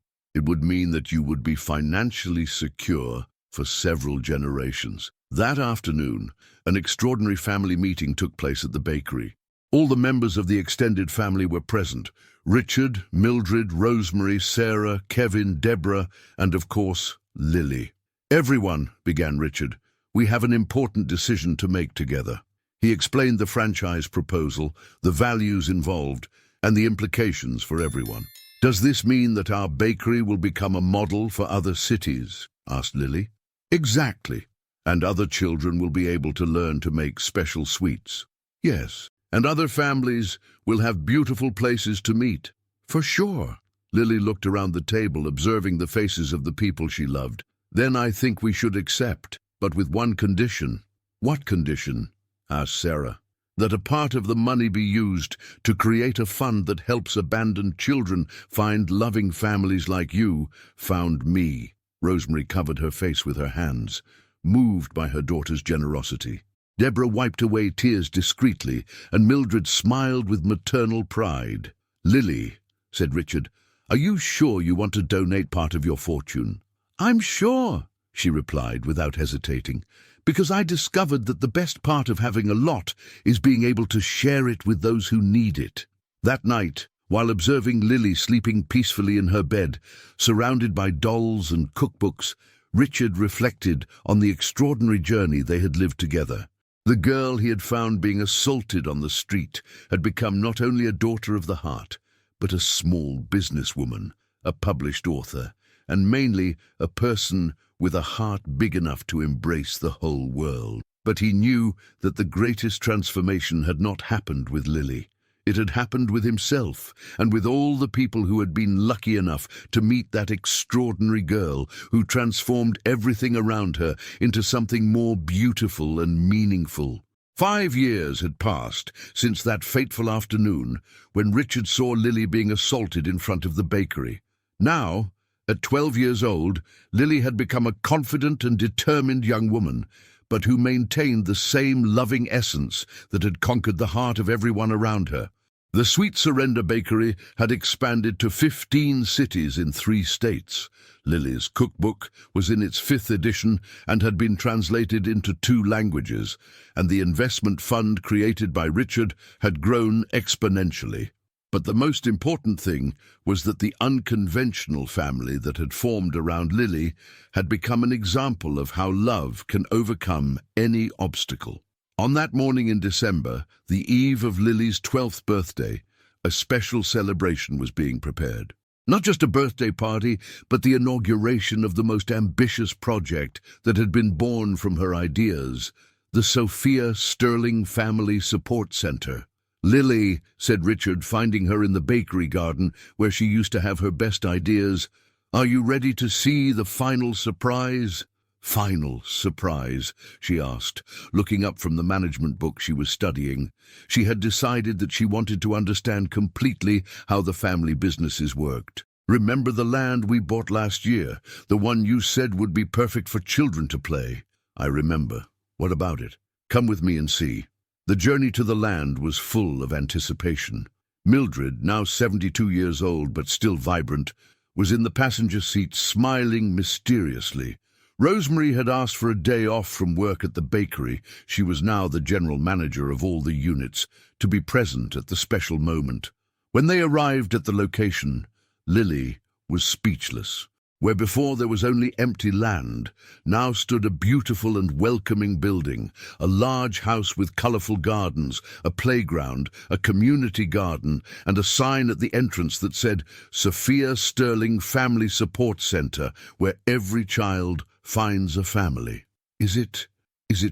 you would be financially secure for several generations. That afternoon, an extraordinary family meeting took place at the bakery. All the members of the extended family were present. Richard, Mildred, Rosemary, Sarah, Kevin, Deborah, and of course, Lily. Everyone, began Richard, we have an important decision to make together. He explained the franchise proposal, the values involved, and the implications for everyone. Does this mean that our bakery will become a model for other cities? Asked Lily. Exactly. And other children will be able to learn to make special sweets. Yes. And other families will have beautiful places to meet. For sure. Lily looked around the table, observing the faces of the people she loved. Then I think we should accept, but with one condition. What condition? Asked Sarah. That a part of the money be used to create a fund that helps abandoned children find loving families like you found me. Rosemary covered her face with her hands, moved by her daughter's generosity. Deborah wiped away tears discreetly, and Mildred smiled with maternal pride. Lily, said Richard, are you sure you want to donate part of your fortune? I'm sure, she replied without hesitating, because I discovered that the best part of having a lot is being able to share it with those who need it. That night, while observing Lily sleeping peacefully in her bed, surrounded by dolls and cookbooks, Richard reflected on the extraordinary journey they had lived together. The girl he had found being assaulted on the street had become not only a daughter of the heart, but a small businesswoman, a published author, and mainly a person with a heart big enough to embrace the whole world. But he knew that the greatest transformation had not happened with Lily. It had happened with himself, and with all the people who had been lucky enough to meet that extraordinary girl who transformed everything around her into something more beautiful and meaningful. 5 years had passed since that fateful afternoon when Richard saw Lily being assaulted in front of the bakery. Now, at 12 years old, Lily had become a confident and determined young woman, but who maintained the same loving essence that had conquered the heart of everyone around her. The Sweet Surrender Bakery had expanded to 15 cities in 3 states. Lily's cookbook was in its 5th edition and had been translated into 2 languages, and the investment fund created by Richard had grown exponentially. But the most important thing was that the unconventional family that had formed around Lily had become an example of how love can overcome any obstacle. On that morning in December, the eve of Lily's 12th birthday, a special celebration was being prepared. Not just a birthday party, but the inauguration of the most ambitious project that had been born from her ideas, the Sophia Sterling Family Support Center. Lily, said Richard, finding her in the bakery garden where she used to have her best ideas, are you ready to see the final surprise? Final surprise, she asked, looking up from the management book she was studying. She had decided that she wanted to understand completely how the family businesses worked. Remember the land we bought last year, the one you said would be perfect for children to play? I remember. What about it? Come with me and see. The journey to the land was full of anticipation. Mildred, now 72 years old but still vibrant, was in the passenger seat smiling mysteriously. Rosemary had asked for a day off from work at the bakery. She was now the general manager of all the units, to be present at the special moment. When they arrived at the location, Lily was speechless. Where before there was only empty land, now stood a beautiful and welcoming building, a large house with colourful gardens, a playground, a community garden, and a sign at the entrance that said, Sophia Sterling Family Support Centre, where every child finds a family. Is it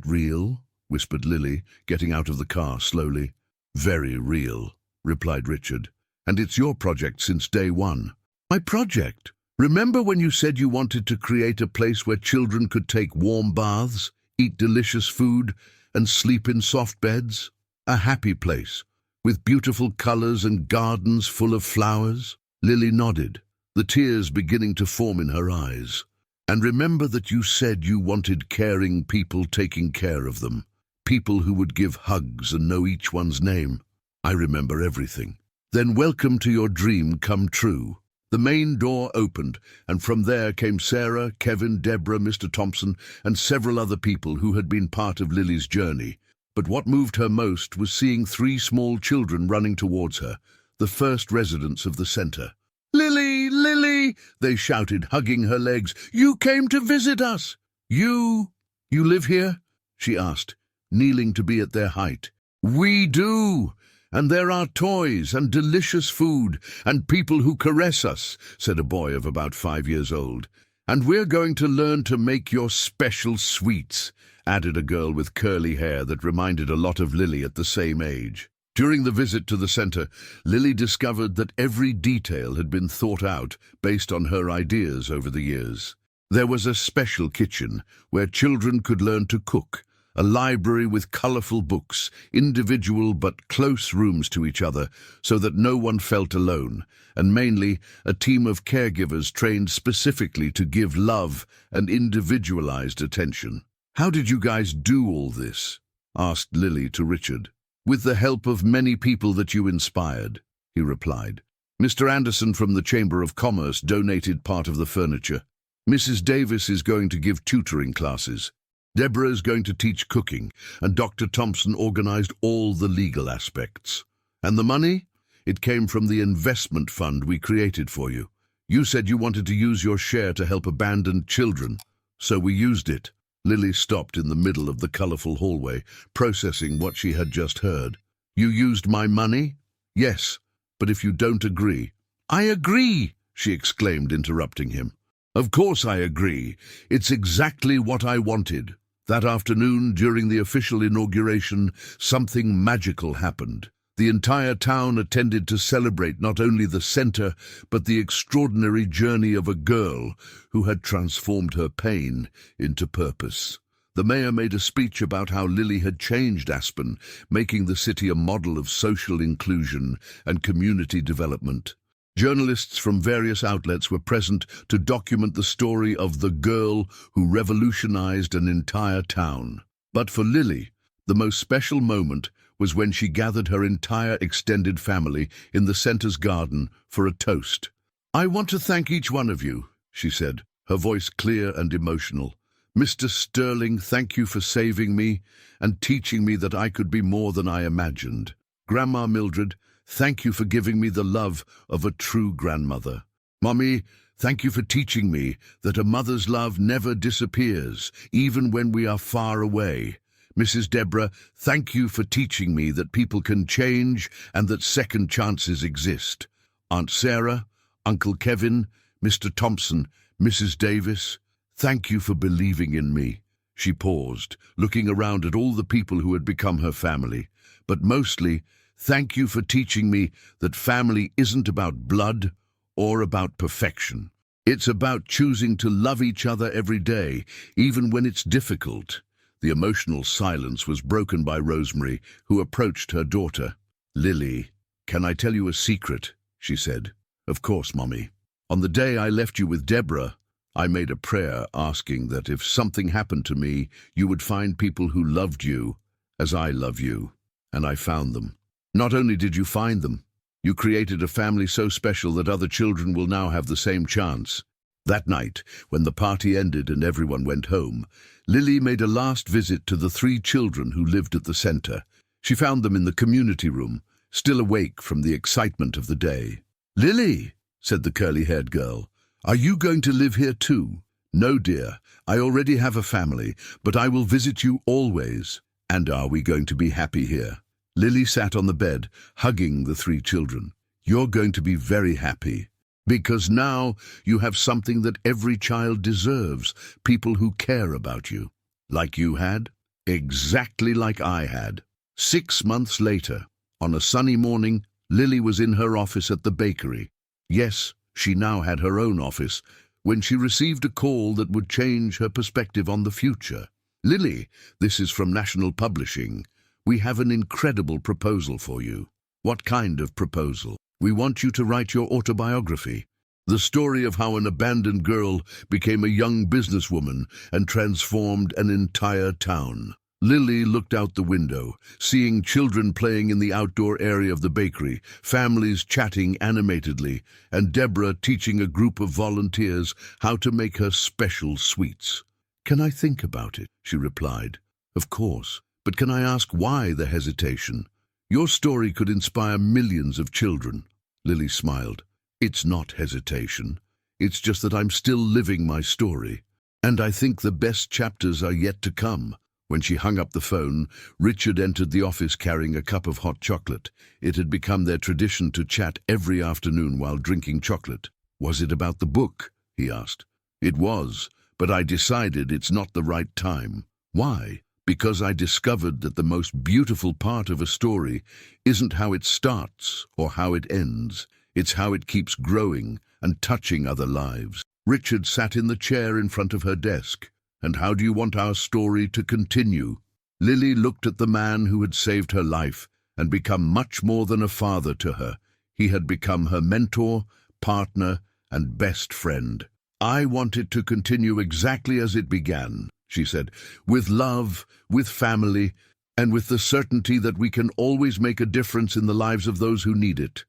real? Whispered Lily, getting out of the car slowly. Very real, replied Richard. And it's your project since day one. My project? Remember when you said you wanted to create a place where children could take warm baths, eat delicious food, and sleep in soft beds? A happy place, with beautiful colours and gardens full of flowers? Lily nodded, the tears beginning to form in her eyes. And remember that you said you wanted caring people taking care of them, people who would give hugs and know each one's name. I remember everything. Then welcome to your dream come true. The main door opened, and from there came Sarah, Kevin, Deborah, Mr. Thompson, and several other people who had been part of Lily's journey. But what moved her most was seeing 3 small children running towards her, the first residents of the centre. "Lily, Lily!" they shouted, hugging her legs. "You came to visit us!" You live here?" she asked, kneeling to be at their height. "We do! And there are toys and delicious food and people who caress us," said a boy of about 5 years old. "And we're going to learn to make your special sweets," added a girl with curly hair that reminded a lot of Lily at the same age. During the visit to the centre, Lily discovered that every detail had been thought out based on her ideas over the years. There was a special kitchen where children could learn to cook, a library with colourful books, individual but close rooms to each other so that no one felt alone, and mainly a team of caregivers trained specifically to give love and individualised attention. "How did you guys do all this?" asked Lily to Richard. "With the help of many people that you inspired," he replied. "Mr. Anderson from the Chamber of Commerce donated part of the furniture. Mrs. Davis is going to give tutoring classes. Deborah is going to teach cooking, and Dr. Thompson organized all the legal aspects. And the money? It came from the investment fund we created for you. You said you wanted to use your share to help abandoned children, so we used it." Lily stopped in the middle of the colorful hallway, processing what she had just heard. "You used my money?" "Yes, but if you don't agree—" "I agree!" she exclaimed, interrupting him. "Of course I agree. It's exactly what I wanted." That afternoon, during the official inauguration, something magical happened. The entire town attended to celebrate not only the centre, but the extraordinary journey of a girl who had transformed her pain into purpose. The mayor made a speech about how Lily had changed Aspen, making the city a model of social inclusion and community development. Journalists from various outlets were present to document the story of the girl who revolutionized an entire town. But for Lily, the most special moment was when she gathered her entire extended family in the center's garden for a toast. "I want to thank each one of you," she said, her voice clear and emotional. "Mr. Sterling, thank you for saving me and teaching me that I could be more than I imagined. Grandma Mildred, thank you for giving me the love of a true grandmother. Mommy, thank you for teaching me that a mother's love never disappears, even when we are far away. Mrs. Deborah, thank you for teaching me that people can change and that second chances exist. Aunt Sarah, Uncle Kevin, Mr. Thompson, Mrs. Davis, thank you for believing in me." She paused, looking around at all the people who had become her family. "But mostly, thank you for teaching me that family isn't about blood or about perfection. It's about choosing to love each other every day, even when it's difficult." The emotional silence was broken by Rosemary, who approached her daughter. "Lily, can I tell you a secret?" she said. "Of course, Mommy." On the day I left you with Deborah, I made a prayer asking that if something happened to me, you would find people who loved you as I love you. And I found them. Not only did you find them, you created a family so special that other children will now have the same chance. That night, when the party ended and everyone went home, Lily made a last visit to the 3 children who lived at the center. She found them in the community room, still awake from the excitement of the day. "Lily," said the curly-haired girl, "are you going to live here too?" "No, dear, I already have a family, but I will visit you always." "And are we going to be happy here?" Lily sat on the bed, hugging the 3 children. "You're going to be very happy. Because now you have something that every child deserves, people who care about you. Like you had, exactly like I had." 6 months later, on a sunny morning, Lily was in her office at the bakery. Yes, she now had her own office, when she received a call that would change her perspective on the future. "Lily, this is from National Publishing. We have an incredible proposal for you." "What kind of proposal?" "We want you to write your autobiography. The story of how an abandoned girl became a young businesswoman and transformed an entire town." Lily looked out the window, seeing children playing in the outdoor area of the bakery, families chatting animatedly, and Deborah teaching a group of volunteers how to make her special sweets. "Can I think about it?" she replied. "Of course, but can I ask why the hesitation? Your story could inspire millions of children." Lily smiled. "It's not hesitation. It's just that I'm still living my story. And I think the best chapters are yet to come." When she hung up the phone, Richard entered the office carrying a cup of hot chocolate. It had become their tradition to chat every afternoon while drinking chocolate. "Was it about the book?" he asked. "It was, but I decided it's not the right time." "Why?" "Because I discovered that the most beautiful part of a story isn't how it starts or how it ends. It's how it keeps growing and touching other lives." Richard sat in the chair in front of her desk. "And how do you want our story to continue?" Lily looked at the man who had saved her life and become much more than a father to her. He had become her mentor, partner, and best friend. "I want it to continue exactly as it began," she said, "with love, with family, and with the certainty that we can always make a difference in the lives of those who need it."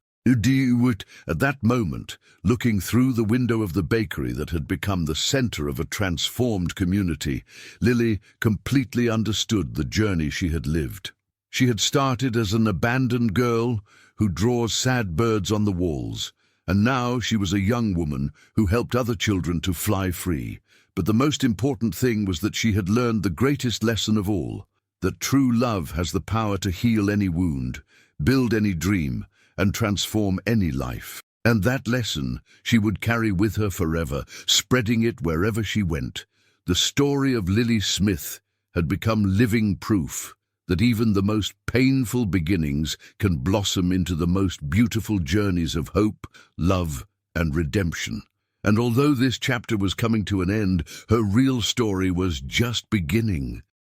At that moment, looking through the window of the bakery that had become the center of a transformed community, Lily completely understood the journey she had lived. She had started as an abandoned girl who draws sad birds on the walls, and now she was a young woman who helped other children to fly free. But the most important thing was that she had learned the greatest lesson of all, that true love has the power to heal any wound, build any dream, and transform any life. And that lesson she would carry with her forever, spreading it wherever she went. The story of Lily Smith had become living proof that even the most painful beginnings can blossom into the most beautiful journeys of hope, love, and redemption. And although this chapter was coming to an end, her real story was just beginning.